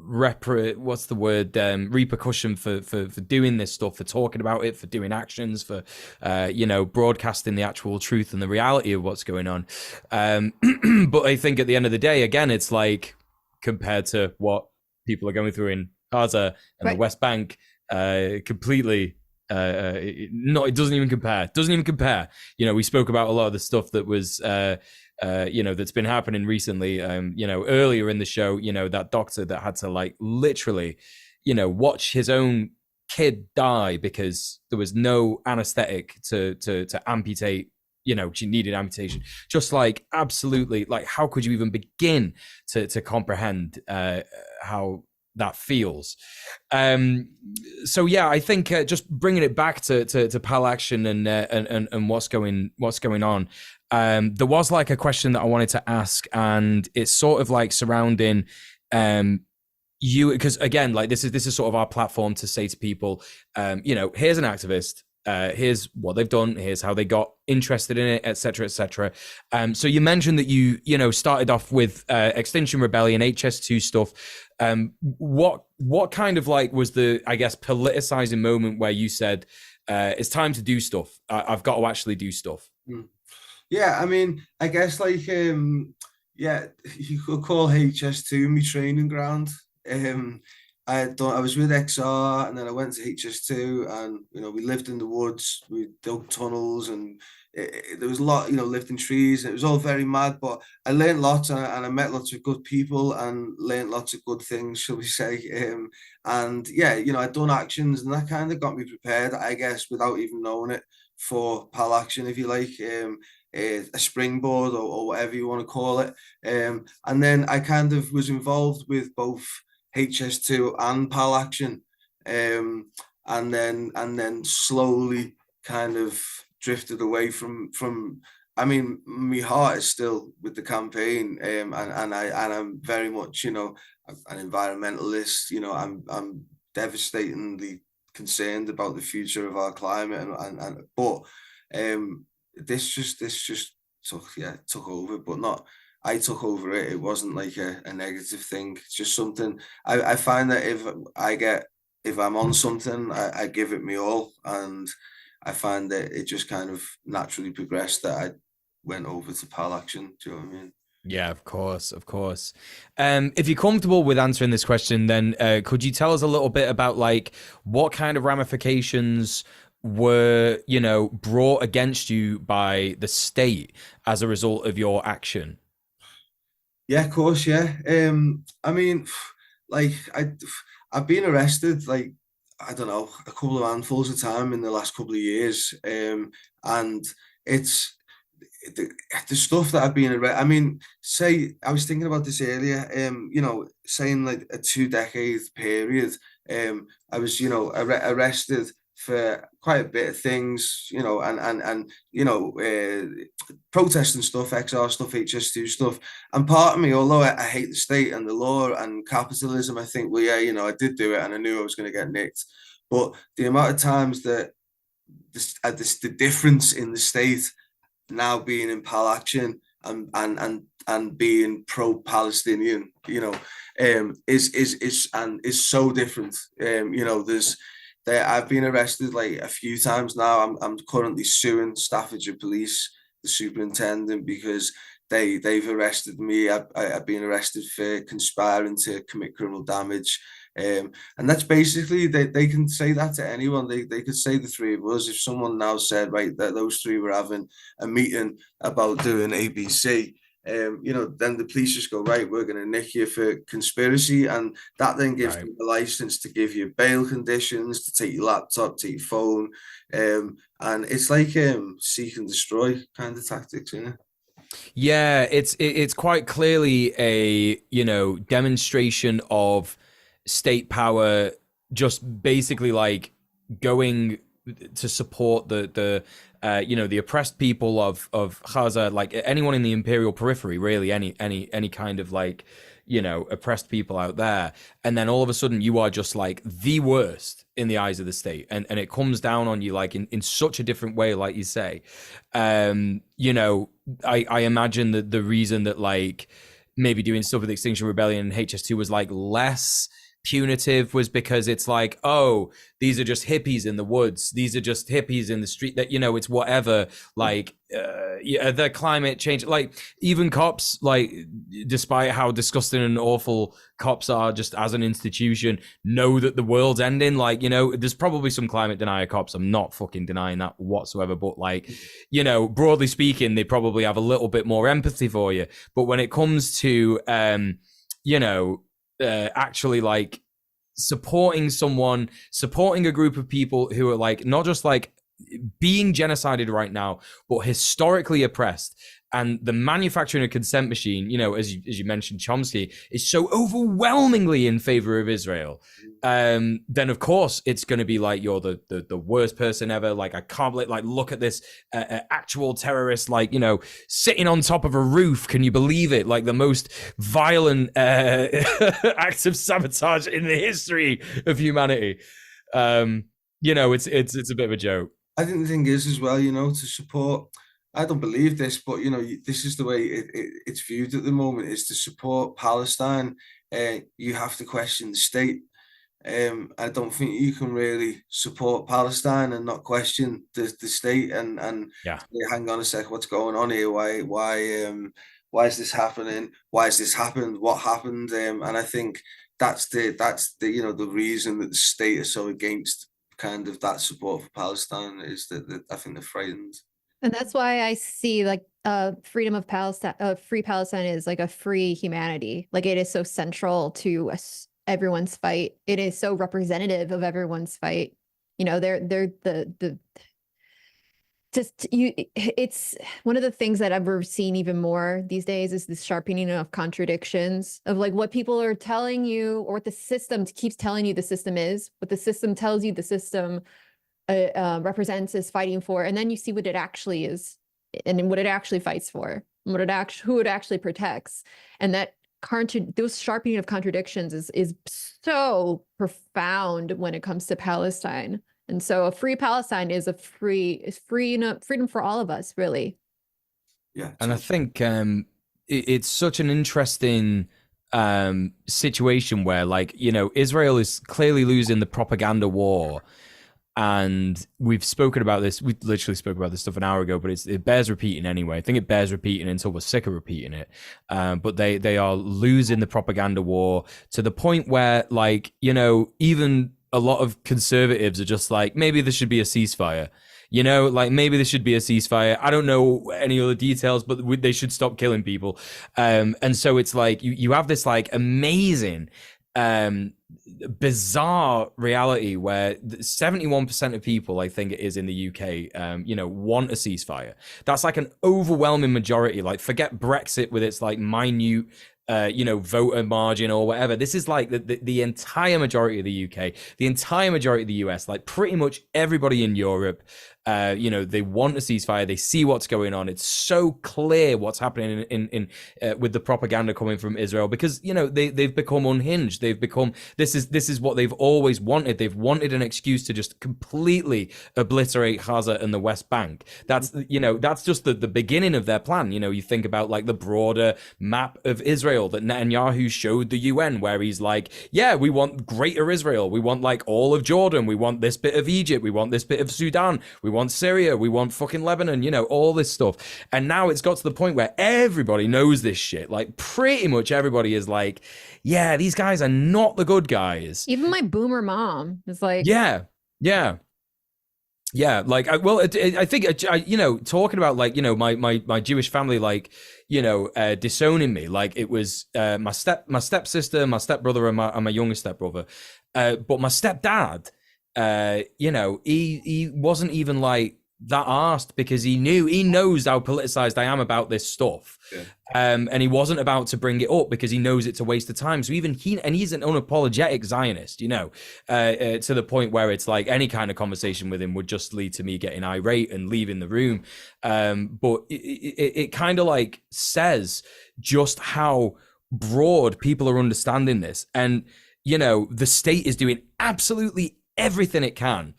repercussion for doing this stuff, for talking about it, for doing actions, for broadcasting the actual truth and the reality of what's going on. But I think at the end of the day, again, it's like, compared to what people are going through in Gaza and the West Bank, completely it doesn't even compare. We spoke about a lot of the stuff that was that's been happening recently. Earlier in the show, that doctor that had to literally watch his own kid die because there was no anesthetic to amputate. You know, she needed amputation. Just like, absolutely, like, how could you even begin to comprehend how that feels? So yeah, I think just bringing it back to Pal Action and what's going on. There was like a question that I wanted to ask, and it's sort of like surrounding you, because again, like this is sort of our platform to say to people, you know, here's an activist, here's what they've done, here's how they got interested in it, etc., etc. So you mentioned that you know, started off with Extinction Rebellion, HS2 stuff. What kind of like was the, I guess, politicizing moment where you said, it's time to do stuff, I've got to actually do stuff? Yeah, I mean, I guess like yeah, you could call HS2 my training ground. I was with XR, and then I went to HS2, and you know, we lived in the woods, we dug tunnels, and there was a lot, you know, lifting trees. It was all very mad, but I learned lots, and I met lots of good people and learned lots of good things, shall we say. And yeah, you know, I'd done actions, and that kind of got me prepared, I guess, without even knowing it, for Pal Action, if you like. A springboard, or whatever you want to call it. And then I kind of was involved with both HS2 and Pal Action, and then slowly kind of drifted away from. I mean, my heart is still with the campaign, and I'm very much, you know, an environmentalist. You know, I'm devastatingly concerned about the future of our climate, but this just took over, but not, I took over it. It wasn't like a negative thing. It's just something I find that if I'm on something, I give it me all, and I find that it just kind of naturally progressed that I went over to Pal Action. Do you know what I mean? Yeah, of course, of course. If you're comfortable with answering this question, then could you tell us a little bit about like what kind of ramifications were, you know, brought against you by the state as a result of your action? Yeah, of course, yeah. I mean, like I've been arrested, like, I don't know, a couple of handfuls of time in the last couple of years. And it's the stuff that I've been arrested. I mean, say, I was thinking about this earlier, you know, saying like a 2-decade period, I was, you know, arrested for quite a bit of things, you know, and you know, protesting stuff, XR stuff, HS2 stuff. And part of me, although I hate the state and the law and capitalism, I think, well, yeah, you know, I did do it, and I knew I was going to get nicked. But the amount of times that the difference in the state now being in Pal Action and being pro-Palestinian, you know, is so different. You know, I've been arrested like a few times now. I'm currently suing Staffordshire Police, the superintendent, because they've arrested me. I've been arrested for conspiring to commit criminal damage. And that's basically, they can say that to anyone. They could say the three of us. If someone now said, right, that those three were having a meeting about doing ABC, you know, then the police just go, right, we're going to nick you for conspiracy, and that then gives them the license to give you bail conditions, to take your laptop, take your phone, and it's like seek and destroy kind of tactics, you know. Yeah, it's quite clearly a, you know, demonstration of state power, just basically like going to support the you know, the oppressed people of Gaza, like anyone in the imperial periphery, really, any kind of like, you know, oppressed people out there. And then all of a sudden you are just like the worst in the eyes of the state, and it comes down on you like in such a different way, like you say. You know, I imagine that the reason that like maybe doing stuff with Extinction Rebellion and HS2 was like less punitive was because it's like, oh, these are just hippies in the woods, these are just hippies in the street, that, you know, it's whatever, like yeah, the climate change, like even cops, like despite how disgusting and awful cops are just as an institution, know that the world's ending. Like, you know, there's probably some climate denier cops, I'm not fucking denying that whatsoever, but like, you know, broadly speaking, they probably have a little bit more empathy for you. But when it comes to you know, actually like supporting someone, supporting a group of people who are like not just like being genocided right now, but historically oppressed. And the manufacturing of consent machine, you know, as you mentioned, Chomsky, is so overwhelmingly in favor of Israel. Then of course it's going to be like you're the worst person ever. Like I can't believe, like look at this actual terrorist, like, you know, sitting on top of a roof. Can you believe it? Like the most violent acts of sabotage in the history of humanity. You know, it's a bit of a joke. I think the thing is as well, you know, to support. I don't believe this, but you know, this is the way it's viewed at the moment. Is to support Palestine, you have to question the state. I don't think you can really support Palestine and not question the state and Yeah. hang on a sec, what's going on here? Why is this happening? Why has this happened? What happened? And I think that's the you know the reason that the state is so against kind of that support for Palestine is that I think they're frightened. And that's why I see like freedom of Palestine, free Palestine is like a free humanity. Like it is so central to everyone's fight. It is so representative of everyone's fight. You know, they're the just you. It's one of the things that I've seen even more these days is this sharpening of contradictions of like what people are telling you or what the system keeps telling you the system is, what the system tells you the system represents is fighting for, and then you see what it actually is and what it actually fights for, and who it actually protects, and that those sharpening of contradictions is so profound when it comes to Palestine. And so a free Palestine is freedom for all of us, really. Yeah, and I think it's such an interesting situation where, like, you know, Israel is clearly losing the propaganda war. And we've spoken about this. We literally spoke about this stuff an hour ago, but it bears repeating anyway. I think it bears repeating until we're sick of repeating it. But they are losing the propaganda war to the point where, like, you know, even a lot of conservatives are just like, maybe there should be a ceasefire. You know, like maybe there should be a ceasefire. I don't know any other details, but they should stop killing people. And so it's like you have this like amazing bizarre reality where 71% of people, I think it is in the UK, you know, want a ceasefire. That's like an overwhelming majority. Like forget Brexit with its like minute you know, voter margin or whatever. This is like the entire majority of the UK, the entire majority of the US, like pretty much everybody in Europe. You know, they want a ceasefire. They see what's going on. It's so clear what's happening in with the propaganda coming from Israel, because, you know, they've become unhinged. They've become, this is what they've always wanted. They've wanted an excuse to just completely obliterate Gaza and the West Bank. That's, you know, that's just the beginning of their plan. You know, you think about like the broader map of Israel that Netanyahu showed the UN, where he's like, yeah, we want greater Israel. We want like all of Jordan. We want this bit of Egypt. We want this bit of Sudan. We want Syria, we want fucking Lebanon, you know, all this stuff. And now it's got to the point where everybody knows this shit. Like pretty much everybody is like, yeah, these guys are not the good guys. Even my boomer mom is like, yeah. Like, I think, you know, talking about like, you know, my Jewish family, like, you know, disowning me, like it was my stepsister, my stepbrother, and my younger stepbrother, but my stepdad, you know, he wasn't even like that arsed, because he knows how politicized I am about this stuff. Yeah. And he wasn't about to bring it up because he knows it's a waste of time. So even he's an unapologetic Zionist, you know, to the point where it's like any kind of conversation with him would just lead to me getting irate and leaving the room. But it kind of like says just how broad people are understanding this. And, you know, the state is doing absolutely everything it can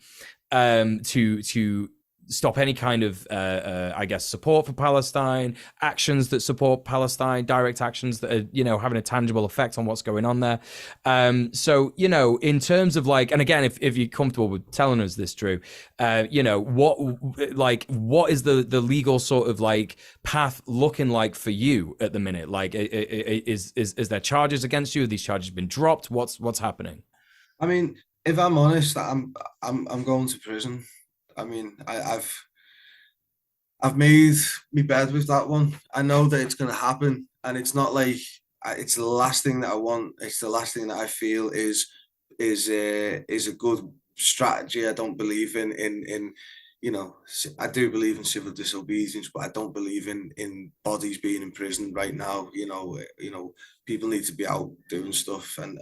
to stop any kind of I guess support for Palestine, actions that support Palestine, direct actions that are, you know, having a tangible effect on what's going on there. So, you know, in terms of like, and again, if you're comfortable with telling us this, Drew, you know, what is the legal sort of like path looking like for you at the minute? Like, is there charges against you? Have these charges been dropped? What's happening? I mean, if I'm honest, I'm going to prison. I mean, I've made my bed with that one. I know that it's going to happen, and it's not like it's the last thing that I want. It's the last thing that I feel is is a good strategy. I don't believe in you know, I do believe in civil disobedience, but I don't believe in bodies being in prison right now. You know, people need to be out doing stuff, and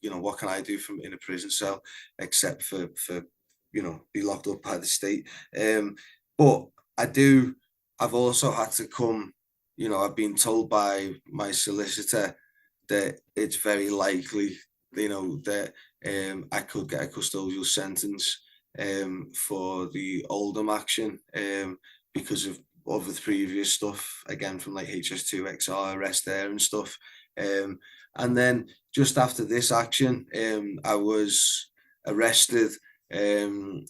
you know, what can I do from in a prison cell except for you know, be locked up by the state? But I do. I've also had to come. You know, I've been told by my solicitor that it's very likely, you know, that I could get a custodial sentence for the Oldham action because of the previous stuff, again from like HS2XR arrest there and stuff. And then just after this action, I was arrested.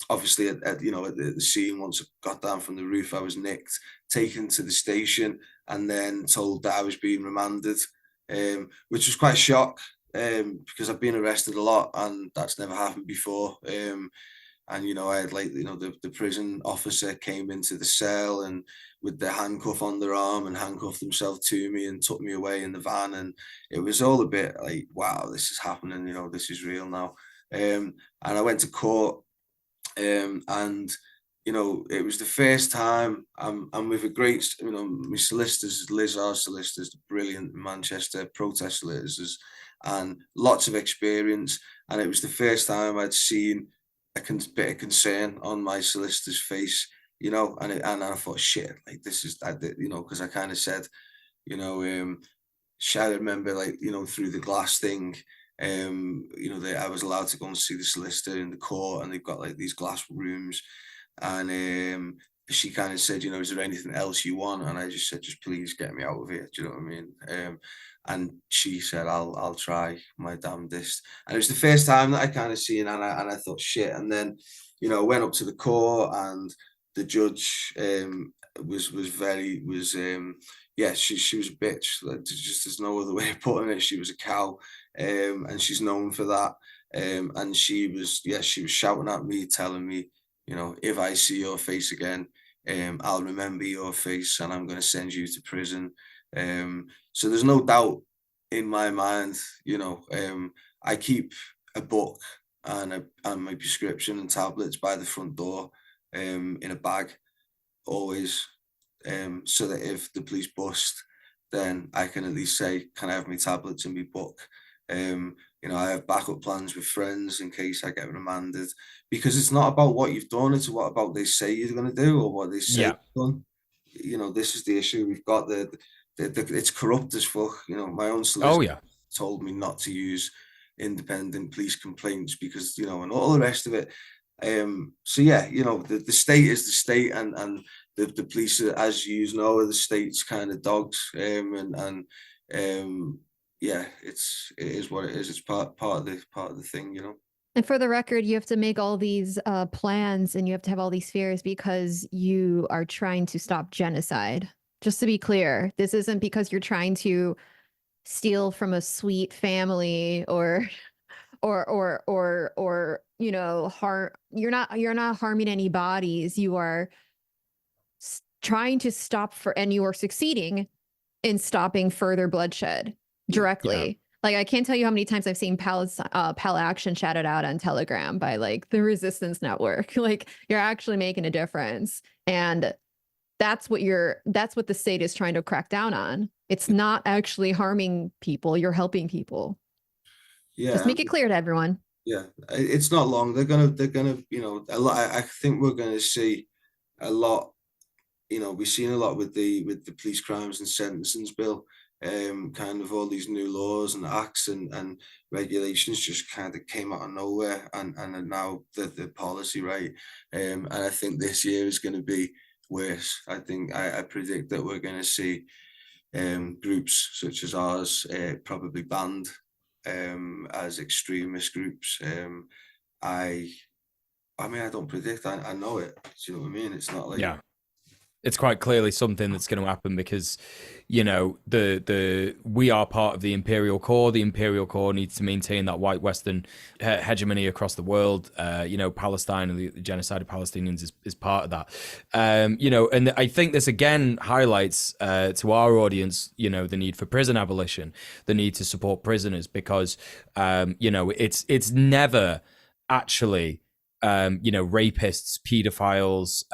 Obviously at you know, at the scene, once I got down from the roof, I was nicked, taken to the station, and then told that I was being remanded, which was quite a shock because I've been arrested a lot and that's never happened before. And you know, I had like, you know, the prison officer came into the cell and with the handcuff on their arm and handcuffed himself to me and took me away in the van, and it was all a bit like, wow, this is happening, you know, this is real now. And I went to court, and you know, it was the first time I'm with a great, you know, my solicitors, Liz, our solicitors, brilliant Manchester protest solicitors, and lots of experience. And it was the first time I'd seen a bit of concern on my solicitor's face, you know, and I thought, shit, like this is, you know, because I kind of said, you know, I remember, like, you know, through the glass thing, you know, I was allowed to go and see the solicitor in the court, and they've got like these glass rooms, and she kind of said, you know, is there anything else you want? And I just said, just please get me out of here. Do you know what I mean? And she said, I'll try my damnedest. And it was the first time that I kind of seen, and I thought, shit. And then, you know, went up to the court, and the judge was yeah, she was a bitch. Like, there's no other way of putting it. She was a cow, and she's known for that. And she was shouting at me, telling me, you know, if I see your face again, I'll remember your face, and I'm going to send you to prison. So there's no doubt in my mind, you know, I keep a book and my prescription and tablets by the front door, in a bag, always, so that if the police bust, then I can at least say, can I have my tablets and my book? You know, I have backup plans with friends in case I get remanded, because it's not about what you've done, it's what about they say you're going to do or what they say you've done. You know, this is the issue. We've got it's corrupt as fuck. You know, my own solicitor told me not to use independent police complaints because, you know, and all the rest of it. So yeah, you know, the state is the state, and the police, as you know, are the state's kind of dogs. Yeah, it is what it is. It's part of the thing, you know. And for the record, you have to make all these plans and you have to have all these fears because you are trying to stop genocide. Just to be clear, this isn't because you're trying to steal from a sweet family or you know, you're not harming any bodies. You are trying to stop and you are succeeding in stopping further bloodshed directly. Yeah. Like, I can't tell you how many times I've seen Pal Action shouted out on Telegram by like the Resistance Network. Like, you're actually making a difference. And that's what the state is trying to crack down on. It's not actually harming people. You're helping people. Yeah. Just make it clear to everyone. Yeah. It's not long. They're gonna, you know, a lot. I think we're going to see a lot. You know, we've seen a lot with the police crimes and sentencing bill. Kind of all these new laws and acts and regulations just kind of came out of nowhere, and are now the policy, right? And I think this year is going to be worse. I think I predict that we're going to see groups such as ours probably banned as extremist groups. I mean, I don't predict. I know it. Do you know what I mean? It's not like It's quite clearly something that's going to happen because, you know, the we are part of the imperial core. The imperial core needs to maintain that white Western hegemony across the world. You know, Palestine and the genocide of Palestinians is part of that. You know, and I think this again highlights to our audience, you know, the need for prison abolition, the need to support prisoners, because you know, it's never actually you know, rapists, pedophiles,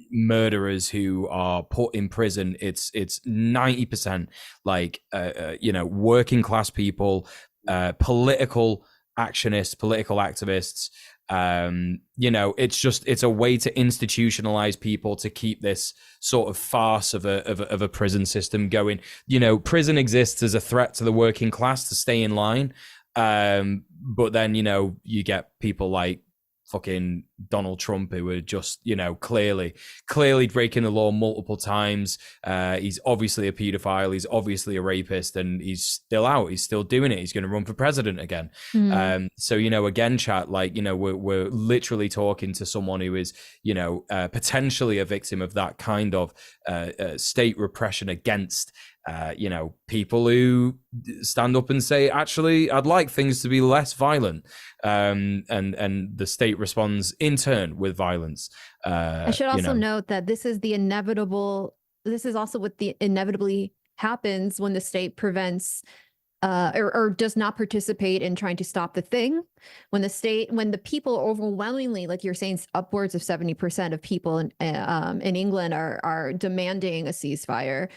murderers who are put in prison. It's 90% like you know, working class people, political actionists, political activists. You know, it's a way to institutionalize people to keep this sort of farce of a prison system going. You know, prison exists as a threat to the working class to stay in line. But then, you know, you get people like fucking Donald Trump, who are just, you know, clearly breaking the law multiple times. He's obviously a pedophile. He's obviously a rapist, and he's still out. He's still doing it. He's going to run for president again. So, you know, again, chat, like, you know, we're literally talking to someone who is, you know, potentially a victim of that kind of state repression against you know, people who stand up and say, actually, I'd like things to be less violent. And the state responds in turn with violence. I should also note that this is also what inevitably happens when the state prevents or does not participate in trying to stop the thing. When the people overwhelmingly, like you're saying, upwards of 70% of people in England are demanding a ceasefire.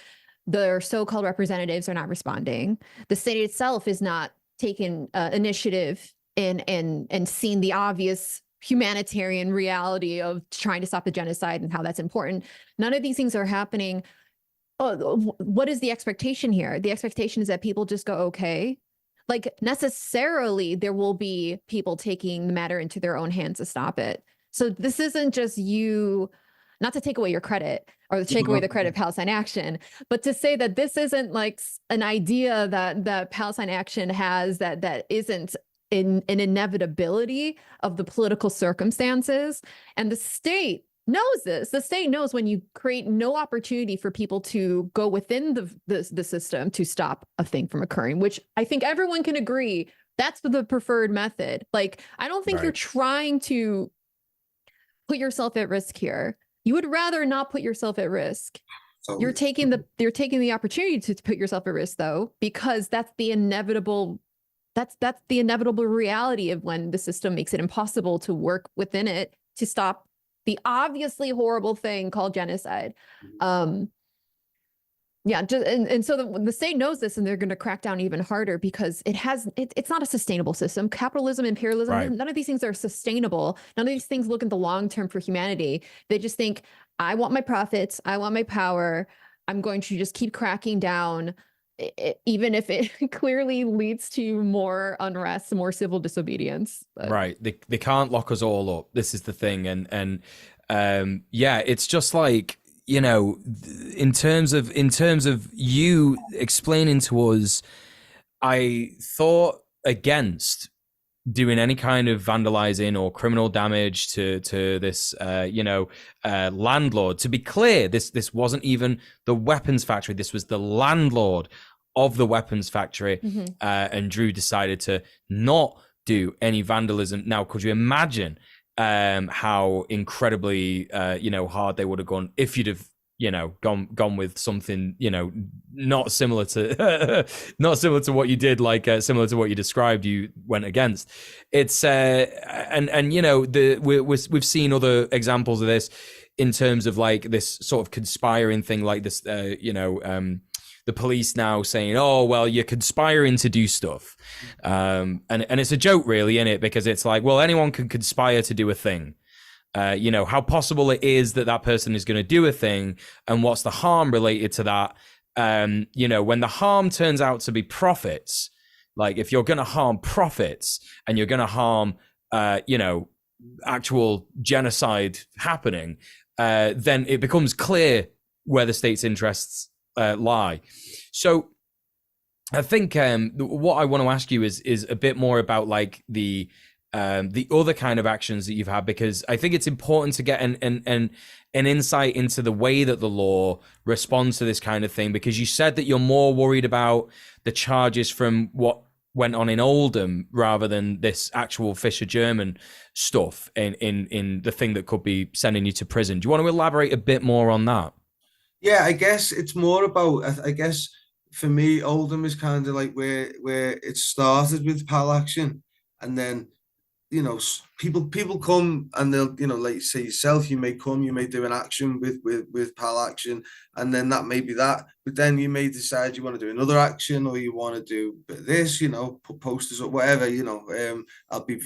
Their so-called representatives are not responding. The state itself is not taking initiative and seeing the obvious humanitarian reality of trying to stop the genocide and how that's important. None of these things are happening. What is the expectation here? The expectation is that people just go, okay. Like, necessarily there will be people taking the matter into their own hands to stop it. So this isn't just you, not to take away your credit or to take away the credit of Palestine Action, but to say that this isn't like an idea that Palestine Action has that isn't an inevitability of the political circumstances. And the state knows this. The state knows when you create no opportunity for people to go within the system to stop a thing from occurring, which I think everyone can agree that's the preferred method. Like, I don't think you're trying to put yourself at risk here. You would rather not put yourself at risk. Totally. You're taking the opportunity to put yourself at risk, though, because that's the inevitable reality of when the system makes it impossible to work within it to stop the obviously horrible thing called genocide. Yeah, and so the state knows this, and they're going to crack down even harder because it's not a sustainable system. Capitalism, imperialism, none of these things are sustainable. None of these things look at the long term for humanity. They just think, I want my profits, I want my power. I'm going to just keep cracking down, even if it clearly leads to more unrest, more civil disobedience. But. Right, they can't lock us all up. This is the thing, and yeah, it's just like, you know, in terms of you explaining to us, I thought against doing any kind of vandalizing or criminal damage to this, you know, landlord. To be clear, this wasn't even the weapons factory. This was the landlord of the weapons factory. And Drew decided to not do any vandalism. Now, could you imagine how incredibly you know, hard they would have gone if you'd have, you know, gone with something, you know, not similar to what you did, like similar to what you described, you went against. It's and you know, we've seen other examples of this in terms of like this sort of conspiring thing, like this you know, the police now saying, oh, well, you're conspiring to do stuff. And it's a joke, really, isn't it? Because it's like, well, anyone can conspire to do a thing. You know, how possible it is that person is going to do a thing, and what's the harm related to that? You know, when the harm turns out to be profits, like if you're going to harm profits and you're going to harm, you know, actual genocide happening, then it becomes clear where the state's interests lie. So I think what I want to ask you is a bit more about like the other kind of actions that you've had, because I think it's important to get an insight into the way that the law responds to this kind of thing? Because you said that you're more worried about the charges from what went on in Oldham rather than this actual Fischer German stuff in the thing that could be sending you to prison. Do you want to elaborate a bit more on that? Yeah, I guess it's more about, I guess for me, Oldham is kind of like where it started with Pal Action, and then people come and they'll, like you say yourself, you may come, you may do an action with Pal Action, and then that may be that, but then you may decide you want to do another action, or you want to do this, put posters up, whatever, I'll be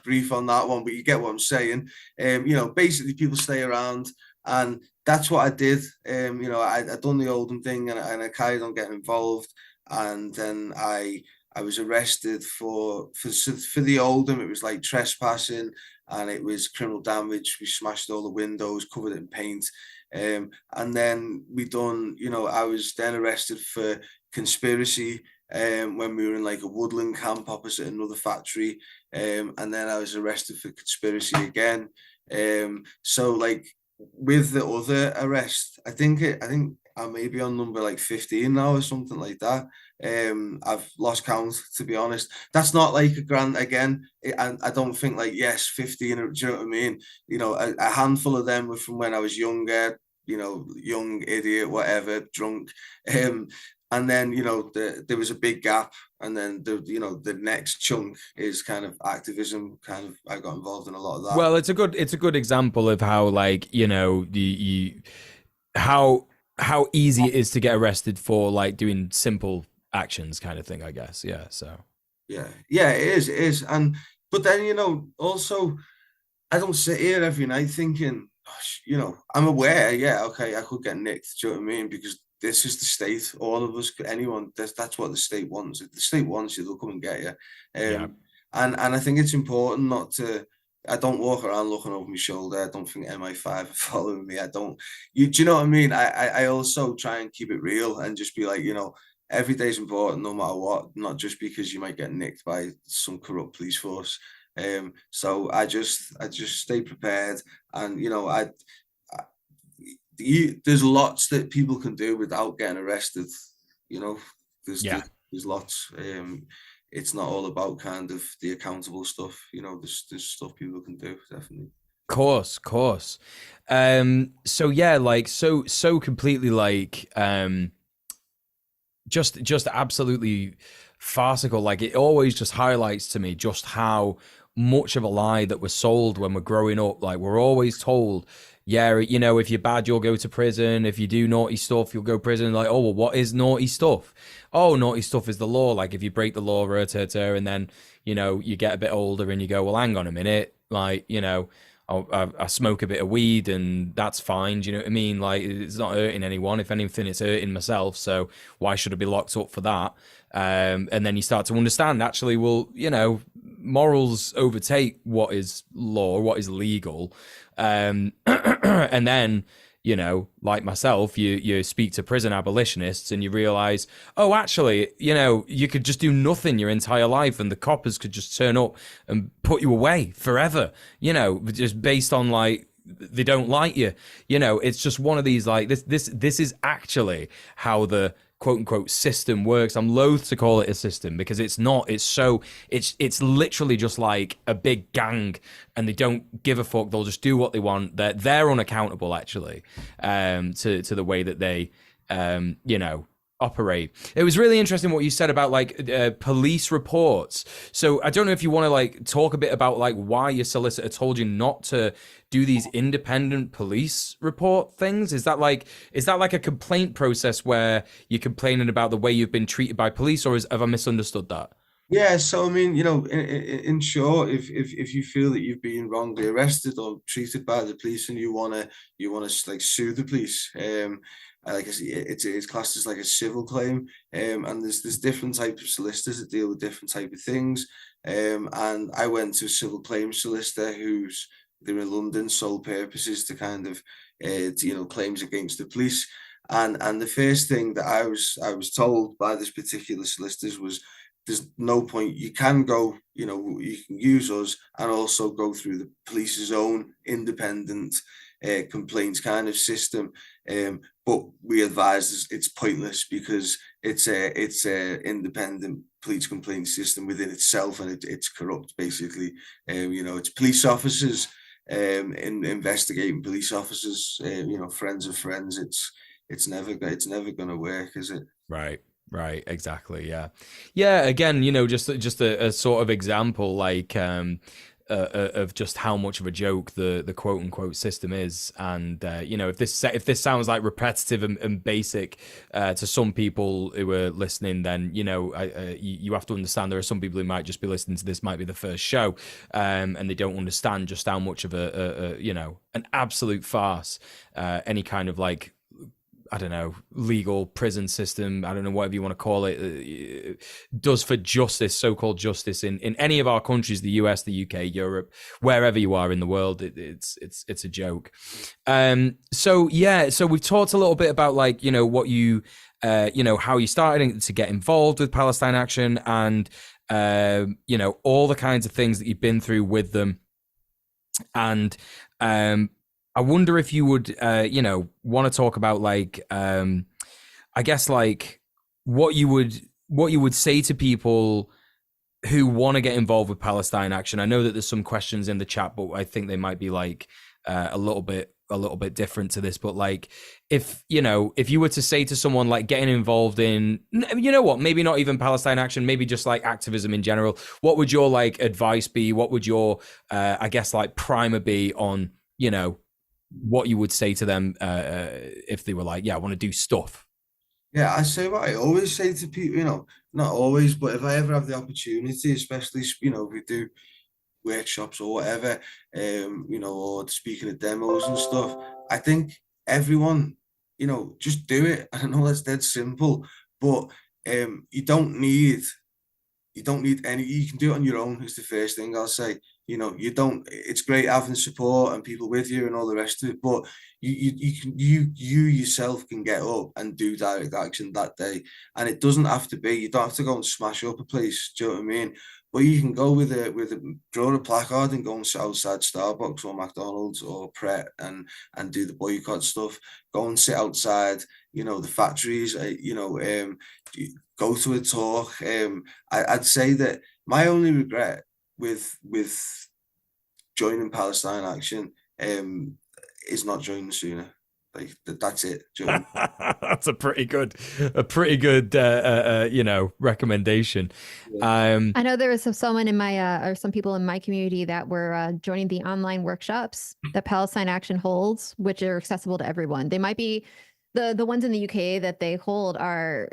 brief on that one, but you get what I'm saying. Basically people stay around, and that's what I did. I done the Oldham thing, and I carried on getting involved, and then I was arrested for the Oldham. It was like trespassing, and it was criminal damage. We smashed all the windows, covered it in paint. And then I was then arrested for conspiracy when we were in like a woodland camp opposite another factory. And then I was arrested for conspiracy again. So like with the other arrest, I think I may be on number like 15 now or something like that. I've lost count, to be honest. That's not like a grand again. I don't think like, yes, 15, do you know what I mean? A handful of them were from when I was younger, young idiot, whatever, drunk. And then, there was a big gap. And then the next chunk is kind of activism. I got involved in a lot of that. Well, it's a good example of how, like, how easy it is to get arrested for like doing simple actions kind of thing, I guess. Yeah. So yeah, it is. But then, also I don't sit here every night thinking, gosh, I'm aware, yeah, okay, I could get nicked, do you know what I mean? Because this is the state. All of us, anyone, that's what the state wants. If the state wants you, they'll come and get you. yeah. And I think it's important not to. I don't walk around looking over my shoulder. I don't think MI5 are following me. Do you know what I mean? I also try and keep it real and just be like, every day's important no matter what, not just because you might get nicked by some corrupt police force. So I just stay prepared, and there's lots that people can do without getting arrested. There's lots. It's not all about kind of the accountable stuff. There's stuff people can do, definitely. Course. So yeah, like so completely like just absolutely farcical. Like, it always just highlights to me just how much of a lie that we're sold when we're growing up. Like, we're always told, yeah, if you're bad, you'll go to prison. If you do naughty stuff, you'll go to prison. Like, oh, well, what is naughty stuff? Oh, naughty stuff is the law. Like, if you break the law, and then, you get a bit older and you go, well, hang on a minute. Like, I smoke a bit of weed and that's fine. Do you know what I mean? Like, it's not hurting anyone. If anything, it's hurting myself. So why should I be locked up for that? And then you start to understand, actually, well, morals overtake what is law, what is legal. And then, like myself, you speak to prison abolitionists and you realize, oh, actually, you could just do nothing your entire life and the coppers could just turn up and put you away forever, just based on like, they don't like you. It's just one of these, like, this is actually how the quote unquote system works. I'm loath to call it a system because it's not. It's literally just like a big gang, and they don't give a fuck. They'll just do what they want. They're unaccountable actually, to the way that they operate. It was really interesting what you said about like police reports. So I don't know if you want to like talk a bit about like why your solicitor told you not to do these independent police report things. Is that like a complaint process where you're complaining about the way you've been treated by police, or have I misunderstood that? Yeah, so I mean, in short, if you feel that you've been wrongly arrested or treated by the police and you wanna like sue the police, like I say, it's classed as like a civil claim, and there's different types of solicitors that deal with different type of things, and I went to a civil claims solicitor they're in London, sole purposes to kind of claims against the police, and the first thing that I was told by this particular solicitors was, there's no point. You can go, you can use us and also go through the police's own independent complaints kind of system. But we advise it's pointless because it's a independent police complaint system within itself, and it's corrupt basically. It's police officers investigating police officers. Friends of friends. It's never going to work, is it? Right, exactly. Yeah. Again, just a sort of example, like of just how much of a joke the quote unquote system is, and if this sounds like repetitive and basic to some people who are listening, then you have to understand there are some people who might just be listening to this, might be the first show, and they don't understand just how much of an absolute farce any kind of like, I don't know, legal prison system, I don't know, whatever you want to call it, does for justice, so-called justice in any of our countries, the US, the UK, Europe, wherever you are in the world, it's a joke. So we've talked a little bit about like, what you, how you started to get involved with Palestine Action, and, all the kinds of things that you've been through with them. And, I wonder if you would, want to talk about like, I guess like what you would say to people who want to get involved with Palestine Action. I know that there's some questions in the chat, but I think they might be like a little bit different to this. But like, if you were to say to someone like getting involved in, maybe not even Palestine Action, maybe just like activism in general, what would your like advice be? What would your, I guess like primer be on, what you would say to them if they were like, I want to do stuff? Yeah, I say what I always say to people, not always, but if I ever have the opportunity, especially, if we do workshops or whatever, or speaking of demos and stuff, I think everyone, just do it. I know that's dead simple, but you don't need any, you can do it on your own, is the first thing I'll say. It's great having support and people with you and all the rest of it, but you yourself can get up and do direct action that day. And it doesn't have to be, you don't have to go and smash up a place, do you know what I mean? But you can go draw a placard and go outside Starbucks or McDonald's or Pret and do the boycott stuff. Go and sit outside, the factories, go to a talk. I'd say that my only regret with joining Palestine Action is not joining sooner. Like that's it. That's a pretty good recommendation. I know there was someone in my or some people in my community that were joining the online workshops that Palestine Action holds, which are accessible to everyone. They might be the ones in the UK that they hold are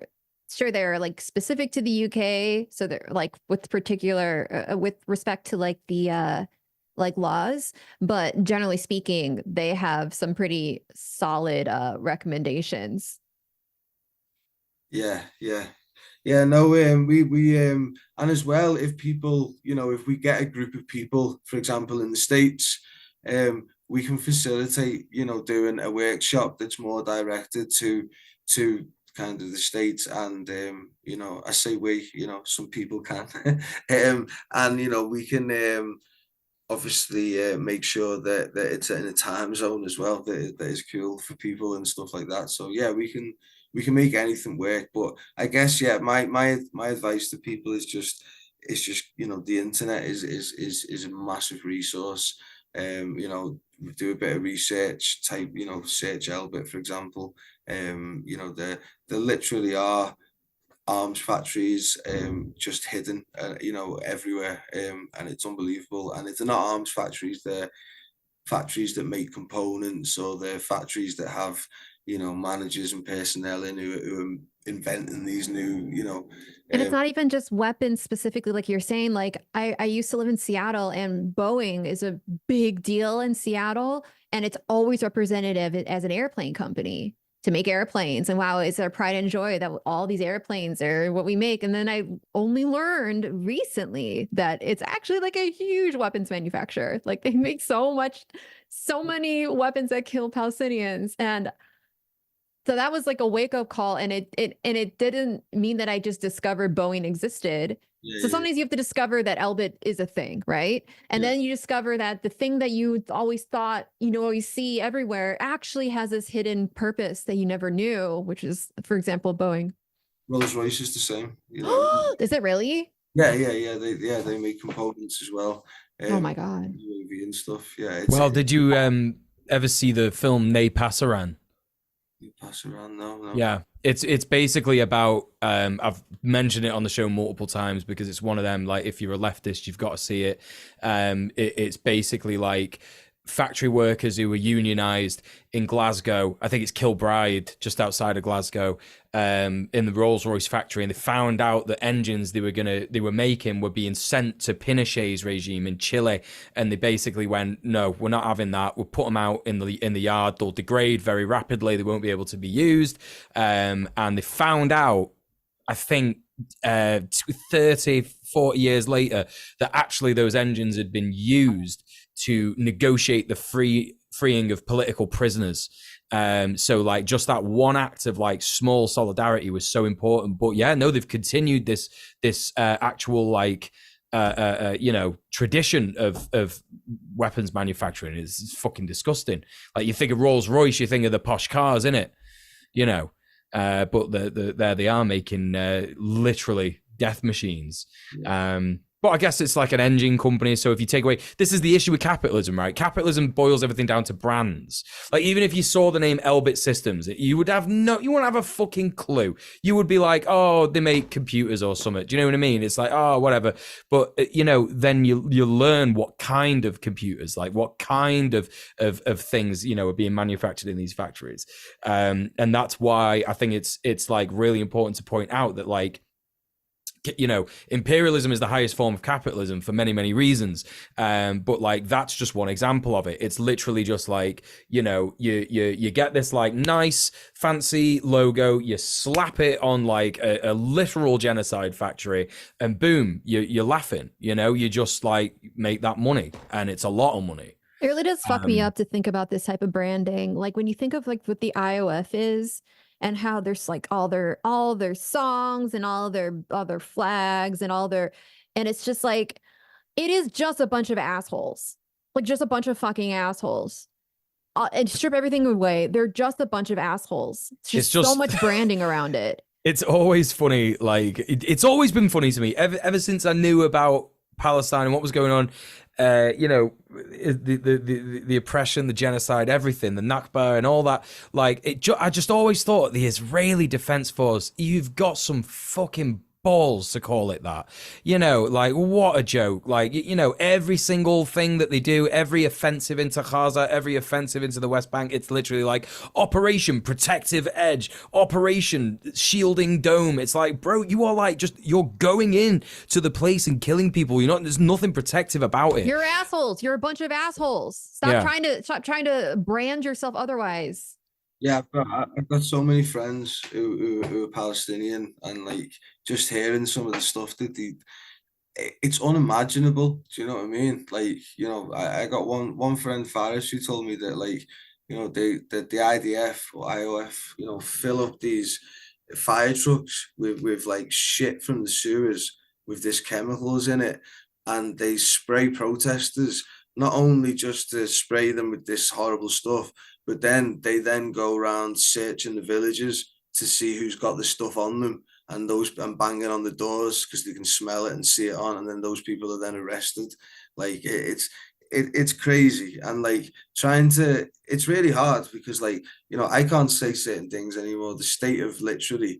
sure they're like specific to the UK, so they're like with respect to like the like laws, but generally speaking, they have some pretty solid recommendations. Yeah. No, we and as well, if people, if we get a group of people, for example, in the States, we can facilitate, doing a workshop that's more directed to kind of the States, and I say we, some people can, and we can obviously make sure that it's in a time zone as well that is cool for people and stuff like that. So yeah, we can make anything work. But I guess my advice to people is just the internet is a massive resource. Do a bit of research, type search Elbit, for example. There literally are arms factories just hidden everywhere, and it's unbelievable. And if they're not arms factories, they're factories that make components, or they're factories that have managers and personnel in who are inventing these new and it's not even just weapons specifically, like you're saying. Like I used to live in Seattle, and Boeing is a big deal in Seattle, and it's always representative as an airplane company to make airplanes. And wow, it's our pride and joy that all these airplanes are what we make. And then I only learned recently that it's actually like a huge weapons manufacturer. Like they make so many weapons that kill Palestinians. And So that was like a wake up call, and it didn't mean that I just discovered Boeing existed. Yeah, So yeah, sometimes you have to discover that Elbit is a thing, right? And yeah. then you discover that the thing that you always thought, always see everywhere actually has this hidden purpose that you never knew, which is, for example, Boeing. Rolls Royce is the same, you know. Is it really? They make components as well. Oh my God. UAV and stuff. Yeah, Well, did you ever see the film Ne Passaran? you pass around now. No. Yeah, it's basically about I've mentioned it on the show multiple times because it's one of them, like, if you're a leftist you've got to see it. It's basically like factory workers who were unionized in Glasgow. I think it's Kilbride, just outside of Glasgow, in the Rolls-Royce factory, and they found out that engines they were making were being sent to Pinochet's regime in Chile, and they basically went, no, we're not having that. We'll put them out in the yard. They'll degrade very rapidly. They won't be able to be used. And they found out, I think, 30, 40 years later, that actually those engines had been used to negotiate the freeing of political prisoners. So like just that one act of like small solidarity was so important. But yeah, no, they've continued this actual like tradition of weapons manufacturing. It's fucking disgusting. Like, you think of Rolls Royce, you think of the posh cars, innit? But there they are making literally death machines. But I guess it's like an engine company. So if you take away, this is the issue with capitalism, right? Capitalism boils everything down to brands. Like, even if you saw the name Elbit Systems, you wouldn't have a fucking clue. You would be like, oh, they make computers or something. Do you know what I mean? It's like, oh, whatever. But then you learn what kind of computers, like what kind of things, are being manufactured in these factories. And that's why I think it's like really important to point out that, like, imperialism is the highest form of capitalism for many, many reasons. But like, that's just one example of it. It's literally just like, you get this like nice fancy logo, you slap it on like a literal genocide factory, and boom, you're laughing, you just like make that money, and it's a lot of money. It really does fuck me up to think about this type of branding. Like, when you think of like what the IOF is, and how there's like all their songs and all their flags and and it's just like, it is just a bunch of assholes, like just a bunch of fucking assholes. And strip everything away, they're just a bunch of assholes. It's just so much branding around it. It's always funny. Like, it's always been funny to me ever since I knew about Palestine and what was going on. The oppression, the genocide, everything, the Nakba and all that. Like, I just always thought the Israeli Defense Force, you've got some fucking balls to call it that. Like, what a joke. Like, every single thing that they do, every offensive into Gaza, every offensive into the West Bank, it's literally like Operation Protective Edge, Operation Shielding Dome. It's like, bro, you are like, you're going in to the place and killing people. There's nothing protective about it. You're assholes. You're a bunch of assholes. Stop trying to brand yourself otherwise. Yeah, I've got so many friends who are Palestinian, and like, just hearing some of the stuff that it's unimaginable. Do you know what I mean? Like, I got one friend, Faris, who told me that, like, the IDF or IOF, fill up these fire trucks with like shit from the sewers with this chemicals in it, and they spray protesters, not only just to spray them with this horrible stuff, but then they go around searching the villages to see who's got the stuff on them, and banging on the doors because they can smell it and see it on, and then those people are then arrested. Like, it's crazy, and like, it's really hard because, like, I can't say certain things anymore. The state of literally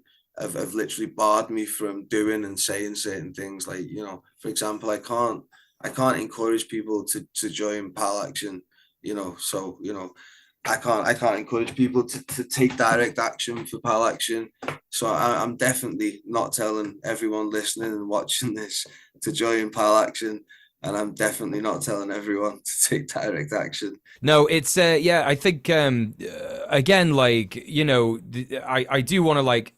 barred me from doing and saying certain things. Like, for example, I can't encourage people to join Pal Action. So I can't encourage people to take direct action for Pal Action. So I'm definitely not telling everyone listening and watching this to join Pal Action. And I'm definitely not telling everyone to take direct action. No, it's I think again, like, I do want to like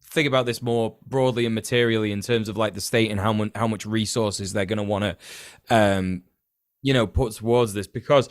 think about this more broadly and materially in terms of like the state and how much resources they're going to want to put towards this, because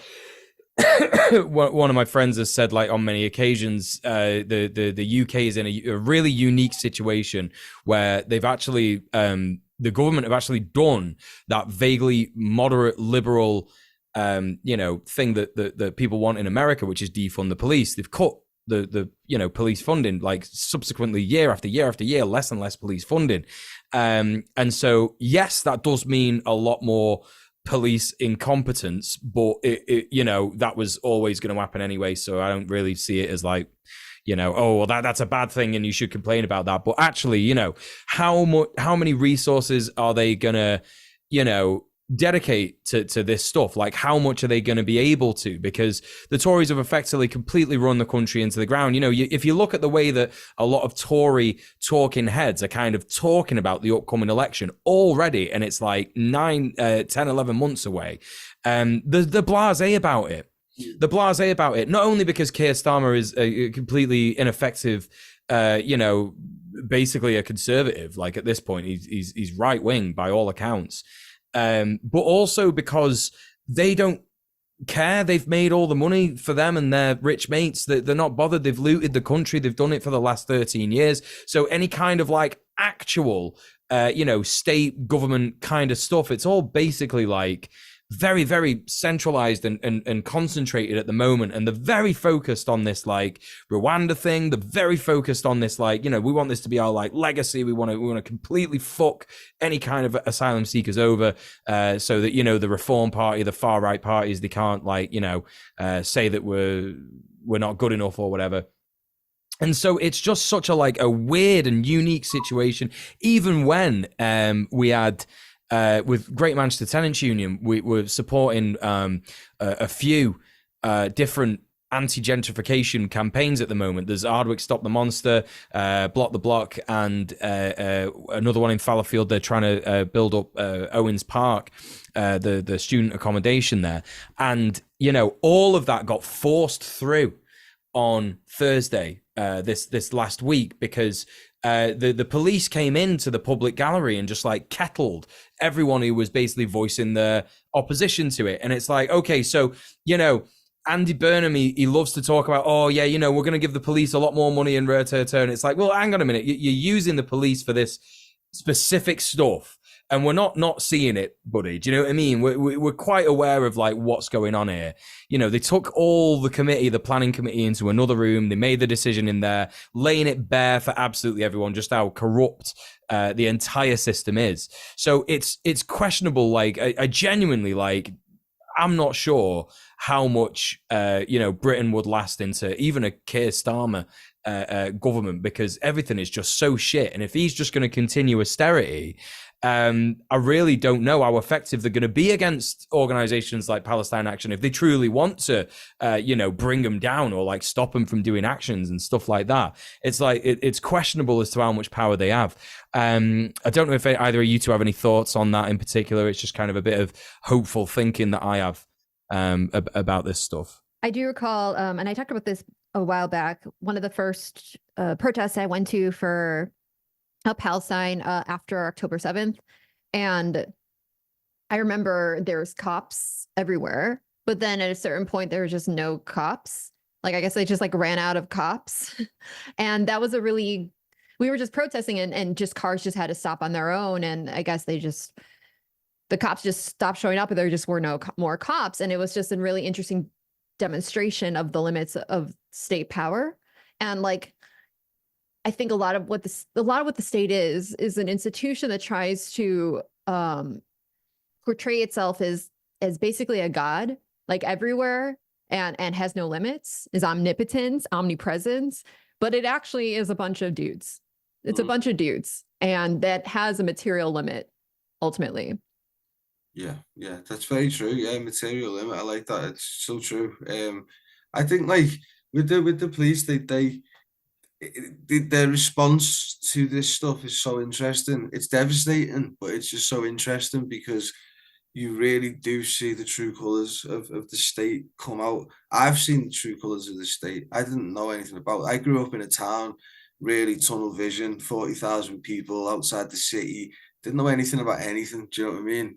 one of my friends has said, like, on many occasions, the UK is in a really unique situation where they've actually the government have actually done that vaguely moderate liberal thing that people want in America, which is defund the police. They've cut the police funding, like, subsequently year after year after year, less and less police funding, and so yes, that does mean a lot more police incompetence, but that was always going to happen anyway, so I don't really see it as like, oh, well, that's a bad thing and you should complain about that. But actually, how many resources are they gonna dedicate to this stuff? Like, how much are they going to be able to? Because the Tories have effectively completely run the country into the ground. If you look at the way that a lot of Tory talking heads are kind of talking about the upcoming election already, and it's like 9, 10, 11 months away, the blasé about it. The blasé about it, not only because Keir Starmer is a completely ineffective, basically a conservative. Like, at this point, he's right wing by all accounts. But also because they don't care. They've made all the money for them and their rich mates. They're not bothered. They've looted the country. They've done it for the last 13 years. So any kind of like actual, state government kind of stuff, it's all basically like very, very centralized and concentrated at the moment. And they're very focused on this like Rwanda thing. They're very focused on this, like, we want this to be our like legacy. We want to completely fuck any kind of asylum seekers over, so that, the Reform Party, the far right parties, they can't like, say that we're not good enough or whatever. And so it's just such a like a weird and unique situation. Even when we had with Great Manchester Tenants Union, we were supporting a few different anti-gentrification campaigns at the moment. There's Ardwick Stop the Monster, Block the Block, and another one in Fallowfield. They're trying to build up Owens Park, the student accommodation there. And, all of that got forced through on Thursday, this last week, because the police came into the public gallery and just like kettled everyone who was basically voicing their opposition to it. And it's like, okay, so, Andy Burnham, he loves to talk about, oh yeah, we're going to give the police a lot more money and and it's like, well, hang on a minute. You're using the police for this specific stuff, and we're not seeing it, buddy. Do you know what I mean? We're quite aware of like what's going on here. They took all the planning committee into another room. They made the decision in there, laying it bare for absolutely everyone, just how corrupt the entire system is. So it's questionable. Like, I genuinely, like, I'm not sure how much Britain would last into even a Keir Starmer government, because everything is just so shit. And if he's just going to continue austerity, I really don't know how effective they're going to be against organizations like Palestine Action if they truly want to, bring them down or like stop them from doing actions and stuff like that. It's like it's questionable as to how much power they have. I don't know if either of you two have any thoughts on that in particular. It's just kind of a bit of hopeful thinking that I have about this stuff. I do recall, and I talked about this a while back, one of the first protests I went to for Palestine after October 7th. And I remember there's cops everywhere, but then at a certain point, there was just no cops. Like, I guess they just like ran out of cops. And that was we were just protesting and just cars just had to stop on their own. And I guess the cops just stopped showing up and there just were no more cops. And it was just a really interesting demonstration of the limits of state power. And like, I think a lot of what the state is an institution that tries to portray itself as basically a god, like everywhere, and has no limits, is omnipotence, omnipresence, but it actually is a bunch of dudes. It's a bunch of dudes, and that has a material limit ultimately. Yeah, that's very true. Yeah, material limit. I like that. It's so true. I think like with the police, their response to this stuff is so interesting. It's devastating, but it's just so interesting because you really do see the true colours of the state come out. I've seen the true colours of the state. I didn't know anything about it. I grew up in a town, really tunnel vision, 40,000 people outside the city. Didn't know anything about anything. Do you know what I mean?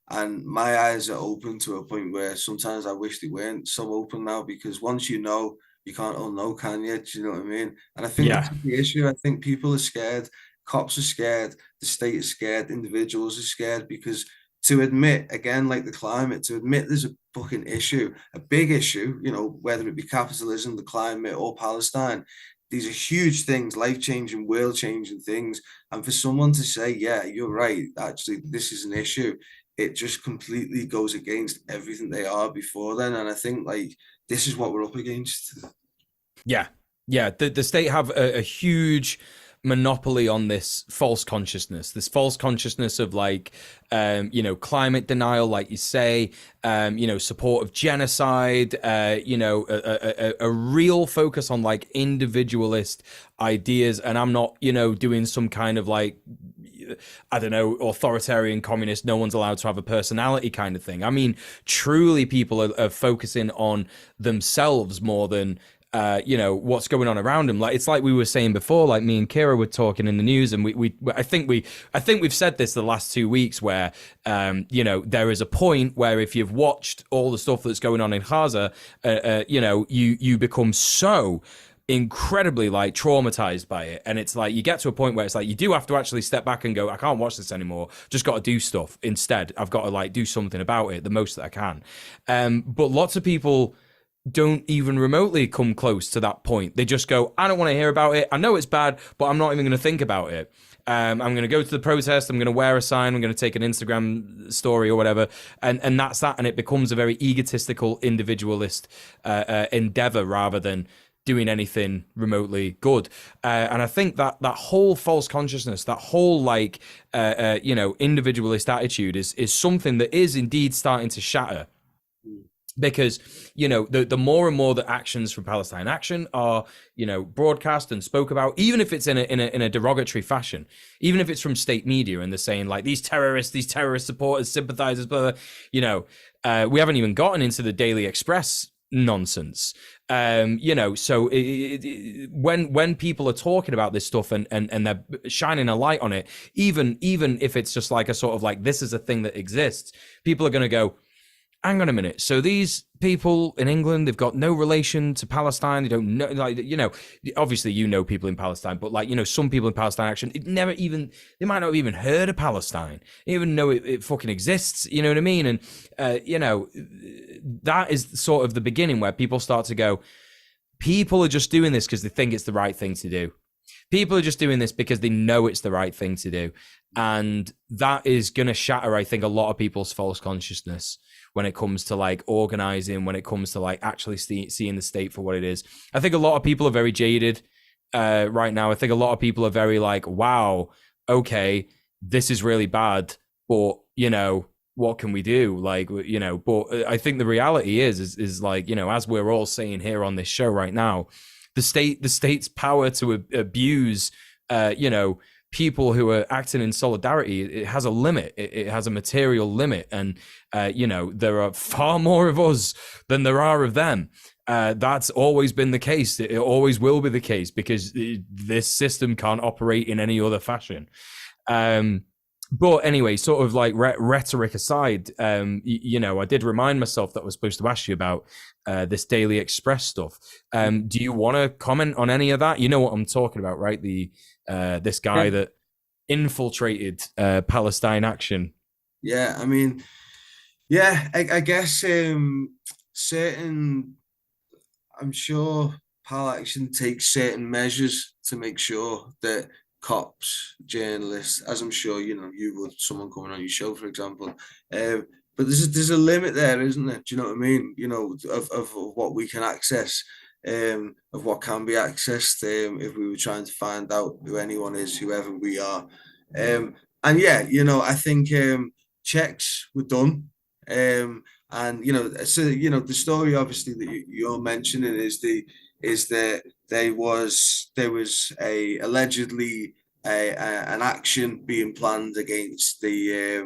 And my eyes are open to a point where sometimes I wish they weren't so open now, because once you know, you can't unknow, can you? Do you know what I mean? And I think Yeah. that's the issue. I think people are scared, cops are scared, the state is scared, individuals are scared, because to admit, again, like the climate, to admit there's a fucking issue, a big issue, you know, whether it be capitalism, the climate, or Palestine, these are huge things, life-changing, world-changing things. And for someone to say, yeah, you're right, actually, this is an issue, it just completely goes against everything they are before then. And I think like this is what we're up against. Yeah, yeah. The state have a huge monopoly on this false consciousness of like, you know, climate denial, like you say, you know, support of genocide, you know, a real focus on like individualist ideas. And I'm not, you know, doing some kind of like, I don't know, authoritarian communist, no one's allowed to have a personality kind of thing. I mean, truly people are focusing on themselves more than you know, what's going on around them. Like it's like we were saying before, like me and Kira were talking in the news, and I think we've said this the last 2 weeks, where you know, there is a point where if you've watched all the stuff that's going on in Gaza, you know, you become so incredibly like traumatized by it, and it's like you get to a point where it's like you do have to actually step back and go, I can't watch this anymore, just got to do stuff instead. I've got to like do something about it the most that I can. But lots of people don't even remotely come close to that point. They just go, I don't want to hear about it. I know it's bad, but I'm not even going to think about it. I'm going to go to the protest. I'm going to wear a sign. I'm going to take an Instagram story or whatever. And that's that. And it becomes a very egotistical, individualist endeavor rather than doing anything remotely good. And I think that whole false consciousness, that whole like, you know, individualist attitude is something that is indeed starting to shatter. Because, you know, the more and more that actions from Palestine Action are, you know, broadcast and spoke about, even if it's in a derogatory fashion, even if it's from state media and they're saying like these terrorist supporters, sympathizers, blah, blah, you know, we haven't even gotten into the Daily Express nonsense. You know, so when people are talking about this stuff and they're shining a light on it, even if it's just like a sort of like, this is a thing that exists, people are going to go, hang on a minute. So these people in England, they've got no relation to Palestine. They don't know, like, you know, obviously, you know, people in Palestine, but like, you know, some people in Palestine Action, they might not have even heard of Palestine, they even know it fucking exists. You know what I mean? And, you know, that is sort of the beginning where people start to go, people are just doing this because they think it's the right thing to do. People are just doing this because they know it's the right thing to do. And that is going to shatter, I think, a lot of people's false consciousness when it comes to like organizing, when it comes to like actually seeing the state for what it is. I think a lot of people are very jaded right now. I think a lot of people are very like, wow, okay, this is really bad, but you know, what can we do? Like, you know, but I think the reality is like, you know, as we're all saying here on this show right now, the state's power to abuse, you know, people who are acting in solidarity, it has a limit. It has a material limit. And, you know, there are far more of us than there are of them. That's always been the case. It always will be the case because this system can't operate in any other fashion. But anyway, sort of like rhetoric aside, you know, I did remind myself that I was supposed to ask you about this Daily Express stuff. Do you want to comment on any of that? You know what I'm talking about, right? This guy that infiltrated Palestine Action. Yeah, I mean, yeah, I guess certain, I'm sure Pal Action takes certain measures to make sure that cops, journalists, as I'm sure you know you would, someone coming on your show, for example. But there's a limit there, isn't there? Do you know what I mean? You know, of what we can access, of what can be accessed, if we were trying to find out who anyone is, whoever we are. And yeah, you know, I think checks were done. And you know, so you know, the story obviously that you're mentioning is that there was a allegedly an action being planned against the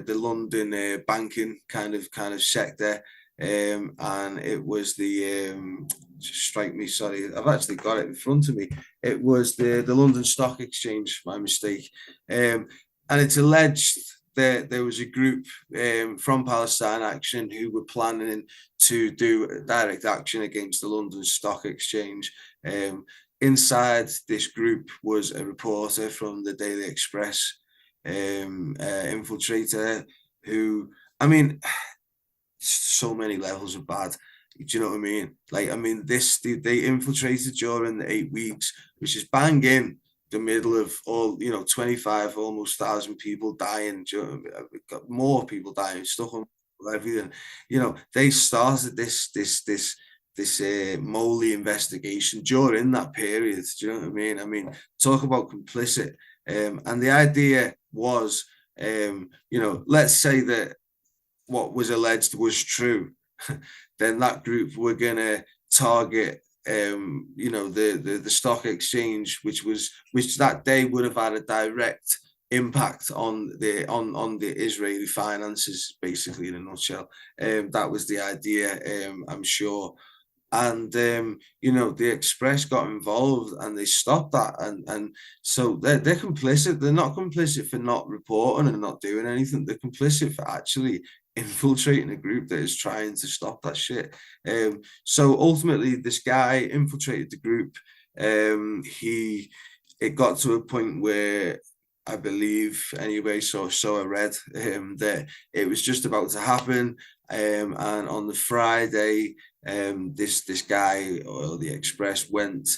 London banking kind of sector, and it was the just strike me, sorry, I've actually got it in front of me. It was the London Stock Exchange, my mistake, and it's alleged there was a group from Palestine Action who were planning to do a direct action against the London Stock Exchange. Inside this group was a reporter from the Daily Express, infiltrator, who, I mean, so many levels of bad. Do you know what I mean? Like, I mean, they infiltrated during the 8 weeks, which is bang in the middle of all, 25 almost 1,000 people dying, more people dying, stuff on everything. They started this Moley investigation during that period. Do you know what I mean? I mean, talk about complicit. And the idea was, let's say that what was alleged was true, then that group were going to target the stock exchange, which that day would have had a direct impact on the Israeli finances, basically, in a nutshell. That was the idea, I'm sure. And the Express got involved and they stopped that, and so they're complicit. They're not complicit for not reporting and not doing anything. They're complicit for actually infiltrating a group that is trying to stop that shit. So ultimately, this guy infiltrated the group. It got to a point where, I believe, anyway, so I read, that it was just about to happen. And on the Friday, this guy, or the Express, went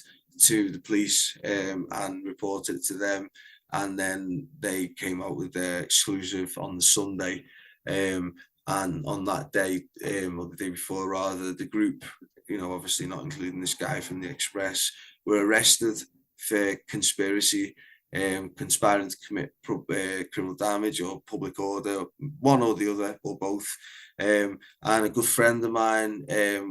to the police and reported to them, and then they came out with their exclusive on the Sunday. And on that day, or the day before rather, the group, obviously not including this guy from the Express, were arrested for conspiracy, conspiring to commit criminal damage or public order, one or the other, or both. And a good friend of mine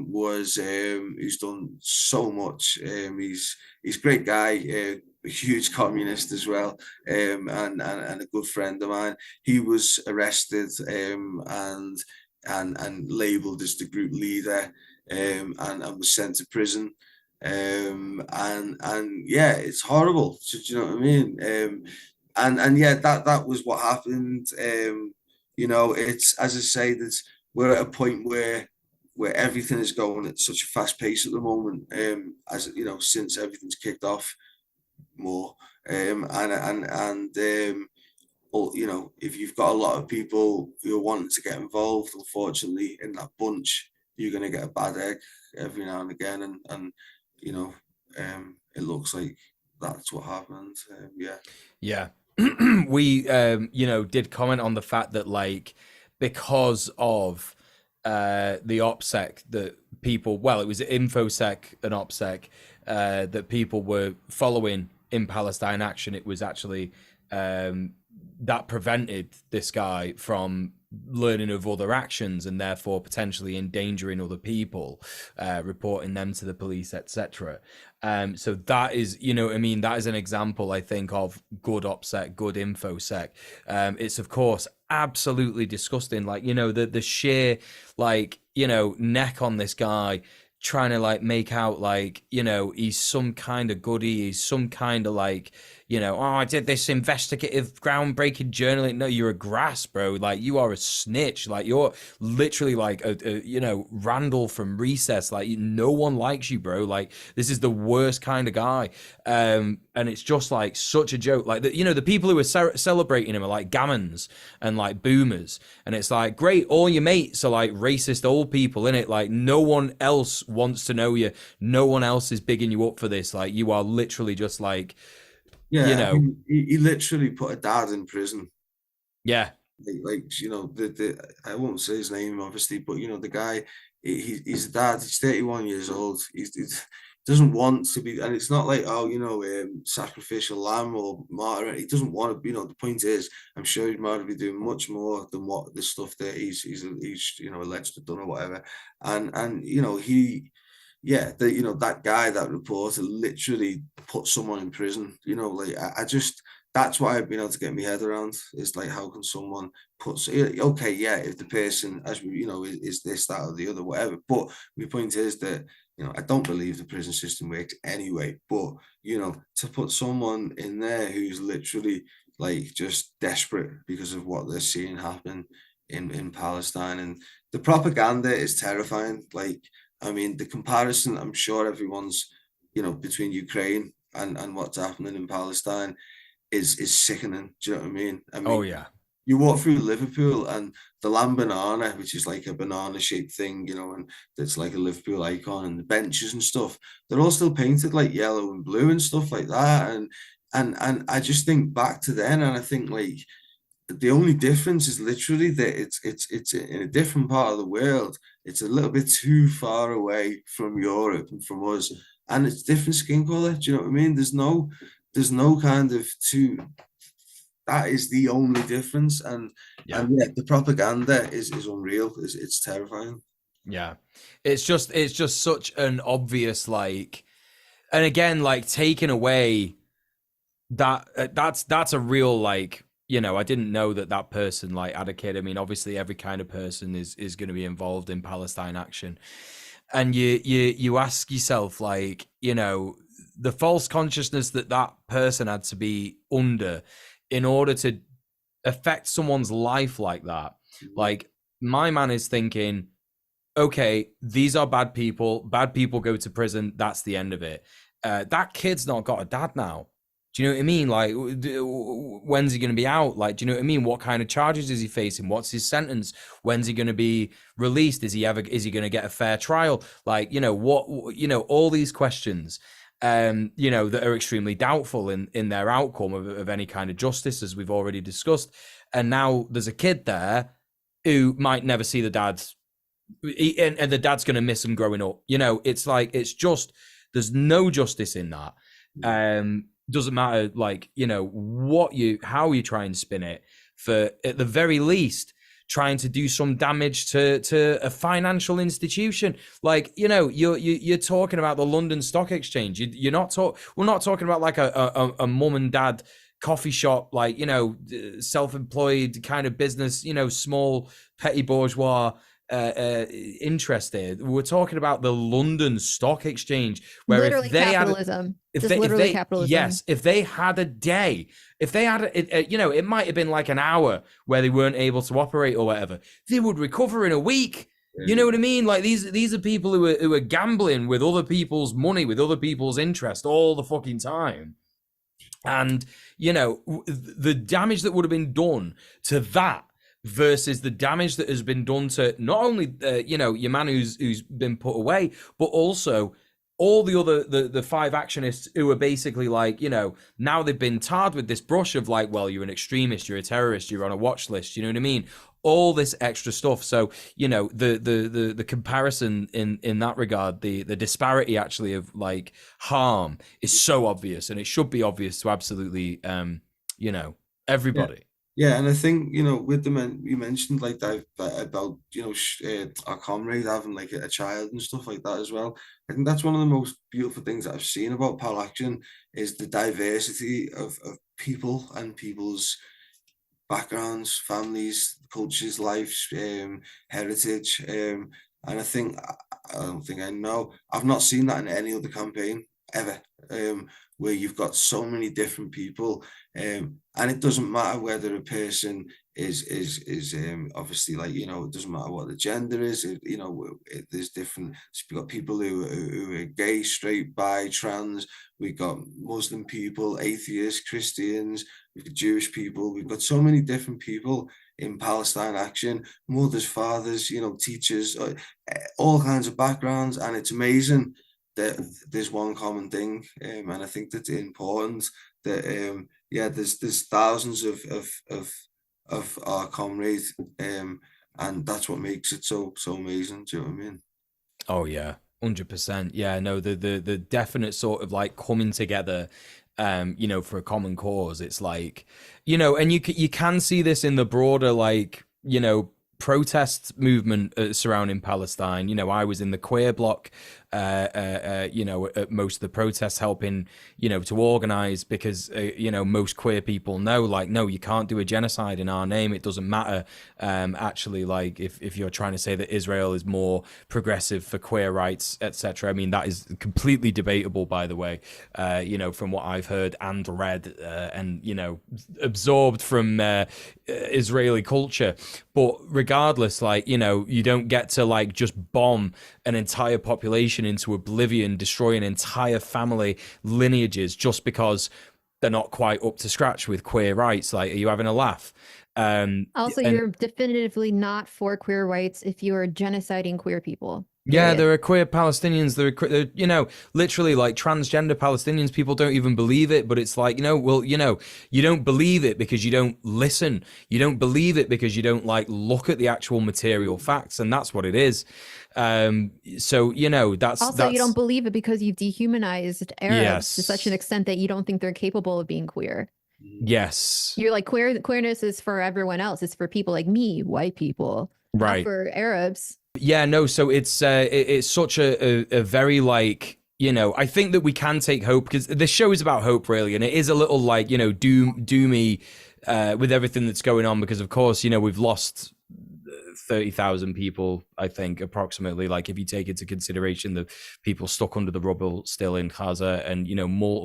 was who's done so much. He's a great guy, a huge communist as well, and a good friend of mine. He was arrested and labelled as the group leader, and was sent to prison. And yeah, it's horrible. Do you know what I mean? And yeah, that was what happened. It's, as I say, we're at a point where everything is going at such a fast pace at the moment. As since everything's kicked off more, if you've got a lot of people who are wanting to get involved, unfortunately, in that bunch, you're going to get a bad egg every now and again, and it looks like that's what happened. Yeah. We did comment on the fact that, like, because of the OPSEC, that people, well, it was InfoSec and OPSEC that people were following in Palestine Action. It was actually that prevented this guy from learning of other actions and therefore potentially endangering other people, reporting them to the police, etc. So that is, that is an example, I think, of good OPSEC, good InfoSec. It's, of course, absolutely disgusting. Like, the sheer, neck on this guy, trying to make out he's some kind of goodie, he's some kind of I did this investigative groundbreaking journaling. No, you're a grass, bro. You are a snitch. You're literally a Randall from Recess. No one likes you, bro. This is the worst kind of guy. And it's just such a joke. The people who are celebrating him are gammons and boomers. And it's great, all your mates are racist old people, innit? No one else wants to know you. No one else is bigging you up for this. You are literally just yeah, he literally put a dad in prison. Yeah. I won't say his name, obviously, but the guy, he's a dad. He's 31 years old. He doesn't want to be, and it's not sacrificial lamb or martyr. He doesn't want to be. The point is, I'm sure he'd rather be doing much more than what the stuff that he's alleged to have done or whatever. And he. Yeah, that guy, that reporter, literally put someone in prison. That's what I've been able to get my head around. Is how can someone put? Okay, yeah, if the person, as we, is this, that, or the other, whatever. But my point is that I don't believe the prison system works anyway. But to put someone in there who's literally like just desperate because of what they're seeing happen in Palestine. And the propaganda is terrifying. Like, I mean, the comparison, I'm sure everyone's, between Ukraine and what's happening in Palestine is sickening. Do you know what I mean? I Oh mean, yeah. you walk through Liverpool and the Lamb Banana, which is like a banana shaped thing, and it's like a Liverpool icon, and the benches and stuff, they're all still painted like yellow and blue and stuff like that. And I just think back to then, and I think like the only difference is literally that it's in a different part of the world. It's a little bit too far away from Europe and from us, and it's different skin color. Do you know what I mean? There's no kind of two. That is the only difference, and yeah, the propaganda is unreal. It's terrifying. Yeah. It's just such an obvious, like, and again, like, taking away that that's a real, like, I didn't know that person like had a kid. I mean, obviously every kind of person is going to be involved in Palestine Action, and you ask yourself, like, the false consciousness that person had to be under in order to affect someone's life like that. Like, my man is thinking, okay, these are bad people go to prison, that's the end of it. That kid's not got a dad now. Do you know what I mean? Like, when's he going to be out? Like, do you know what I mean? What kind of charges is he facing? What's his sentence? When's he going to be released? Is he going to get a fair trial? Like, all these questions, that are extremely doubtful in their outcome of any kind of justice, as we've already discussed. And now there's a kid there who might never see the dad, and the dad's going to miss him growing up. It's like, it's just, there's no justice in that. Doesn't matter, like, how you try and spin it, for at the very least trying to do some damage to a financial institution. Like, you're talking about the London Stock Exchange. We're not talking about like a mum and dad coffee shop, like, self-employed kind of business, small petty bourgeois interested. We're talking about the London Stock Exchange, where literally if they capitalism. Capitalism. yes, if they had a day, if they had it might have been like an hour where they weren't able to operate or whatever, they would recover in a week. You know what I mean? Like, these are people who are gambling with other people's money, with other people's interest all the fucking time. And the damage that would have been done to that versus the damage that has been done to not only your man who's been put away, but also all the other the five actionists who are basically like, now they've been tarred with this brush of like, well, you're an extremist, you're a terrorist, you're on a watch list, you know what I mean? All this extra stuff. So, the comparison in that regard, the disparity actually of like harm is so obvious, and it should be obvious to absolutely everybody. Yeah, and I think with the men you mentioned like that about our comrade having like a child and stuff like that as well. I think that's one of the most beautiful things that I've seen about Pal Action is the diversity of people and people's backgrounds, families, cultures, lives, heritage, and I don't think I know. I've not seen that in any other campaign ever, where you've got so many different people, and it doesn't matter whether a person is obviously, like, it doesn't matter what the gender is. There's different. We've got people who are gay, straight, bi, trans. We've got Muslim people, atheists, Christians. We've got Jewish people. We've got so many different people in Palestine Action. Mothers, fathers, teachers, all kinds of backgrounds, and it's amazing that there's one common thing, and I think that's important. That there's thousands of our comrades, and that's what makes it so amazing. Do you know what I mean? Oh yeah, 100%. Yeah, no, the definite sort of like coming together, for a common cause. It's like, and you can see this in the broader, like, protest movement surrounding Palestine. I was in the queer bloc at most of the protests, helping, to organize, because, most queer people know, like, no, you can't do a genocide in our name. It doesn't matter. Actually, like, if you're trying to say that Israel is more progressive for queer rights, etc. I mean, that is completely debatable, by the way, from what I've heard and read, and, absorbed from Israeli culture. But regardless, like, you don't get to, like, just bomb an entire population into oblivion, destroy an entire family lineages just because they're not quite up to scratch with queer rights. Like, are you having a laugh? Also, you're definitively not for queer rights if you are genociding queer people. Yeah, there are queer Palestinians. They're, literally, like, transgender Palestinians. People don't even believe it, but it's like, you don't believe it because you don't listen. You don't believe it because you don't, like, look at the actual material facts, and that's what it is. So, that's also, you don't believe it because you've dehumanized Arabs to such an Yes. extent that you don't think they're capable of being queer. Yes. You're like, queerness is for everyone else. It's for people like me, white people, not Right. for Arabs. Yeah, no, so it's such a very, like, I think that we can take hope, because this show is about hope, really, and it is a little, like, doomy with everything that's going on, because, of course, we've lost 30,000 people, I think, approximately, like, if you take into consideration the people stuck under the rubble still in Gaza, and,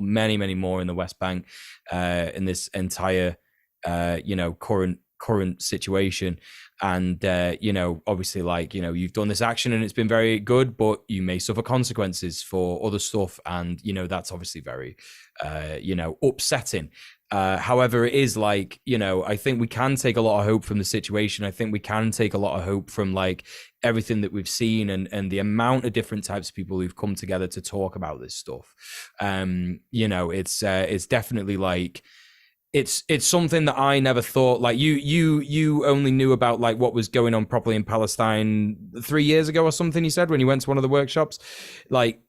many more in the West Bank, in this entire current situation. And obviously, like, you've done this action and it's been very good, but you may suffer consequences for other stuff, and that's obviously very upsetting. However, it is, like, I think we can take a lot of hope from the situation. I think we can take a lot of hope from, like, everything that we've seen, and the amount of different types of people who've come together to talk about this stuff. It's definitely, like, it's something that I never thought, like, you only knew about, like, what was going on properly in Palestine 3 years ago or something, you said, when you went to one of the workshops. Like,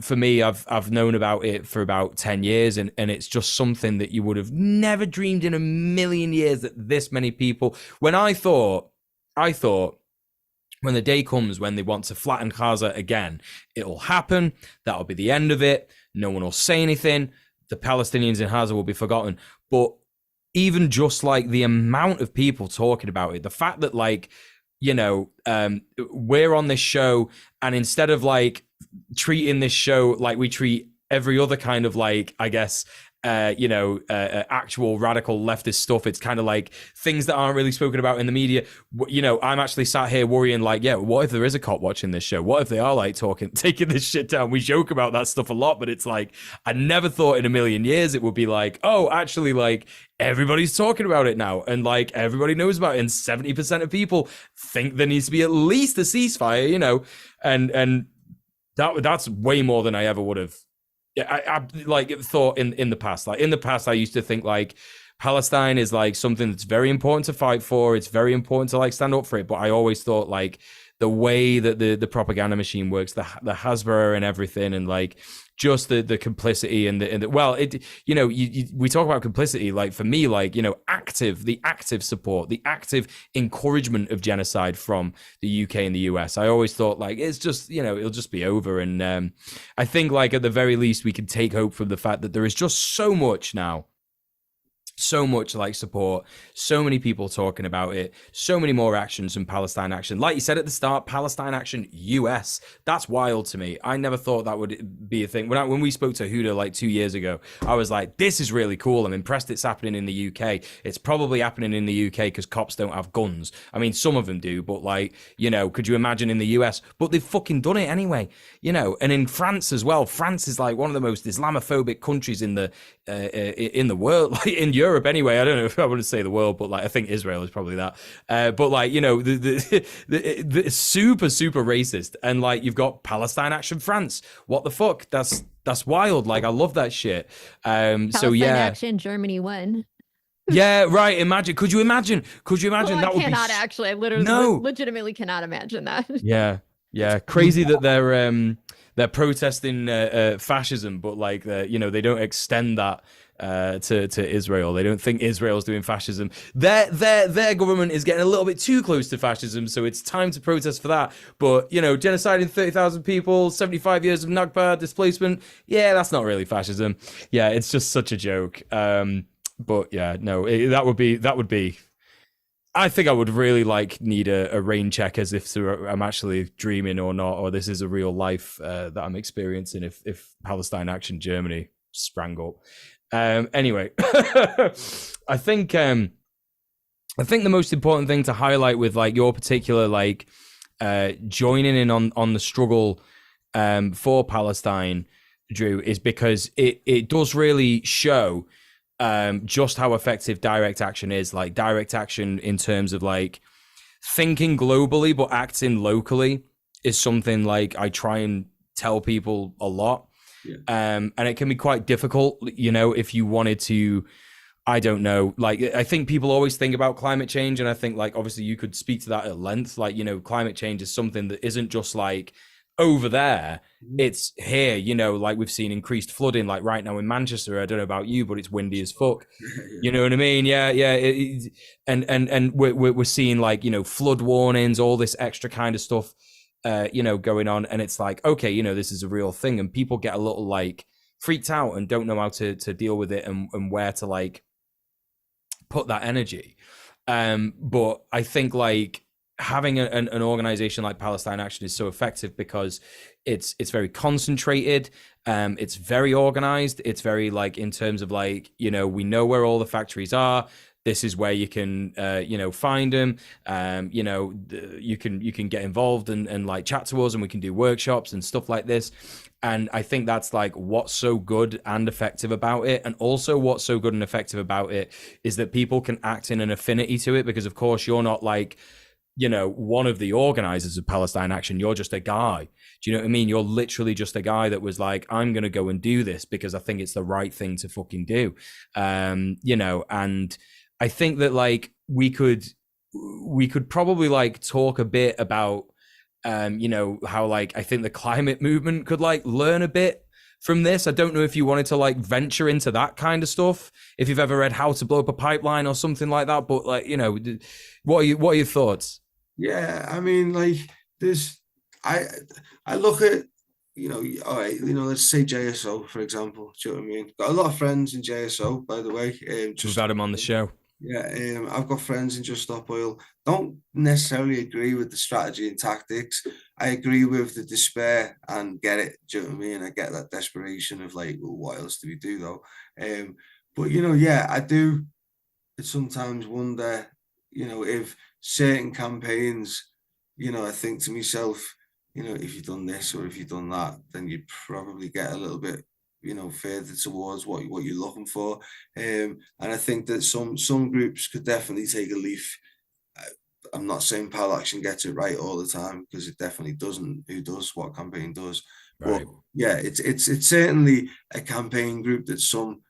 for me, I've known about it for about 10 years, and it's just something that you would have never dreamed in a million years, that this many people, when I thought when the day comes when they want to flatten Gaza again, it'll happen, that'll be the end of it, no one will say anything, the Palestinians in Gaza will be forgotten. But even just, like, the amount of people talking about it, the fact that, like, we're on this show, and instead of, like, treating this show like we treat every other kind of, like, I guess, actual radical leftist stuff, it's kind of like things that aren't really spoken about in the media. I'm actually sat here worrying, like, yeah, what if there is a cop watching this show? What if they are, like, taking this shit down? We joke about that stuff a lot, but it's like, I never thought in a million years it would be like, oh, actually, like, everybody's talking about it now, and, like, everybody knows about it, and 70% of people think there needs to be at least a ceasefire, and that's way more than I ever would have. I like thought in the past. Like, in the past, I used to think, like, Palestine is, like, something that's very important to fight for. It's very important to, like, stand up for it. But I always thought, like, the way that the propaganda machine works, the Hasbara and everything, and, like, just the complicity and the well, it we talk about complicity, like, for me, like, the active support, the active encouragement of genocide from the UK and the US. I always thought, like, it's just, it'll just be over. And I think, like, at the very least, we can take hope from the fact that there is just so much now, so much, like, support, so many people talking about it, so many more actions from Palestine Action. Like you said at the start, Palestine Action US, that's wild to me. I never thought that would be a thing. When we spoke to Huda, like, 2 years ago, I was like, this is really cool. I'm impressed it's happening in the UK. It's probably happening in the UK because cops don't have guns. I mean, some of them do, but, like, could you imagine in the US? But they've fucking done it anyway, and in France as well. France is, like, one of the most Islamophobic countries in the world, like, in Europe anyway. I don't know if I want to say the world, but, like, I think Israel is probably that. But, like, the super racist, and, like, you've got Palestine Action France. What the fuck? That's wild. Like, I love that shit. Palestine Action Germany won. Yeah, right. Imagine. Could you imagine? Well, that I cannot actually. I literally, legitimately cannot imagine that. Yeah. Crazy that they're protesting fascism, but, like, they don't extend that to Israel. They don't think Israel's doing fascism. Their government is getting a little bit too close to fascism, so it's time to protest for that. But genociding 30,000 people, 75 years of Nakba displacement, yeah, that's not really fascism. Yeah, it's just such a joke. But yeah, no, that would be. I think I would really need a rain check as if I'm actually dreaming or not, or this is a real life that I'm experiencing if Palestine Action Germany sprang up. Anyway, I think the most important thing to highlight with your particular joining in on the struggle for Palestine, Drew, is because it does really show just how effective direct action is. Direct action in terms of thinking globally but acting locally is something I try and tell people a lot. Yeah. And it can be quite difficult, if you wanted to, I don't know, I think people always think about climate change, and I think obviously you could speak to that at length. Climate change is something that isn't just over there, it's here. We've seen increased flooding right now in Manchester. I don't know about you, but it's windy as fuck. You know what I mean? Yeah. And we're seeing flood warnings, all this extra kind of stuff going on, and it's okay, this is a real thing, and people get a little freaked out and don't know how to deal with it and where to put that energy. But I think having an organization like Palestine Action is so effective because it's very concentrated, it's very organized, it's very in terms of we know where all the factories are. This is where you can find them. You can get involved and chat to us, and we can do workshops and stuff like this. And I think that's what's so good and effective about it. And also what's so good and effective about it is that people can act in an affinity to it, because of course you're not one of the organizers of Palestine Action. You're just a guy. Do you know what I mean? You're literally just a guy that was I'm going to go and do this because I think it's the right thing to fucking do. And I think that we could probably talk a bit about how I think the climate movement could learn a bit from this. I don't know if you wanted to venture into that kind of stuff, if you've ever read How to Blow Up a Pipeline or something like that, but what are your thoughts? Yeah, I mean, there's I look at, all right, let's say JSO, for example. Do you know what I mean? Got a lot of friends in JSO, by the way. We've had him on the show. Yeah, I've got friends in Just Stop Oil. Don't necessarily agree with the strategy and tactics. I agree with the despair and get it. Do you know what I mean? I get that desperation of well, what else do we do though? But yeah, I do sometimes wonder, if certain campaigns, I think to myself, if you've done this or if you've done that, then you'd probably get a little bit further towards what you're looking for. And I think that some groups could definitely take a leaf. I'm not saying Pal Action gets it right all the time, because it definitely doesn't. Who does? What campaign does? Right. But yeah, it's certainly a campaign group that some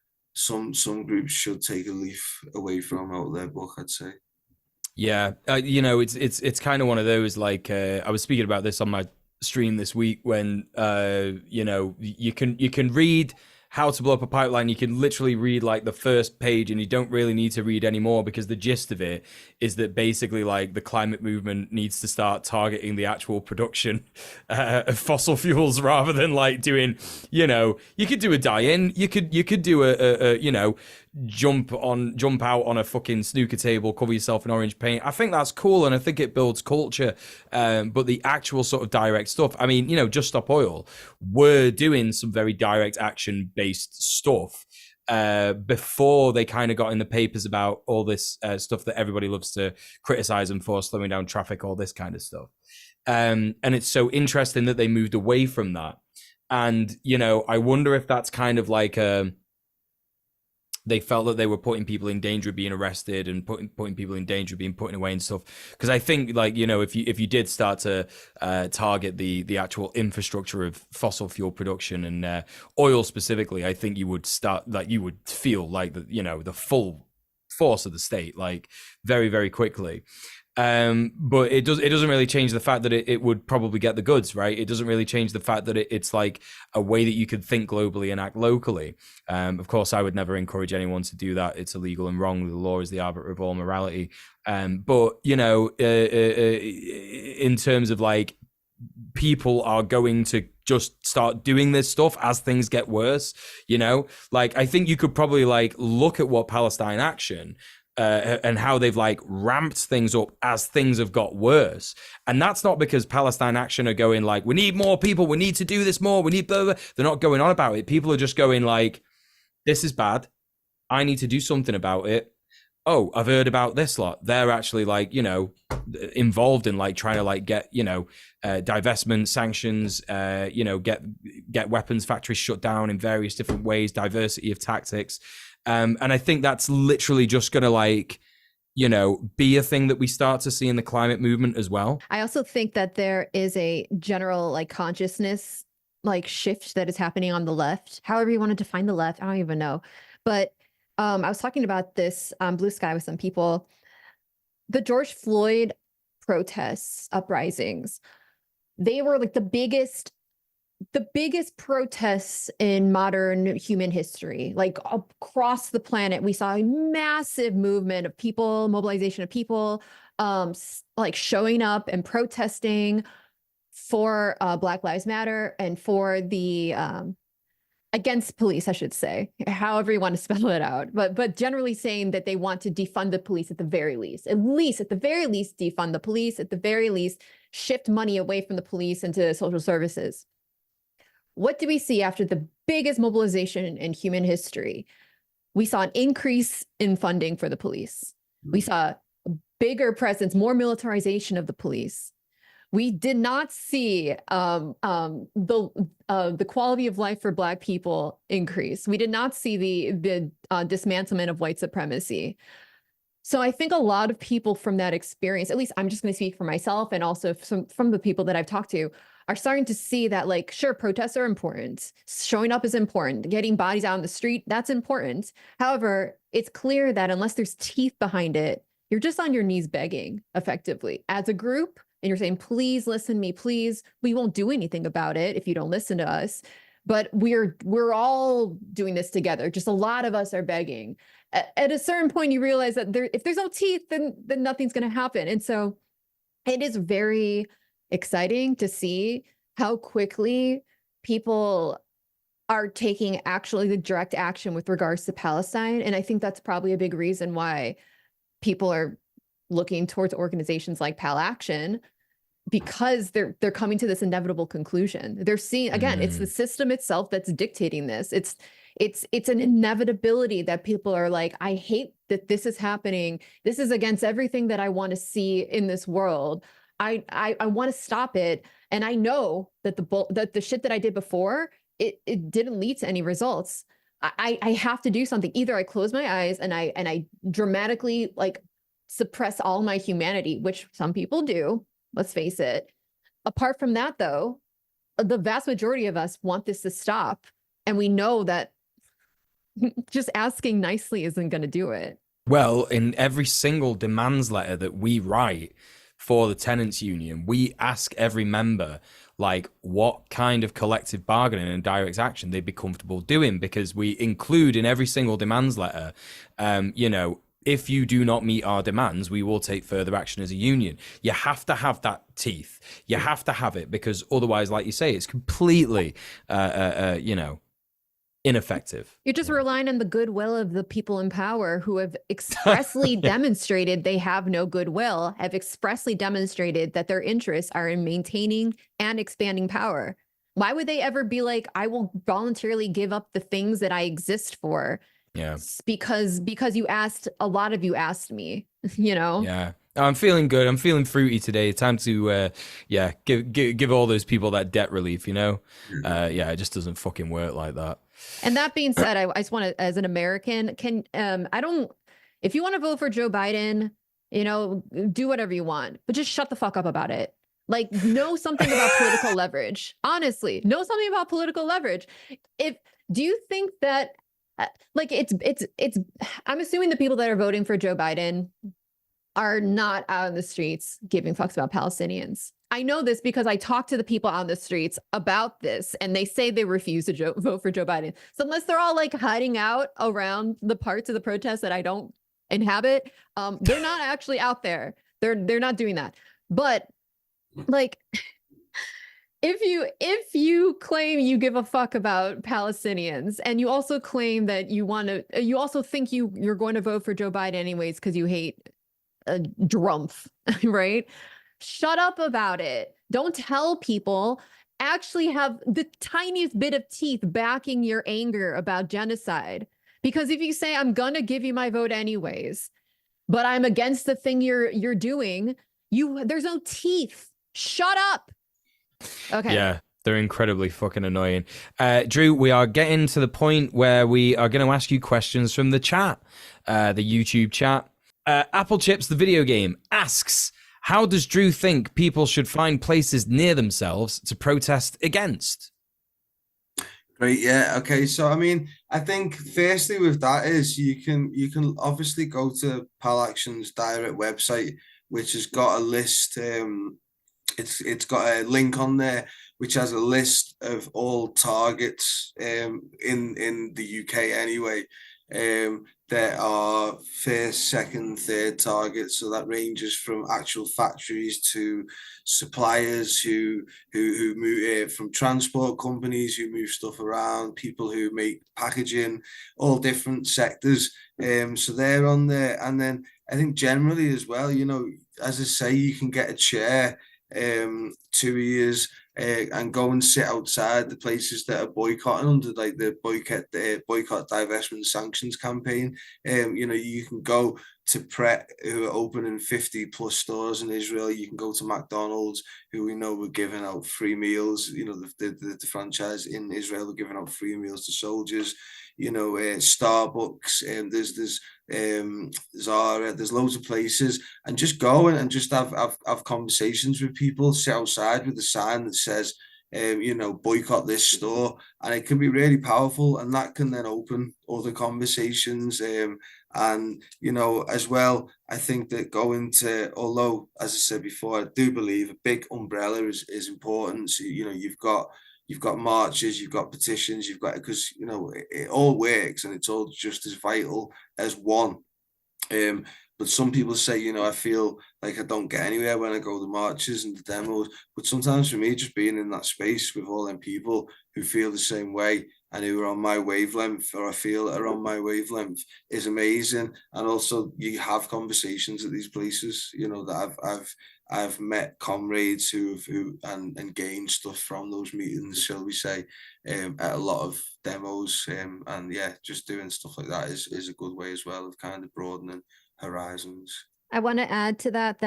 groups should take a leaf away from out of their book, I'd say. Yeah, it's kind of one of those I was speaking about this on my stream this week when you can read How to Blow Up a Pipeline. You can literally read the first page, and you don't really need to read any more, because the gist of it is that basically the climate movement needs to start targeting the actual production of fossil fuels, rather than doing you could do a die-in, you could do a jump out on a fucking snooker table, cover yourself in orange paint. I think that's cool, and I think it builds culture. But the actual sort of direct stuff, I mean, Just Stop Oil were doing some very direct action based stuff before they kind of got in the papers about all this stuff that everybody loves to criticize them for, slowing down traffic, all this kind of stuff. And it's so interesting that they moved away from that. And I wonder if that's kind of they felt that they were putting people in danger of being arrested, and putting people in danger of being put away and stuff. Because I think if you did start to target the actual infrastructure of fossil fuel production and oil specifically, I think you would start you would feel the full force of the state very, very quickly. But it doesn't really change the fact that it would probably get the goods, right? It doesn't really change the fact that it's like a way that you could think globally and act locally. Of course, I would never encourage anyone to do that. It's illegal and wrong. The law is the arbiter of all morality. But you know, in terms of like, people are going to just start doing this stuff as things get worse, you know? Like, I think you could probably like look at what Palestine Action and how they've like ramped things up as things have got worse. And that's not because Palestine Action are going like, we need more people, we need to do this more, we need blah, blah. They're not going on about it. People are just going like, this is bad, I need to do something about it. Oh, I've heard about this lot. They're actually like, you know, involved in like trying to like get, you know, divestment sanctions, you know, get weapons factories shut down in various different ways, diversity of tactics. And I think that's literally just going to like, you know, be a thing that we start to see in the climate movement as well. I also think that there is a general like consciousness like shift that is happening on the left. However you want to define the left, I don't even know. But I was talking about this Blue Sky with some people. The George Floyd protests, uprisings, they were like the biggest protests in modern human history. Like across the planet, we saw a massive movement of people, mobilization of people, like showing up and protesting for Black Lives Matter and for the against police, I should say, however you want to spell it out, but generally saying that they want to defund the police at the very least, at the very least, defund the police, at the very least, shift money away from the police into social services. What do we see after the biggest mobilization in human history? We saw an increase in funding for the police. We saw a bigger presence, more militarization of the police. We did not see the quality of life for Black people increase. We did not see the dismantlement of white supremacy. So I think a lot of people from that experience, at least I'm just going to speak for myself and also from the people that I've talked to, are starting to see that, like, sure, protests are important. Showing up is important. Getting bodies out on the street, that's important. However, it's clear that unless there's teeth behind it, you're just on your knees begging effectively as a group. And you're saying, please listen to me, please. We won't do anything about it if you don't listen to us. But we're all doing this together. Just a lot of us are begging. At a certain point, you realize that if there's no teeth, then nothing's going to happen. And so it is very exciting to see how quickly people are taking actually the direct action with regards to Palestine. And I think that's probably a big reason why people are looking towards organizations like Pal Action, because they're coming to this inevitable conclusion. They're seeing, again, it's the system itself that's dictating this. It's an inevitability that people are like, I hate that this is happening. This is against everything that I want to see in this world. I want to stop it. And I know that the shit that I did before, it didn't lead to any results. I have to do something. Either I close my eyes and I dramatically like suppress all my humanity, which some people do, let's face it. Apart from that, though, the vast majority of us want this to stop. And we know that just asking nicely isn't going to do it. Well, in every single demands letter that we write for the tenants union, we ask every member like what kind of collective bargaining and direct action they'd be comfortable doing, because we include in every single demands letter, you know, if you do not meet our demands, we will take further action as a union. You have to have that teeth. You have to have it, because otherwise, like you say, it's completely, you know, ineffective. You're just relying on the goodwill of the people in power who have expressly demonstrated they have no goodwill, have expressly demonstrated that their interests are in maintaining and expanding power. Why would they ever be like, I will voluntarily give up the things that I exist for? Yeah. Because a lot of you asked me, you know? Yeah. I'm feeling good. I'm feeling fruity today. Time to, give all those people that debt relief, you know? Yeah, it just doesn't fucking work like that. And that being said, I just want to, as an American, if you want to vote for Joe Biden, you know, do whatever you want, but just shut the fuck up about it. Like, know something about political leverage. Honestly, know something about political leverage. Do you think that, like, I'm assuming the people that are voting for Joe Biden are not out in the streets giving fucks about Palestinians. I know this because I talk to the people on the streets about this, and they say they refuse to vote for Joe Biden. So unless they're all like hiding out around the parts of the protest that I don't inhabit, they're not actually out there. They're not doing that. But like, if you claim you give a fuck about Palestinians, and you also claim that you also think you're going to vote for Joe Biden anyways because you hate a drumpf, right? Shut up about it. Don't tell people. Actually have the tiniest bit of teeth backing your anger about genocide. Because if you say, I'm gonna give you my vote anyways, but I'm against the thing you're doing, there's no teeth. Shut up. Okay. Yeah, they're incredibly fucking annoying. Drew, we are getting to the point where we are going to ask you questions from the chat, the YouTube chat. Apple Chips, the video game, asks, how does Drew think people should find places near themselves to protest against? Great, yeah, okay. So I mean, I think firstly with that is you can obviously go to Pal Action's direct website, which has got a list. It's got a link on there which has a list of all targets in the UK anyway. There are first, second, third targets, so that ranges from actual factories to suppliers who move from transport companies who move stuff around, people who make packaging, all different sectors. So they're on there, and then I think generally as well, you know, as I say, you can get a chair 2 years and go and sit outside the places that are boycotting under like the boycott divestment sanctions campaign. You know, you can go to Pret, who are opening 50 plus stores in Israel. You can go to McDonald's, who we know were giving out free meals. You know, the franchise in Israel were giving out free meals to soldiers. You know, Starbucks, there's Zara, there's loads of places, and just go and just have conversations with people, sit outside with a sign that says, you know, boycott this store, and it can be really powerful, and that can then open other conversations. And you know, as well, I think that going to, although as I said before, I do believe a big umbrella is important. So you know, you've got marches, you've got petitions, you've got, because you know it all works and it's all just as vital as one. But some people say, you know, I feel like I don't get anywhere when I go to the marches and the demos. But sometimes for me, just being in that space with all them people who feel the same way and who are on my wavelength, or I feel are on my wavelength, is amazing. And also, you have conversations at these places. You know, that I've met comrades who and gained stuff from those meetings, shall we say, at a lot of demos. And yeah, just doing stuff like that is a good way as well of kind of broadening horizons. I want to add to that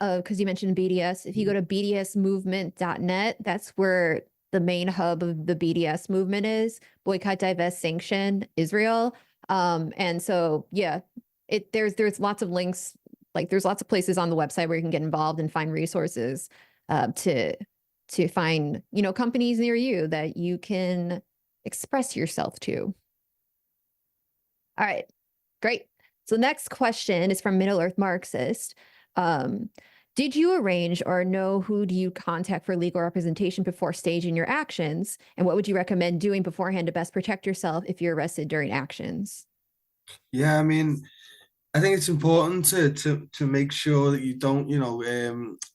because you mentioned BDS. If you go to bdsmovement.net, that's where the main hub of the BDS movement is: boycott, divest, sanction Israel. And so yeah, there's lots of links. Like there's lots of places on the website where you can get involved and find resources to find, you know, companies near you that you can express yourself to. All right, great. So next question is from Middle Earth Marxist. Did you arrange or know who do you contact for legal representation before staging your actions? And what would you recommend doing beforehand to best protect yourself if you're arrested during actions? Yeah, I mean, I think it's important to make sure that you don't, you know,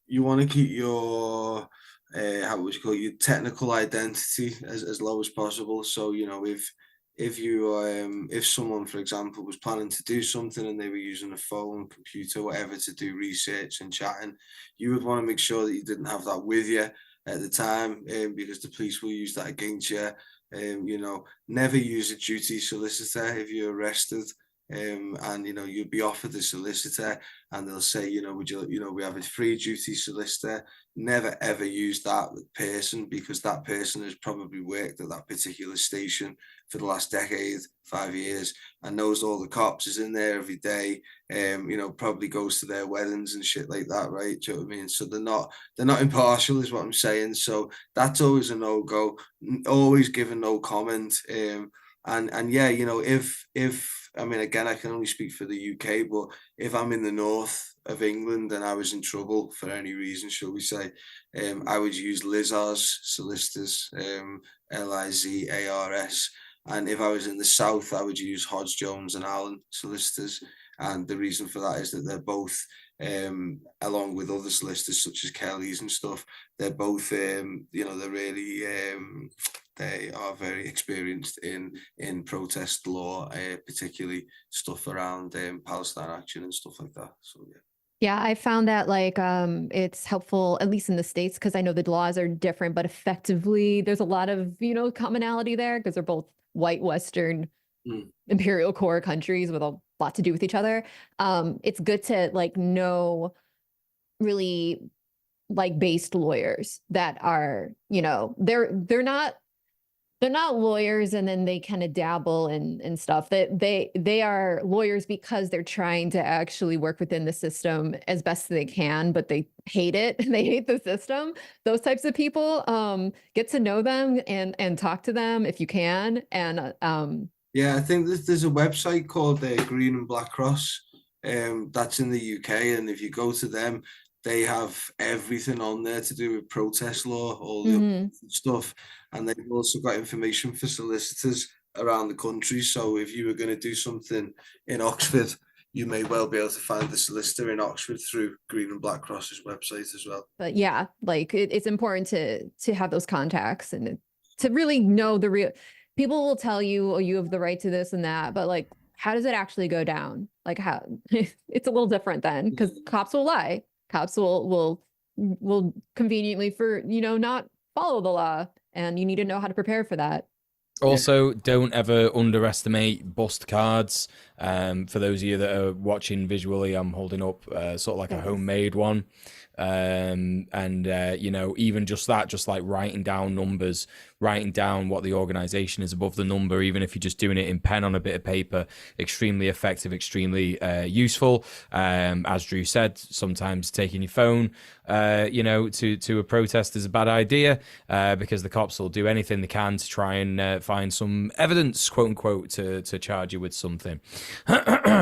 you want to keep your how would you call it, your technical identity as low as possible. So, you know, if someone, for example, was planning to do something and they were using a phone, computer, whatever to do research and chatting, you would want to make sure that you didn't have that with you at the time, because the police will use that against you. You know, never use a duty solicitor if you're arrested. And you know, you'll be offered a solicitor and they'll say, you know, would you, you know, we have a free duty solicitor. Never ever use that person, because that person has probably worked at that particular station for the last decade, 5 years, and knows all the cops, is in there every day. You know, probably goes to their weddings and shit like that, right? Do you know what I mean? So they're not impartial, is what I'm saying. So that's always a no-go. Always give a no comment. And yeah, you know, if I mean, again, I can only speak for the UK, but if I'm in the north of England and I was in trouble for any reason, shall we say, I would use Lizars solicitors, Lizars. And if I was in the south, I would use Hodge, Jones and Allen solicitors. And the reason for that is that they're both, along with other solicitors such as Kelly's and stuff, they're both, you know, they're really, they are very experienced in protest law, particularly stuff around Palestine Action and stuff like that. So yeah. Yeah, I found that like it's helpful, at least in the States, because I know the laws are different, but effectively there's a lot of, you know, commonality there because they're both white Western imperial core countries with a lot to do with each other. It's good to like know really like based lawyers that are, you know, they're not lawyers and then they kind of dabble in stuff. That they are lawyers because they're trying to actually work within the system as best they can, but they hate it and they hate the system. Those types of people, get to know them and talk to them if you can. And yeah, I think there's a website called Green and Black Cross, that's in the UK, and if you go to them, they have everything on there to do with protest law, all the stuff, and they've also got information for solicitors around the country. So if you were going to do something in Oxford, you may well be able to find the solicitor in Oxford through Green and Black Cross's website as well. But yeah, like it's important to have those contacts and to really know the real. People will tell you, oh, you have the right to this and that, but like, how does it actually go down? Like how it's a little different then, because cops will lie. Cops will conveniently for, you know, not follow the law, and you need to know how to prepare for that. Also, don't ever underestimate bust cards. For those of you that are watching visually, I'm holding up sort of like a homemade one. You know, even just that, just like writing down numbers, writing down what the organization is above the number, even if you're just doing it in pen on a bit of paper, extremely effective, extremely useful. As Drew said, sometimes taking your phone, you know, to a protest is a bad idea, because the cops will do anything they can to try and find some evidence, quote unquote, to charge you with something.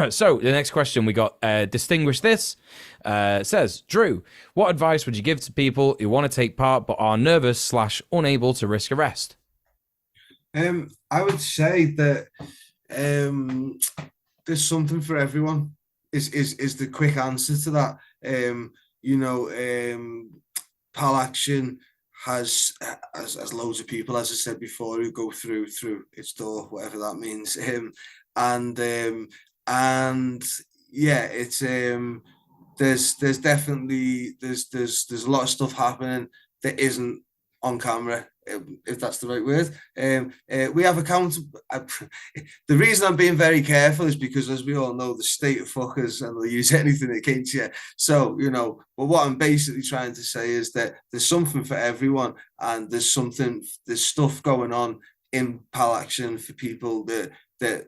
So the next question we got, distinguish this, says, Drew, what advice would you give to people who want to take part but are nervous / unable to risk arrest? I would say that there's something for everyone is the quick answer to that. You know, Pal Action has loads of people, as I said before, who go through its door, whatever that means. And yeah, it's there's definitely there's a lot of stuff happening that isn't on camera, if that's the right word. We have accountable. The reason I'm being very careful is because, as we all know, the state of fuckers, and they'll use anything against you. So, you know, but what I'm basically trying to say is that there's something for everyone, and there's stuff going on in Pal Action for people that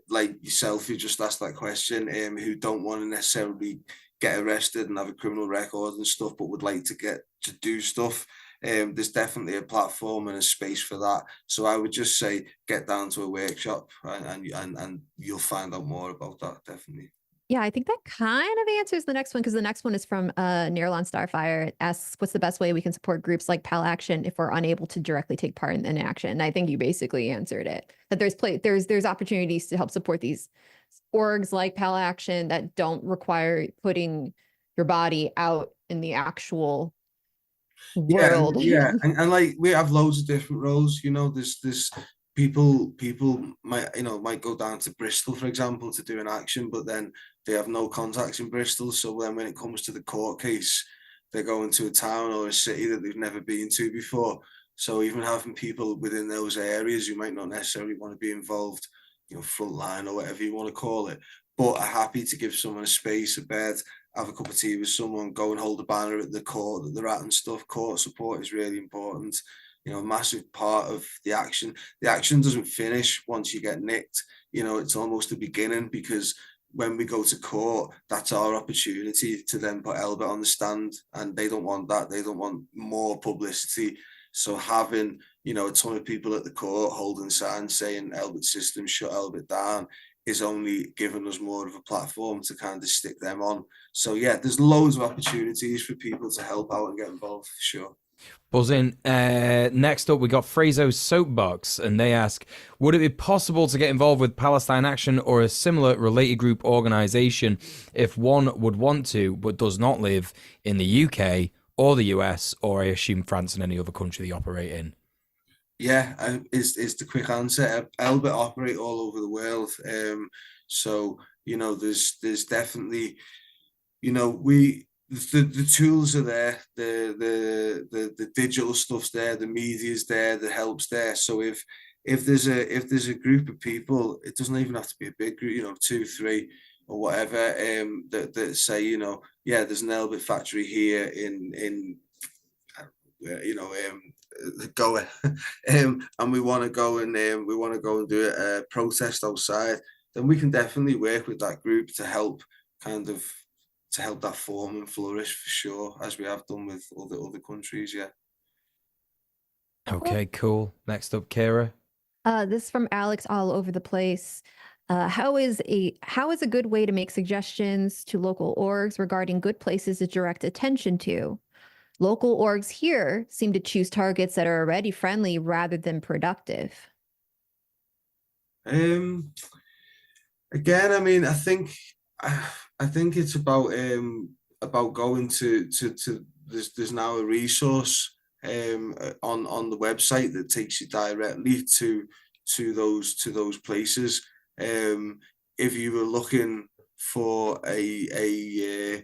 like yourself, who just asked that question, who don't want to necessarily get arrested and have a criminal record and stuff, but would like to get to do stuff. There's definitely a platform and a space for that. So I would just say get down to a workshop, and you'll find out more about that, definitely. Yeah, I think that kind of answers the next one, because the next one is from Nearlon Starfire. It asks, what's the best way we can support groups like Pal Action if we're unable to directly take part in action? And I think you basically answered it. That there's opportunities to help support these orgs like Pal Action that don't require putting your body out in the actual world. Yeah. And like we have loads of different roles. You know, there's people might go down to Bristol, for example, to do an action, but then they have no contacts in Bristol. So then when it comes to the court case, they're going to a town or a city that they've never been to before. So even having people within those areas who might not necessarily want to be involved, you know, front line or whatever you want to call it, but are happy to give someone a space, a bed, have a cup of tea with someone, go and hold a banner at the court that they're at and stuff. Court support is really important. You know, a massive part of the action. The action doesn't finish once you get nicked. You know, it's almost the beginning, because when we go to court, that's our opportunity to then put Elbit on the stand, and they don't want that. They don't want more publicity. So having, you know, a ton of people at the court holding signs saying Elbit system, shut Elbit down, is only giving us more of a platform to kind of stick them on. So yeah, there's loads of opportunities for people to help out and get involved for sure. Buzzing. Next up, we got Frazo's Soapbox, and they ask, would it be possible to get involved with Palestine Action or a similar related group organization if one would want to, but does not live in the UK or the US, or I assume France and any other country they operate in? Yeah, is the quick answer. Elbit operate all over the world. So, there's definitely, the tools are there, the digital stuff's there, the media's there, the help's there. So if there's a group of people, it doesn't even have to be a big group, 2, 3 or whatever, that say, yeah, there's an Elbit factory here in Goa, and we want to go and do a protest outside, then we can definitely work with that group to help that form and flourish for sure, as we have done with other countries. Yeah. Okay, cool. Next up, Kira. This is from Alex all over the place. How is a good way to make suggestions to local orgs regarding good places to direct attention to? Local orgs here seem to choose targets that are already friendly rather than productive. Again, I mean, I think it's about going to there's now a resource on the website that takes you directly to those places. If you were looking for a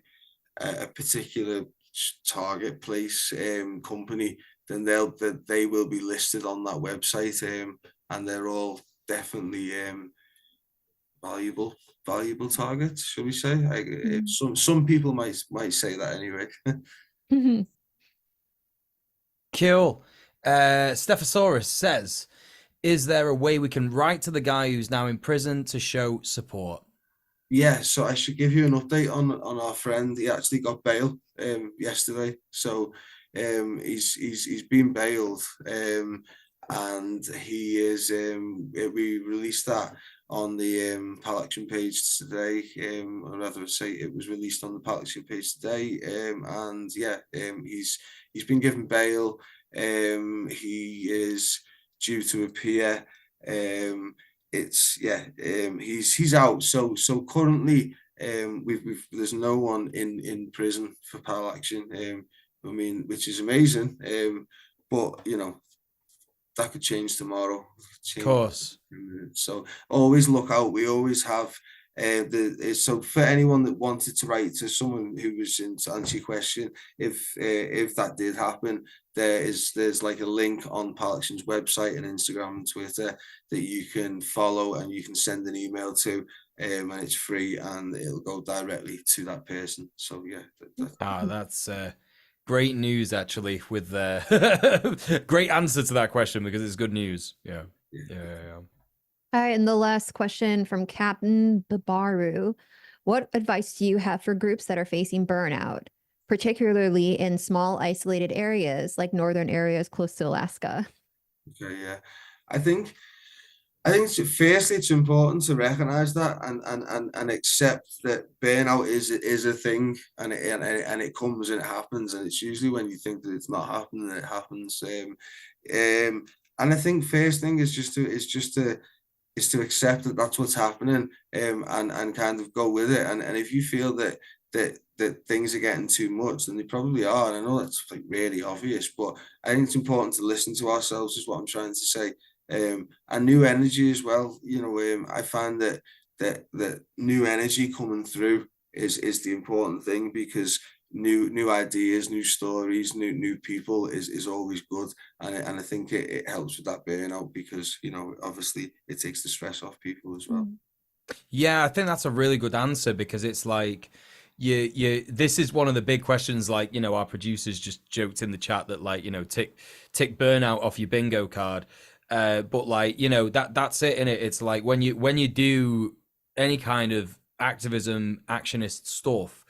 particular target place company, then they will be listed on that website, and they're all definitely valuable targets, shall we say? Some people might say that anyway. Cool. Stephosaurus says, is there a way we can write to the guy who's now in prison to show support? Yeah, so I should give you an update on our friend. He actually got bail yesterday, so he's been bailed, and he is. We released that on the PAL Action page today, or rather say it was released on the PAL Action page today, and yeah, he's been given bail. He is due to appear. He's out. So currently, there's no one in prison for PAL Action. I mean, which is amazing. But that could change tomorrow. Of course. So always look out. We always have. So for anyone that wanted to write to someone who was in, to answer your question, if that did happen, there's like a link on PAL Action's website and Instagram and Twitter that you can follow and you can send an email to, and it's free and it'll go directly to that person. So yeah, that's great news actually. With great answer to that question, because it's good news. Yeah. All right, and the last question from Captain Babaru. What advice do you have for groups that are facing burnout, particularly in small isolated areas like northern areas close to Alaska? Okay, yeah. I think it's important to recognize that and accept that burnout is a thing, and it comes and it happens, and it's usually when you think that it's not happening that it happens. And I think first thing is just to accept that that's what's happening, and kind of go with it. And if you feel that things are getting too much, then they probably are. And I know that's like really obvious, but I think it's important to listen to ourselves, is what I'm trying to say. And new energy as well. I find that new energy coming through is the important thing, because new ideas, new stories, new people is always good, and I think it helps with that burnout, because obviously it takes the stress off people as well. Yeah, I think that's a really good answer, because it's like this is one of the big questions. Like, our producers just joked in the chat that, like, tick burnout off your bingo card, but like, that's it, innit? It's like when you do any kind of activism, actionist stuff,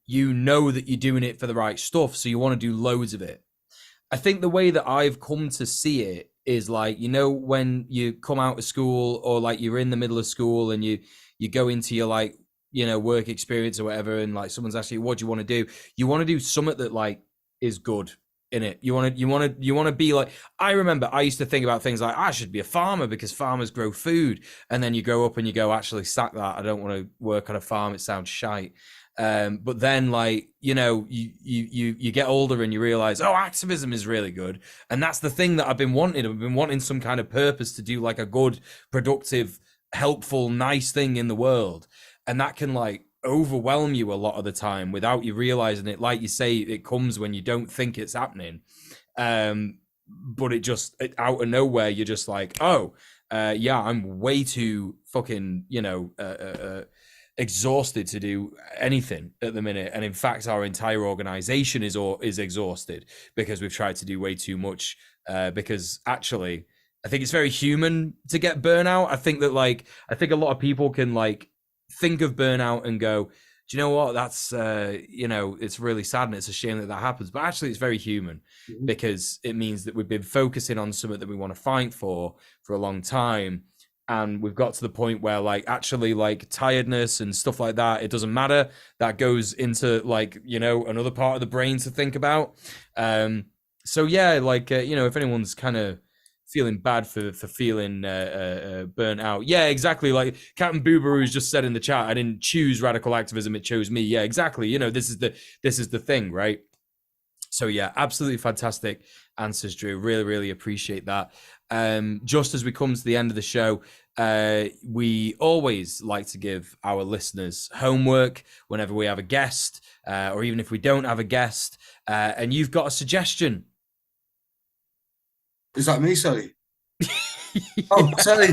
that you're doing it for the right stuff, so you want to do loads of it. I think the way that I've come to see it is like, you know, when you come out of school or like you're in the middle of school and you go into your like, you know, work experience or whatever, and like someone's asking you, what do you want to do? You want to do something that like is good in it. You want to be like, I remember I used to think about things like I should be a farmer because farmers grow food. And then you grow up and you go, actually, sack that. I don't want to work on a farm. It sounds shite. But then like, you know, you get older and you realize, oh, activism is really good. And that's the thing that I've been wanting some kind of purpose to do like a good, productive, helpful, nice thing in the world. And that can like overwhelm you a lot of the time without you realizing it. Like you say, it comes when you don't think it's happening. But out of nowhere, you're just like, oh, yeah, I'm way too fucking, you know, exhausted to do anything at the minute. And in fact, our entire organization is exhausted because we've tried to do way too much. Because actually, I think it's very human to get burnout. I think a lot of people can like think of burnout and go, do you know what? That's, you know, it's really sad and it's a shame that happens. But actually, it's very human because it means that we've been focusing on something that we want to fight for a long time. And we've got to the point where like actually like tiredness and stuff like that, it doesn't matter. That goes into like, you know, another part of the brain to think about. So yeah, like, you know, if anyone's kind of feeling bad for feeling burnt out. Yeah, exactly. Like Captain Boobaroo's just said in the chat, I didn't choose radical activism, it chose me. Yeah, exactly. You know, this is the thing, right? So yeah, absolutely fantastic answers, Drew. Really, really appreciate that. Just as we come to the end of the show, we always like to give our listeners homework whenever we have a guest, or even if we don't have a guest, and you've got a suggestion. Is that me? Sorry. Oh, sorry.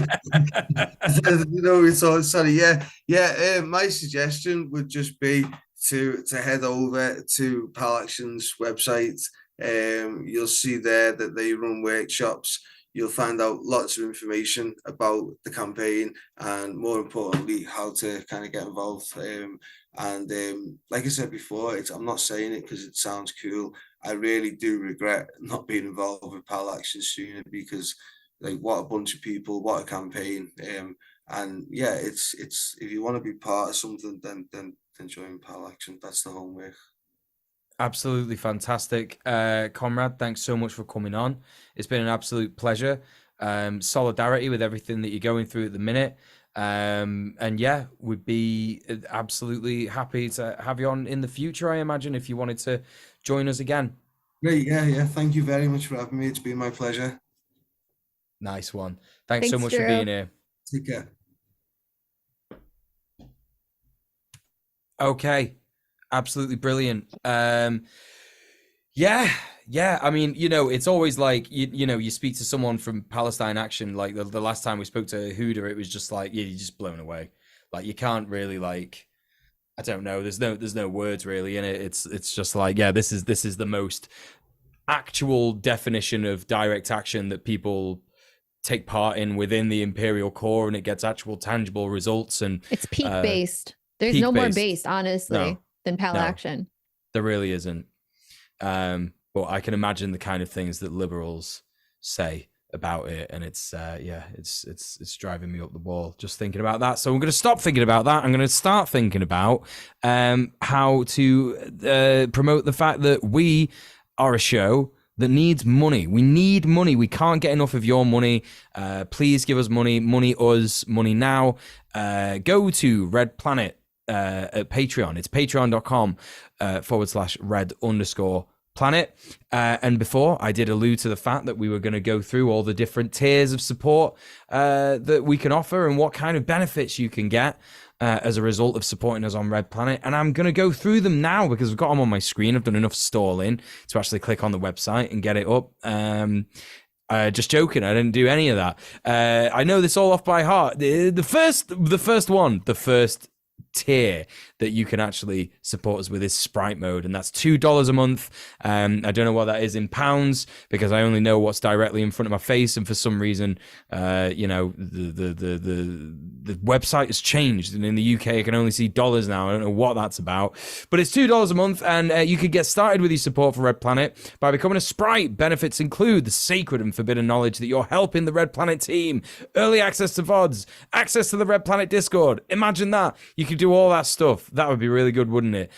No, it's all sorry. Yeah. My suggestion would just be to head over to Pal Action's website. You'll see there that they run workshops. You'll find out lots of information about the campaign and, more importantly, how to kind of get involved. Like I said before, I'm not saying it because it sounds cool. I really do regret not being involved with Pal Action sooner because, like, what a bunch of people, what a campaign. And yeah, it's if you want to be part of something, then join Pal Action. That's the homework. Absolutely fantastic. Conrad, thanks so much for coming on. It's been an absolute pleasure. Solidarity with everything that you're going through at the minute. And yeah, we'd be absolutely happy to have you on in the future, I imagine, if you wanted to join us again. Great. Yeah. Thank you very much for having me. It's been my pleasure. Nice one. Thanks so much for being here. Take care. Okay. Absolutely brilliant. Yeah. I mean, you know, it's always like, you know, you speak to someone from Palestine Action, like the last time we spoke to Huda, it was just like, yeah, you're just blown away. Like, you can't really, like, I don't know. There's no words really in it. It's just like, yeah, this is the most actual definition of direct action that people take part in within the Imperial Core, and it gets actual tangible results. And it's peak based. There's no more based, honestly, than Pal Action. There really isn't. But I can imagine the kind of things that liberals say about it, and it's driving me up the wall just thinking about that. So I'm going to stop thinking about that. I'm going to start thinking about how to promote the fact that we are a show that needs money. We need money. We can't get enough of your money. Please give us money. Money us. Money now. Go to Red Planet at Patreon. It's patreon.com/red_planet. And before, I did allude to the fact that we were going to go through all the different tiers of support that we can offer and what kind of benefits you can get as a result of supporting us on Red Planet. And I'm going to go through them now because I've got them on my screen. I've done enough stalling to actually click on the website and get it up. Just joking. I didn't do any of that. I know this all off by heart. The first tier that you can actually support us with is Sprite mode, and that's $2 a month. I don't know what that is in pounds because I only know what's directly in front of my face, and for some reason, you know, the website has changed, and in the UK I can only see dollars now. I don't know what that's about, but it's $2 a month, and you can get started with your support for Red Planet by becoming a Sprite. Benefits include the sacred and forbidden knowledge that you're helping the Red Planet team, early access to VODs, access to the Red Planet Discord. Imagine that. You could do all that stuff. That would be really good, wouldn't it?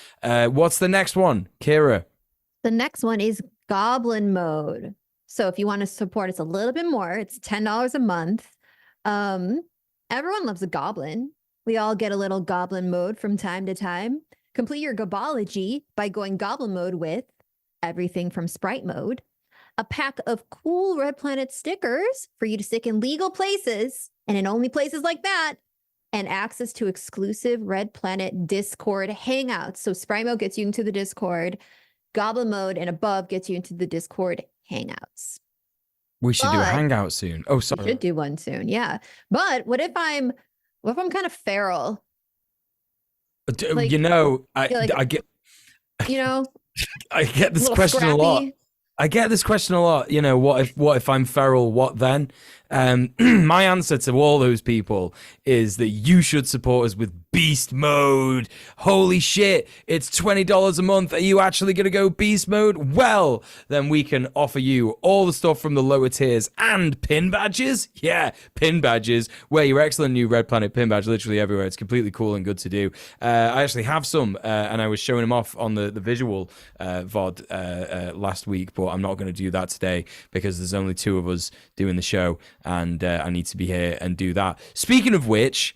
What's the next one, Kira? The next one is Goblin mode. So if you want to support us a little bit more, it's $10 a month. Everyone loves a goblin. We all get a little goblin mode from time to time. Complete your gobology by going goblin mode with everything from Sprite mode, a pack of cool Red Planet stickers for you to stick in legal places and in only places like that, and access to exclusive Red Planet Discord hangouts. So Sprite mode gets you into the Discord, Goblin mode and above gets you into the Discord hangouts. We should do a hangout soon. Oh, sorry. We should do one soon, yeah. But what if I'm kind of feral? Like, you know, I get, you know, I get this question a lot. I get this question a lot. You know, what if I'm feral? What then? My answer to all those people is that you should support us with Beast Mode. Holy shit, it's $20 a month. Are you actually going to go Beast Mode? Well, then we can offer you all the stuff from the lower tiers and pin badges. Yeah, pin badges. Wear your excellent new Red Planet pin badge literally everywhere. It's completely cool and good to do. I actually have some, and I was showing them off on the visual VOD last week, but I'm not going to do that today because there's only 2 of us doing the show, and I need to be here and do that. Speaking of which,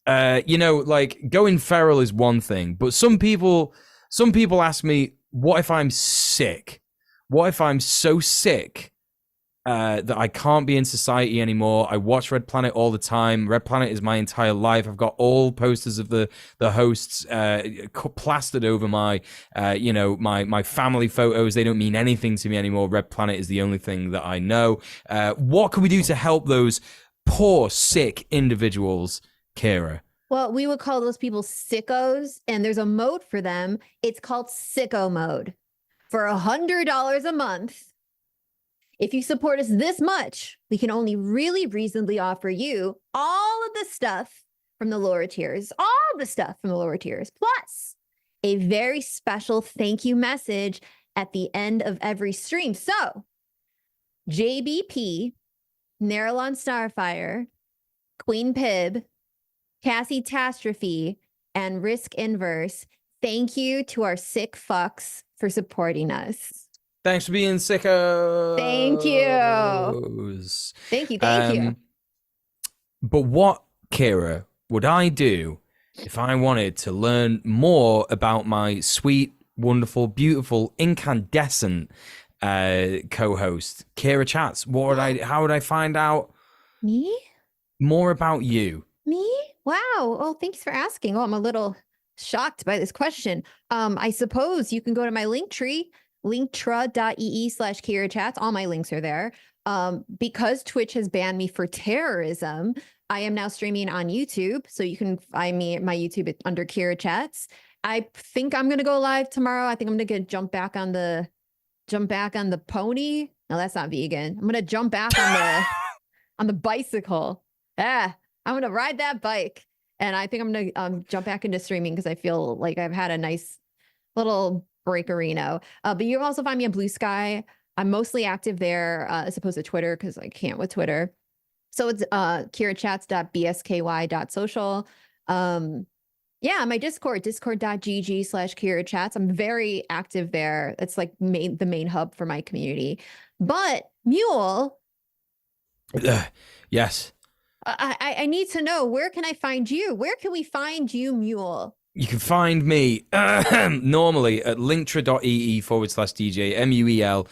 you know, like, going feral is one thing, but some people ask me, what if I'm sick? What if I'm so sick that I can't be in society anymore? I watch Red Planet all the time. Red Planet is my entire life. I've got all posters of the hosts plastered over my, you know, my family photos. They don't mean anything to me anymore. Red Planet is the only thing that I know. What can we do to help those poor, sick individuals, Kira? Well, we would call those people sickos, and there's a mode for them. It's called sicko mode. For $100 a month, if you support us this much, we can only really reasonably offer you all of the stuff from the lower tiers, plus a very special thank you message at the end of every stream. So, JBP, Nerylon Starfire, Queen Pib, Cassie Tastrophe, and Risk Inverse, thank you to our sick fucks for supporting us. Thanks for being sicko. Thank you. Thank you. But what, Kira, would I do if I wanted to learn more about my sweet, wonderful, beautiful, incandescent co-host, KiraChats? How would I find out more about you? Me? Wow. Oh, thanks for asking. Oh, I'm a little shocked by this question. I suppose you can go to my link tree, linktr.ee/KiraChats. All my links are there. Because Twitch has banned me for terrorism, I am now streaming on YouTube. So you can find me at my YouTube under KiraChats. I think I'm gonna go live tomorrow. I think I'm gonna jump back on the pony. No, that's not vegan. I'm gonna jump back on the bicycle. I'm gonna ride that bike, and I think I'm gonna jump back into streaming because I feel like I've had a nice little breakerino. But you can also find me on Blue Sky. I'm mostly active there as opposed to Twitter because I can't with Twitter. So it's kirachats.bsky.social. Yeah, my Discord, discord.gg/KiraChats. I'm very active there. It's like the main hub for my community. But Muel. Yes. I need to know, where can I find you? Where can we find you, Muel? You can find me normally at linktree.ee/DJ Muel.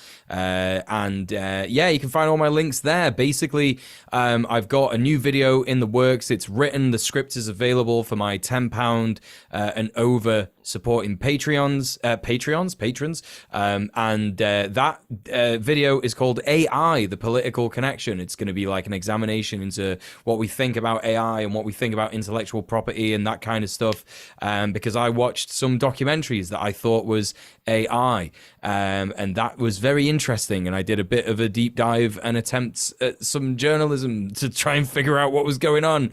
Yeah, you can find all my links there. Basically, I've got a new video in the works. It's written. The script is available for my £10 and over supporting patrons. That video is called AI, the political connection. It's going to be like an examination into what we think about AI and what we think about intellectual property and that kind of stuff. Because I watched some documentaries that I thought was AI, and that was very interesting. And I did a bit of a deep dive and attempt at some journalism to try and figure out what was going on.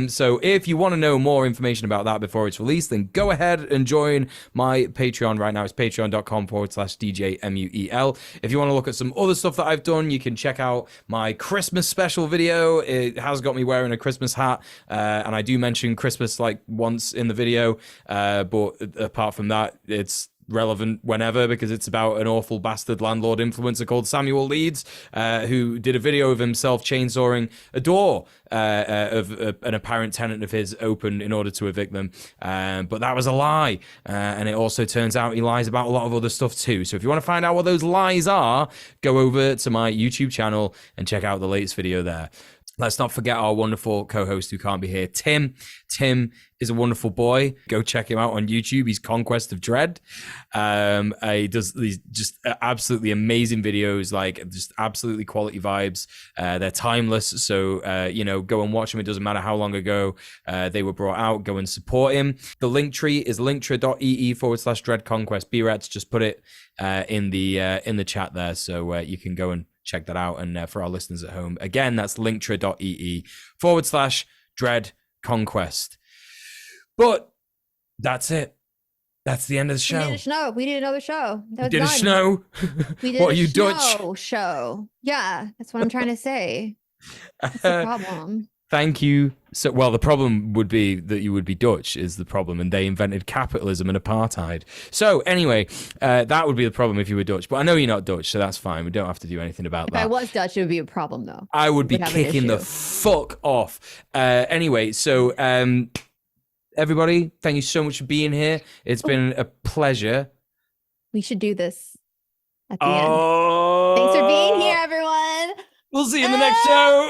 So if you want to know more information about that before it's released, then go ahead and join my Patreon right now. It's patreon.com/DJ Muel. If you want to look at some other stuff that I've done, you can check out my Christmas special video. It has got me wearing a Christmas hat, and I do mention Christmas like once in the video. But apart from that, it's relevant whenever, because it's about an awful bastard landlord influencer called Samuel Leeds, who did a video of himself chainsawing a door of an apparent tenant of his open in order to evict them. But that was a lie. And it also turns out he lies about a lot of other stuff too. So if you want to find out what those lies are, go over to my YouTube channel and check out the latest video there. Let's not forget our wonderful co-host who can't be here, Tim. Tim is a wonderful boy. Go check him out on YouTube. He's Conquest of Dread. He does these just absolutely amazing videos, like just absolutely quality vibes. They're timeless. So, go and watch them. It doesn't matter how long ago they were brought out. Go and support him. The link tree is linktree.ee/Dread Conquest. B-Rats, just put it in the chat there. So you can go and check that out. And for our listeners at home, again, that's linktree.ee/Dread Conquest. But that's it. That's the end of the show. We did another show. We did a snow. We did what, are you Dutch? Show. Yeah, that's what I'm trying to say. That's the problem. Thank you. So, well, the problem would be that you would be Dutch is the problem, and they invented capitalism and apartheid. So anyway, that would be the problem if you were Dutch. But I know you're not Dutch, so that's fine. We don't have to do anything about that. If I was Dutch, it would be a problem, though. I would be kicking the fuck off. Anyway, so everybody, thank you so much for being here. It's been a pleasure. We should do this at the end. Thanks for being here, everyone. We'll see you in the next show.